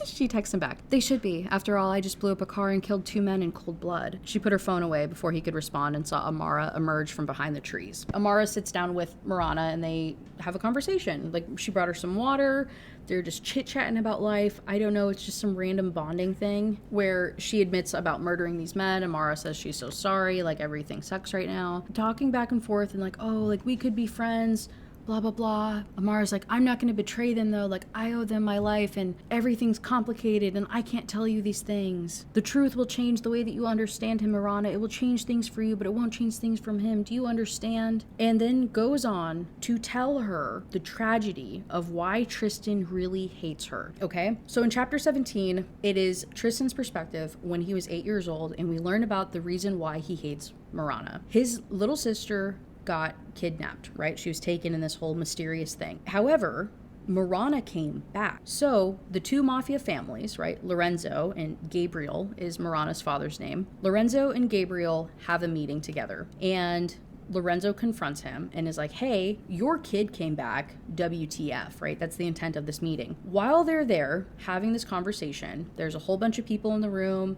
She texts him back. "They should be. After all, I just blew up a car and killed two men in cold blood." She put her phone away before he could respond and saw Amara emerge from behind the trees. Amara sits down with Marana and they have a conversation. Like, she brought her some water. They're just chit-chatting about life. I don't know, it's just some random bonding thing where she admits about murdering these men. Amara says she's so sorry, like everything sucks right now. Talking back and forth and like, oh, like we could be friends, blah, blah, blah. Amara's like, I'm not going to betray them though. Like, I owe them my life and everything's complicated and I can't tell you these things. The truth will change the way that you understand him, Marana. It will change things for you, but it won't change things from him. Do you understand? And then goes on to tell her the tragedy of why Tristan really hates her. Okay? So in chapter 17, it is Tristan's perspective when he was 8 years old, and we learn about the reason why he hates Marana. His little sister got kidnapped, right? She was taken in this whole mysterious thing. However, Marana came back. So the two mafia families, right? Lorenzo and Gabriel is Marana's father's name. Lorenzo and Gabriel have a meeting together, and Lorenzo confronts him and is like, hey, your kid came back, WTF, right? That's the intent of this meeting. While they're there having this conversation, there's a whole bunch of people in the room.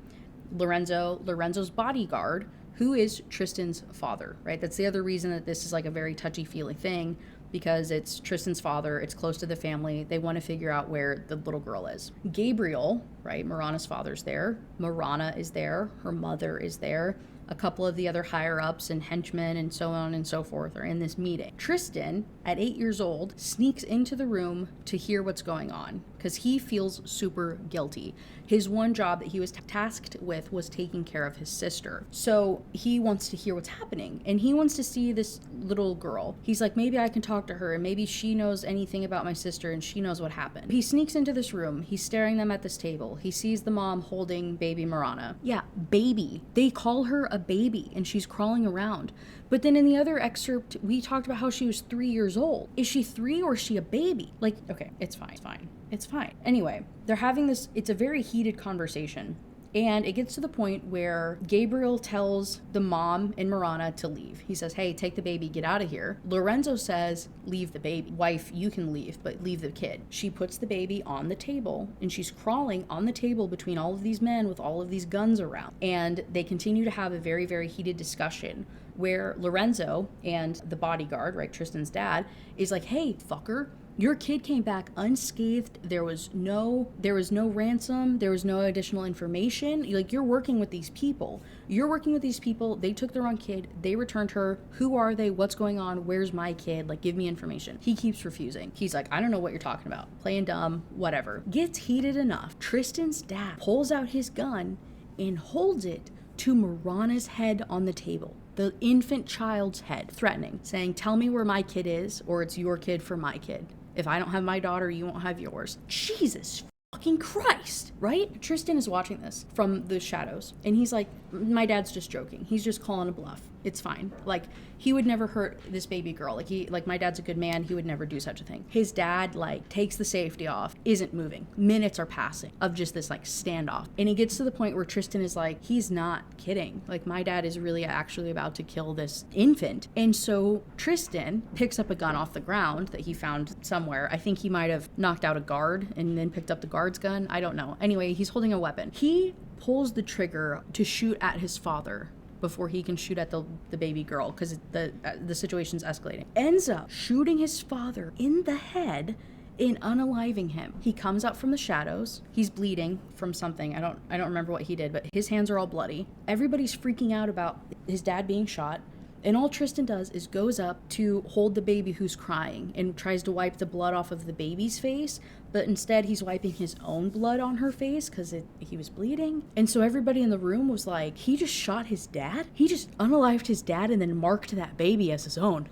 Lorenzo's bodyguard, who is Tristan's father, right? That's the other reason that this is like a very touchy-feely thing, because it's Tristan's father, it's close to the family, they want to figure out where the little girl is. Gabriel, right, Marana's father's there, Marana is there, her mother is there, a couple of the other higher-ups and henchmen and so on and so forth are in this meeting. Tristan, at 8 years old, sneaks into the room to hear what's going on because he feels super guilty. His one job that he was tasked with was taking care of his sister. So he wants to hear what's happening, and he wants to see this little girl. He's like, maybe I can talk to her and maybe she knows anything about my sister and she knows what happened. He sneaks into this room. He's staring them at this table. He sees the mom holding baby Marana. Yeah, baby. They call her a baby and she's crawling around. But then in the other excerpt, we talked about how she was 3 years old. Is she 3 or is she a baby? Like, okay, it's fine. It's fine. Anyway, they're having this, it's a very heated conversation. And it gets to the point where Gabriel tells the mom and Marana to leave. He says, hey, take the baby, get out of here. Lorenzo says, leave the baby. Wife, you can leave, but leave the kid. She puts the baby on the table, and she's crawling on the table between all of these men with all of these guns around. And they continue to have a very, very heated discussion where Lorenzo and the bodyguard, right, Tristan's dad, is like, hey, fucker, your kid came back unscathed. There was no ransom. There was no additional information. Like, you're working with these people. They took the wrong kid. They returned her. Who are they? What's going on? Where's my kid? Like, give me information. He keeps refusing. He's like, I don't know what you're talking about. Playing dumb, whatever. Gets heated enough. Tristan's dad pulls out his gun and holds it to Marana's head on the table. The infant child's head, threatening, saying, tell me where my kid is, or it's your kid for my kid. If I don't have my daughter, you won't have yours. Jesus fucking Christ, right? Tristan is watching this from the shadows, and he's like, my dad's just joking. He's just calling a bluff. It's fine. Like, he would never hurt this baby girl. Like my dad's a good man. He would never do such a thing. His dad, like, takes the safety off, isn't moving. Minutes are passing of just this, like, standoff. And he gets to the point where Tristan is like, he's not kidding. Like, my dad is really actually about to kill this infant. And so Tristan picks up a gun off the ground that he found somewhere. I think he might have knocked out a guard and then picked up the guard's gun. I don't know. Anyway, he's holding a weapon. He pulls the trigger to shoot at his father before he can shoot at the baby girl, because the situation's escalating. Ends up shooting his father in the head and unaliving him. He comes up from the shadows. He's bleeding from something. I don't remember what he did, but his hands are all bloody. Everybody's freaking out about his dad being shot. And all Tristan does is goes up to hold the baby who's crying and tries to wipe the blood off of the baby's face, but instead he's wiping his own blood on her face because he was bleeding. And so everybody in the room was like, he just shot his dad? He just unalived his dad and then marked that baby as his own.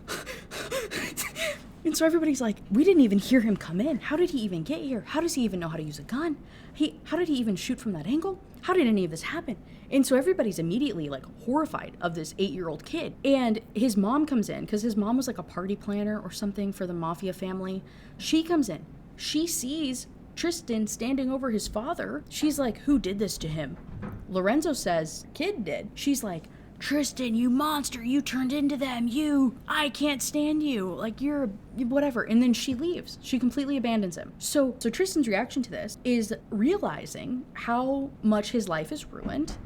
And so everybody's like, we didn't even hear him come in. How did he even get here? How does he even know how to use a gun? How did he even shoot from that angle? How did any of this happen? And so everybody's immediately like horrified of this 8-year-old kid. And his mom comes in because his mom was like a party planner or something for the mafia family. She comes in. She sees Tristan standing over his father. She's like, who did this to him? Lorenzo says, kid did. She's like, Tristan, you monster, you turned into them, I can't stand you, like, you're whatever. And then she leaves. She completely abandons him. So Tristan's reaction to this is realizing how much his life is ruined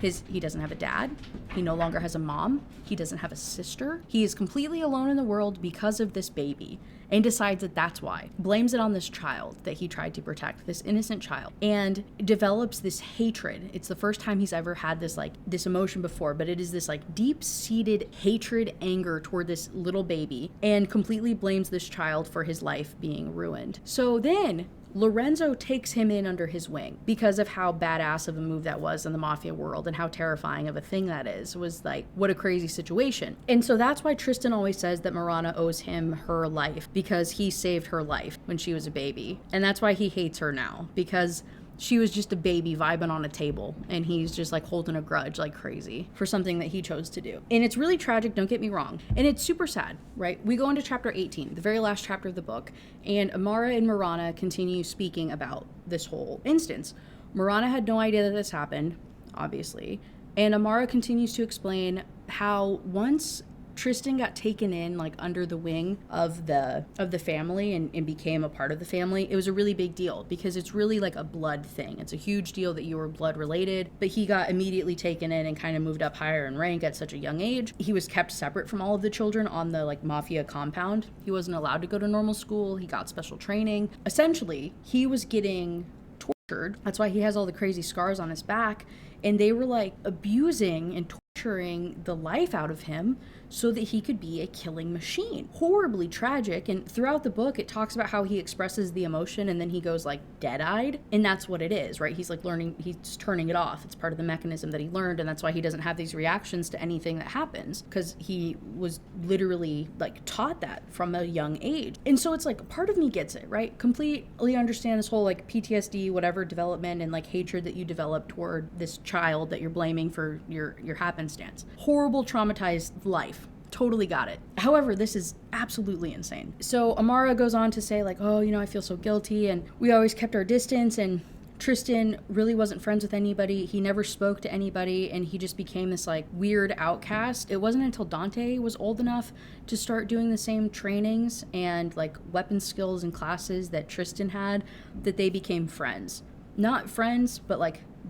He doesn't have a dad. He no longer has a mom. He doesn't have a sister. He is completely alone in the world because of this baby, and decides that that's why. Blames it on this child that he tried to protect, this innocent child, and develops this hatred. It's the first time he's ever had this emotion before, but it is this deep-seated hatred, anger toward this little baby, and completely blames this child for his life being ruined. So then Lorenzo takes him in under his wing because of how badass of a move that was in the mafia world and how terrifying of a thing that is. Was what a crazy situation. And so that's why Tristan always says that Marana owes him her life, because he saved her life when she was a baby. And that's why he hates her now, because she was just a baby vibing on a table, and he's just holding a grudge like crazy for something that he chose to do. And it's really tragic, don't get me wrong. And it's super sad, right? We go into chapter 18, the very last chapter of the book, and Amara and Marana continue speaking about this whole instance. Marana had no idea that this happened, obviously. And Amara continues to explain how once Tristan got taken in under the wing of the family and became a part of the family, it was a really big deal, because it's really a blood thing. It's a huge deal that you were blood related, but he got immediately taken in and kind of moved up higher in rank at such a young age. He was kept separate from all of the children on the mafia compound. He wasn't allowed to go to normal school. He got special training. Essentially, he was getting tortured. That's why he has all the crazy scars on his back, and they were abusing and torturing the life out of him so that he could be a killing machine. Horribly tragic. And throughout the book, it talks about how he expresses the emotion and then he goes dead-eyed. And that's what it is, right? He's learning, he's turning it off. It's part of the mechanism that he learned. And that's why he doesn't have these reactions to anything that happens, because he was literally taught that from a young age. And so it's part of me gets it, right? Completely understand this whole PTSD, whatever development and hatred that you develop toward this child that you're blaming for your happenstance. Horrible, traumatized life. Totally got it. However, this is absolutely insane. So Amara goes on to say I feel so guilty, and we always kept our distance, and Tristan really wasn't friends with anybody. He never spoke to anybody, and he just became this weird outcast. It wasn't until Dante was old enough to start doing the same trainings and weapon skills and classes that Tristan had that they became friends. Not friends, but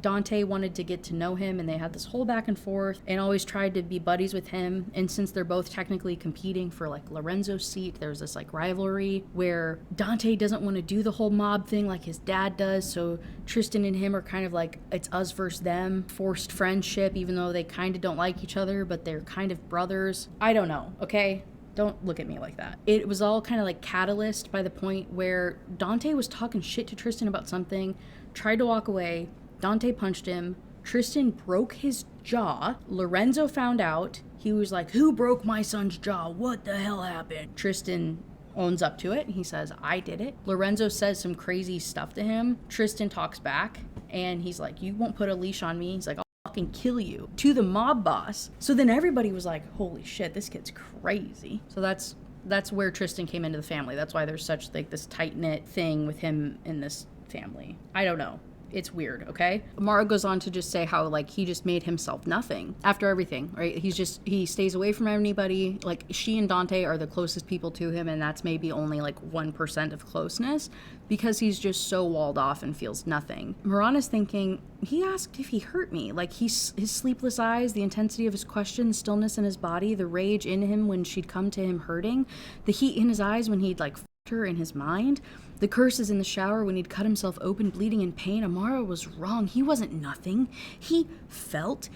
Dante wanted to get to know him, and they had this whole back and forth and always tried to be buddies with him. And since they're both technically competing for Lorenzo's seat, there's this rivalry where Dante doesn't want to do the whole mob thing like his dad does, so Tristan and him are kind of it's us versus them, forced friendship, even though they kind of don't like each other, but they're kind of brothers. I don't know, okay? Don't look at me like that. It was all kind of catalyst by the point where Dante was talking shit to Tristan about something, tried to walk away. Dante punched him. Tristan broke his jaw. Lorenzo found out. He was who broke my son's jaw? What the hell happened? Tristan owns up to it. He says, I did it. Lorenzo says some crazy stuff to him. Tristan talks back, and he's you won't put a leash on me. He's I'll fucking kill you, to the mob boss. So then everybody was holy shit, this kid's crazy. So that's where Tristan came into the family. That's why there's such this tight-knit thing with him in this family. I don't know. It's weird, okay? Amara goes on to just say how he just made himself nothing after everything, right? He stays away from anybody. She and Dante are the closest people to him, and that's maybe only 1% of closeness, because he's just so walled off and feels nothing. Marana's thinking, he asked if he hurt me. His sleepless eyes, the intensity of his question, stillness in his body, the rage in him when she'd come to him hurting, the heat in his eyes when he'd her in his mind, the curses in the shower when he'd cut himself open bleeding in pain. Amara was wrong. He wasn't nothing. He felt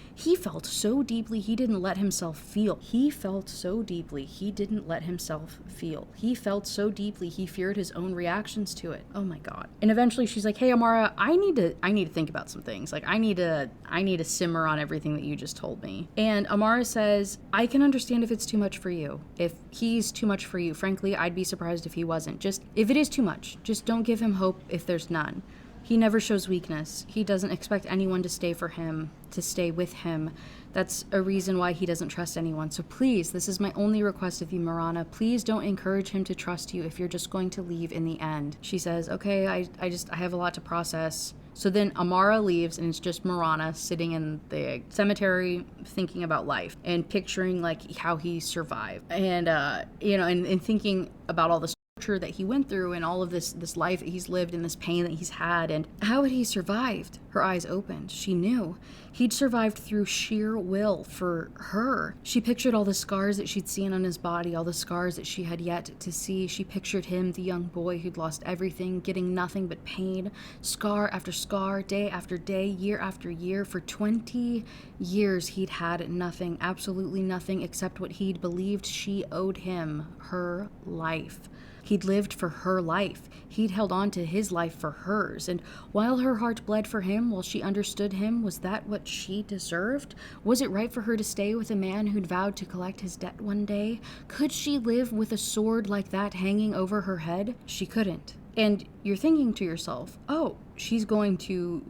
so deeply he didn't let himself feel. He felt so deeply he didn't let himself feel. He felt so deeply he feared his own reactions to it. Oh my God. And eventually she's hey Amara, I need to think about some things. I need to simmer on everything that you just told me. And Amara says, I can understand if it's too much for you. If he's too much for you, frankly, I'd be surprised if he wasn't. Just if it is too much, just don't give him hope if there's none. He never shows weakness. He doesn't expect anyone to stay for him, to stay with him. That's a reason why he doesn't trust anyone. So please, this is my only request of you, Marana. Please don't encourage him to trust you if you're just going to leave in the end. She says, okay, I have a lot to process. So then Amara leaves, and it's just Marana sitting in the cemetery thinking about life and picturing how he survived. And, and thinking about all the torture that he went through and all of this life that he's lived and this pain that he's had. And how had he survived? Her eyes opened. She knew. He'd survived through sheer will for her. She pictured all the scars that she'd seen on his body, all the scars that she had yet to see. She pictured him, the young boy who'd lost everything, getting nothing but pain, scar after scar, day after day, year after year. For 20 years, he'd had nothing, absolutely nothing, except what he'd believed she owed him, her life. He'd lived for her life. He'd held on to his life for hers. And while her heart bled for him, while she understood him, was that what she deserved? Was it right for her to stay with a man who'd vowed to collect his debt one day? Could she live with a sword like that hanging over her head? She couldn't. And you're thinking to yourself, oh, she's going to,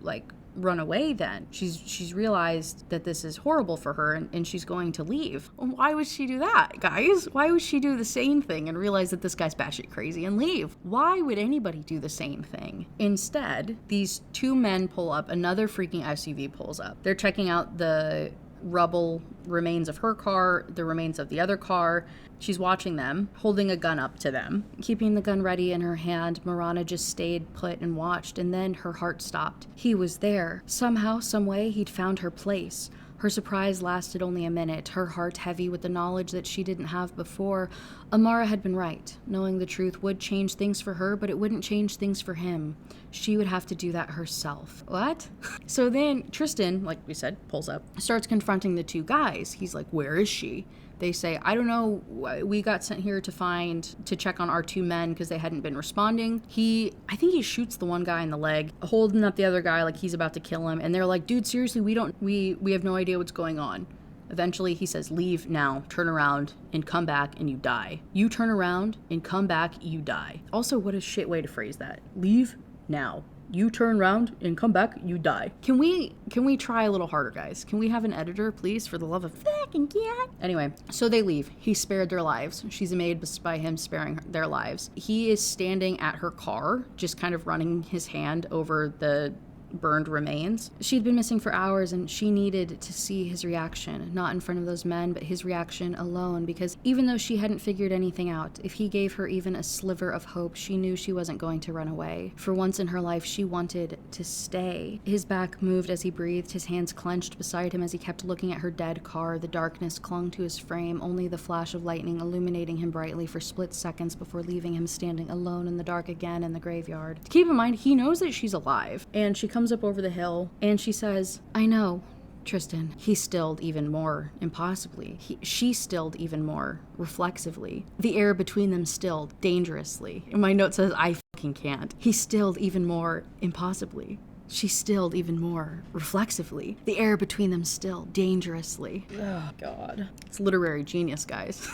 run away then. She's realized that this is horrible for her and she's going to leave. Why would she do that, guys? Why would she do the same thing and realize that this guy's batshit crazy and leave? Why would anybody do the same thing? Instead, these two men pull up, another freaking SUV pulls up. They're checking out the rubble remains of her car, the remains of the other car. She's watching them, holding a gun up to them. Keeping the gun ready in her hand, Marana just stayed put and watched, and then her heart stopped. He was there. Somehow, someway, he'd found her place. Her surprise lasted only a minute, her heart heavy with the knowledge that she didn't have before. Amara had been right. Knowing the truth would change things for her, but it wouldn't change things for him. She would have to do that herself. What? So then Tristan, like we said, pulls up, starts confronting the two guys. He's like, where is she? They say, I don't know, we got sent here to check on our two men because they hadn't been responding. I think he shoots the one guy in the leg, holding up the other guy like he's about to kill him. And they're like, dude, seriously, we have no idea what's going on. Eventually he says, leave now, turn around and come back and you die. You turn around and come back, you die. Also, what a shit way to phrase that. Leave now. You turn around and come back, you die. Can we try a little harder, guys? Can we have an editor, please, for the love of fucking cat? Anyway, so they leave. He spared their lives. She's amazed by him sparing their lives. He is standing at her car, just kind of running his hand over the burned remains. She'd been missing for hours and she needed to see his reaction, not in front of those men, but his reaction alone, because even though she hadn't figured anything out, if he gave her even a sliver of hope, she knew she wasn't going to run away. For once in her life, she wanted to stay. His back moved as he breathed, his hands clenched beside him as he kept looking at her dead car. The darkness clung to his frame, only the flash of lightning illuminating him brightly for split seconds before leaving him standing alone in the dark again in the graveyard. Keep in mind, he knows that she's alive, and she comes up over the hill and she says, I know, Tristan. He stilled even more, impossibly. She stilled even more, reflexively. The air between them stilled, dangerously. And my note says, I fucking can't. He stilled even more, impossibly. She stilled even more, reflexively. The air between them stilled, dangerously. Oh, God. It's literary genius, guys.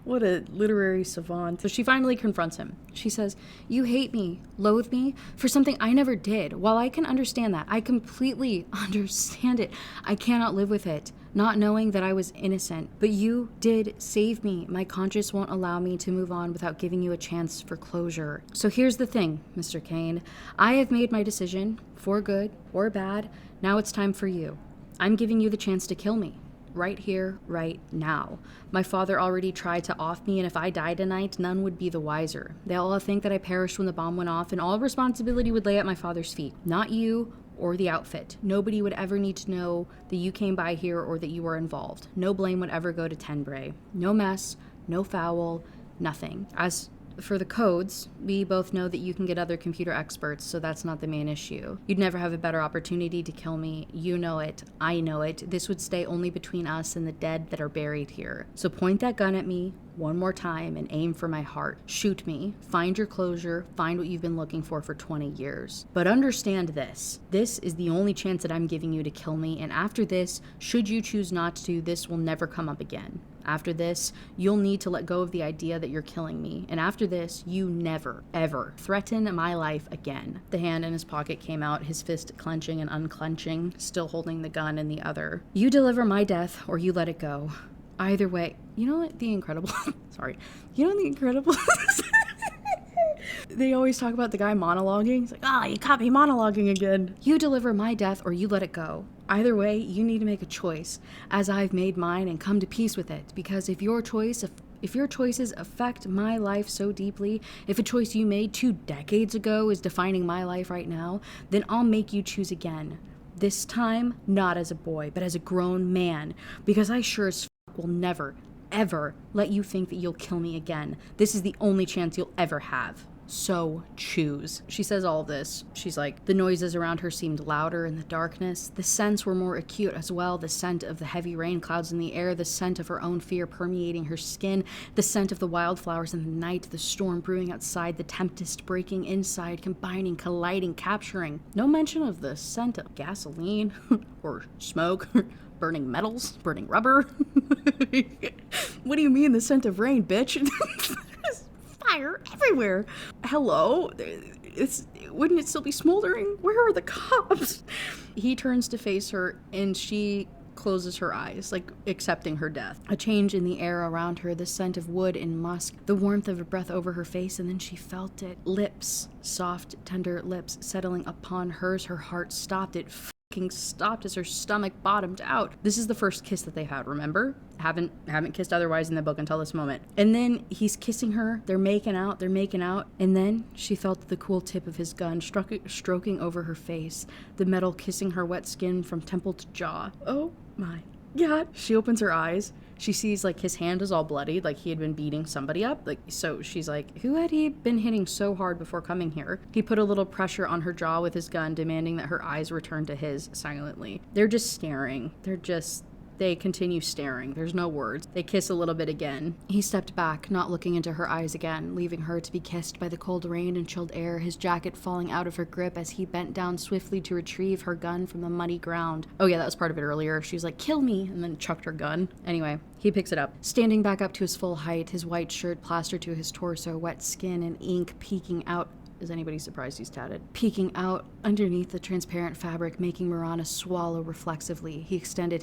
What a literary savant. So she finally confronts him. She says, you hate me, loathe me, for something I never did. While I can understand that, I completely understand it. I cannot live with it, not knowing that I was innocent. But you did save me. My conscience won't allow me to move on without giving you a chance for closure. So here's the thing, Mr. Kane. I have made my decision, for good or bad. Now it's time for you. I'm giving you the chance to kill me. Right here, right now. My father already tried to off me, and if I die tonight, none would be the wiser. They'll all think that I perished when the bomb went off, and all responsibility would lay at my father's feet. Not you or the outfit. Nobody would ever need to know that you came by here or that you were involved. No blame would ever go to Tenbray. No mess, no foul, nothing. As for the codes, we both know that you can get other computer experts, so that's not the main issue. You'd never have a better opportunity to kill me. You know it. I know it. This would stay only between us and the dead that are buried here. So point that gun at me one more time and aim for my heart. Shoot me. Find your closure. Find what you've been looking for 20 years. But understand this. This is the only chance that I'm giving you to kill me, and after this, should you choose not to, this will never come up again. After this, you'll need to let go of the idea that you're killing me. And after this, you never, ever threaten my life again. The hand in his pocket came out, his fist clenching and unclenching, still holding the gun in the other. You deliver my death or you let it go. Either way, you know what The Incredibles... Sorry. You know The Incredibles... They always talk about the guy monologuing. He's like, you caught me monologuing again. You deliver my death or you let it go. Either way, you need to make a choice, as I've made mine, and come to peace with it. Because if your choice If your choices affect my life so deeply, if a choice you made 2 decades ago is defining my life right now, then I'll make you choose again. This time, not as a boy, but as a grown man, because I sure as fuck will never, ever let you think that you'll kill me again. This is the only chance you'll ever have. So choose. She says all of this. She's like, the noises around her seemed louder in the darkness. The scents were more acute as well. The scent of the heavy rain clouds in the air, the scent of her own fear permeating her skin, the scent of the wildflowers in the night, the storm brewing outside, the tempest breaking inside, combining, colliding, capturing. No mention of the scent of gasoline or smoke, burning metals, burning rubber. What do you mean the scent of rain, bitch? Fire everywhere. Hello? Wouldn't it still be smoldering? Where are the cops? He turns to face her and she closes her eyes, like accepting her death. A change in the air around her, the scent of wood and musk, the warmth of a breath over her face, and then she felt it. Lips, soft, tender lips settling upon hers. Her heart stopped. It stopped as her stomach bottomed out. This is the first kiss that they had, remember? Haven't kissed otherwise in the book until this moment. And then he's kissing her, they're making out, and then she felt the cool tip of his gun stroking over her face, the metal kissing her wet skin from temple to jaw. Oh my God. She opens her eyes. She sees, like, his hand is all bloody, like he had been beating somebody up. Like, so she's like, who had he been hitting so hard before coming here? He put a little pressure on her jaw with his gun, demanding that her eyes return to his silently. They're just staring. They continue staring. There's no words. They kiss a little bit again. He stepped back, not looking into her eyes again, leaving her to be kissed by the cold rain and chilled air, his jacket falling out of her grip as he bent down swiftly to retrieve her gun from the muddy ground. Oh yeah, that was part of it earlier. She was like, kill me, and then chucked her gun. Anyway, he picks it up. Standing back up to his full height, his white shirt plastered to his torso, wet skin and ink peeking out. Is anybody surprised he's tatted? Peeking out underneath the transparent fabric, making Marana swallow reflexively. He extended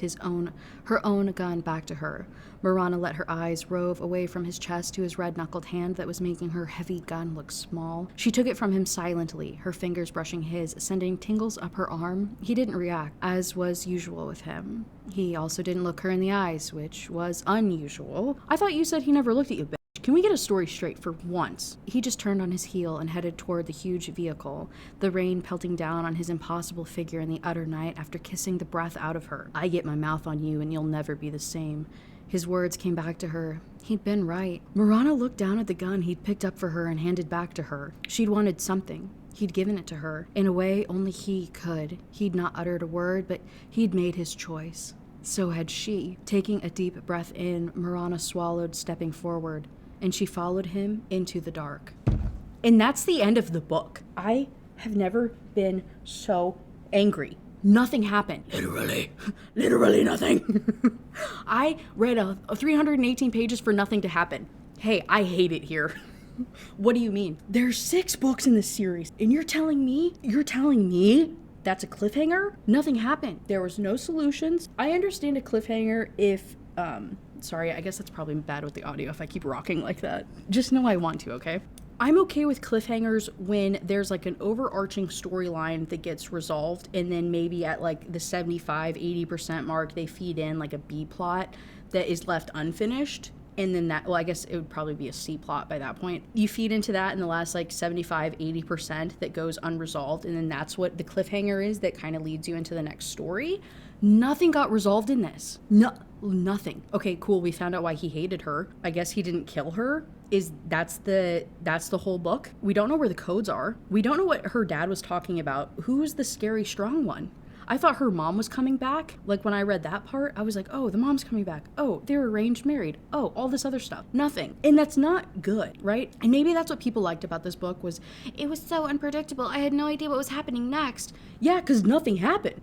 her own gun back to her. Marana let her eyes rove away from his chest to his red-knuckled hand that was making her heavy gun look small. She took it from him silently, her fingers brushing his, sending tingles up her arm. He didn't react, as was usual with him. He also didn't look her in the eyes, which was unusual. I thought you said he never looked at you, bitch. Can we get a story straight for once? He just turned on his heel and headed toward the huge vehicle, the rain pelting down on his impossible figure in the utter night after kissing the breath out of her. I get my mouth on you and you'll never be the same. His words came back to her. He'd been right. Marana looked down at the gun he'd picked up for her and handed back to her. She'd wanted something. He'd given it to her. In a way only he could. He'd not uttered a word, but he'd made his choice. So had she. Taking a deep breath in, Marana swallowed, stepping forward, and she followed him into the dark. And that's the end of the book. I have never been so angry. Nothing happened. Literally nothing. I read 318 pages for nothing to happen. Hey, I hate it here. What do you mean? There's 6 books in this series, and you're telling me that's a cliffhanger? Nothing happened. There was no solutions. I understand a cliffhanger if, sorry, I guess that's probably bad with the audio if I keep rocking like that. Just know I want to, okay? I'm okay with cliffhangers when there's like an overarching storyline that gets resolved and then maybe at like the 75-80% mark they feed in like a B plot that is left unfinished. And then that, well, I guess it would probably be a C plot by that point. You feed into that in the last like 75-80% that goes unresolved, and then that's what the cliffhanger is that kind of leads you into the next story. Nothing got resolved in this. Nothing. Okay, cool. We found out why he hated her. I guess he didn't kill her. That's the whole book. We don't know where the codes are. We don't know what her dad was talking about. Who's the scary strong one? I thought her mom was coming back. Like when I read that part, I was like, oh, the mom's coming back. Oh, they're arranged married. Oh, all this other stuff. Nothing. And that's not good, right? And maybe that's what people liked about this book was It was so unpredictable. I had no idea what was happening next. yeah, because nothing happened.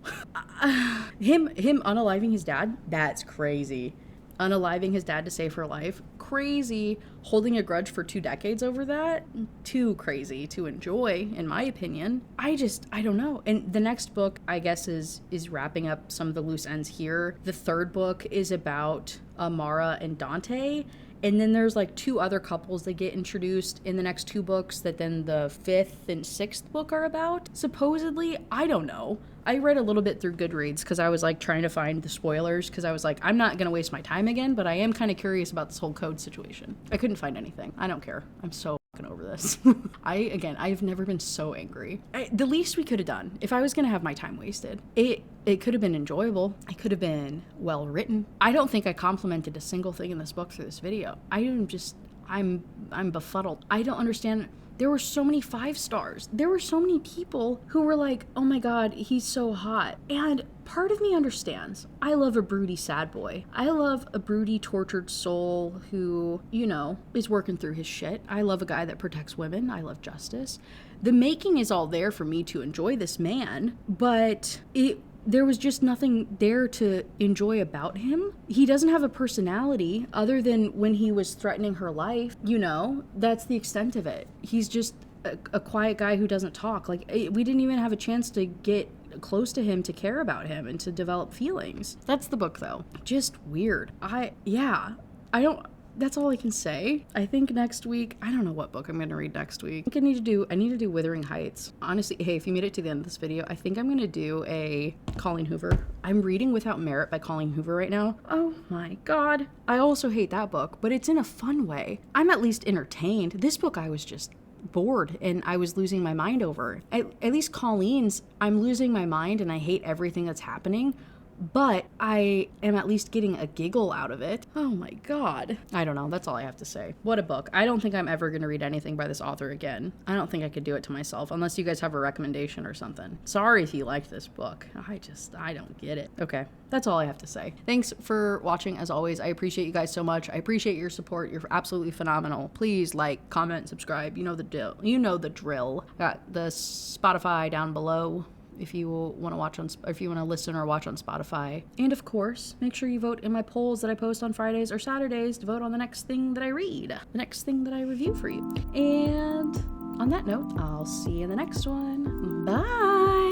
Him unaliving his dad, that's crazy. Unaliving his dad to save her life, crazy. Holding a grudge for 2 decades over that, too crazy to enjoy, in my opinion. I don't know. And the next book, I guess, is wrapping up some of the loose ends here. The 3rd book is about Amara and Dante. And then there's like 2 other couples that get introduced in the next 2 books that then the 5th and 6th book are about. Supposedly, I don't know. I read a little bit through Goodreads because I was like trying to find the spoilers because I was like, I'm not going to waste my time again, but I am kind of curious about this whole code situation. I couldn't find anything. I don't care. I'm so over this. I've never been so angry. The least we could have done, if I was going to have my time wasted, it could have been enjoyable. It could have been well written. I don't think I complimented a single thing in this book through this video. I'm befuddled. I don't understand. There were so many 5 stars. There were so many people who were like, oh my God, he's so hot. And part of me understands. I love a broody sad boy. I love a broody tortured soul who, is working through his shit. I love a guy that protects women. I love justice. The making is all there for me to enjoy this man, but there was just nothing there to enjoy about him. He doesn't have a personality other than when he was threatening her life. That's the extent of it. He's just a quiet guy who doesn't talk. Like, we didn't even have a chance to get close to him to care about him and to develop feelings. That's the book, though. Just weird. That's all I can say. I think next week, I don't know what book I'm going to read next week. I think I need to do Wuthering Heights. Honestly, hey, if you made it to the end of this video, I think I'm going to do a Colleen Hoover. I'm reading Without Merit by Colleen Hoover right now. Oh my God. I also hate that book, but it's in a fun way. I'm at least entertained. This book, I was just bored and I was losing my mind over. At least Colleen's, I'm losing my mind and I hate everything that's happening. But I am at least getting a giggle out of it. Oh my God. I don't know. That's all I have to say. What a book. I don't think I'm ever going to read anything by this author again. I don't think I could do it to myself unless you guys have a recommendation or something. Sorry if you liked this book. I don't get it. Okay. That's all I have to say. Thanks for watching. As always, I appreciate you guys so much. I appreciate your support. You're absolutely phenomenal. Please like, comment, subscribe. You know the deal. Got the Spotify down below if you want to listen or watch on Spotify. And of course, make sure you vote in my polls that I post on Fridays or Saturdays to vote on the next thing that I read, the next thing that I review for you. And on that note, I'll see you in the next one. Bye!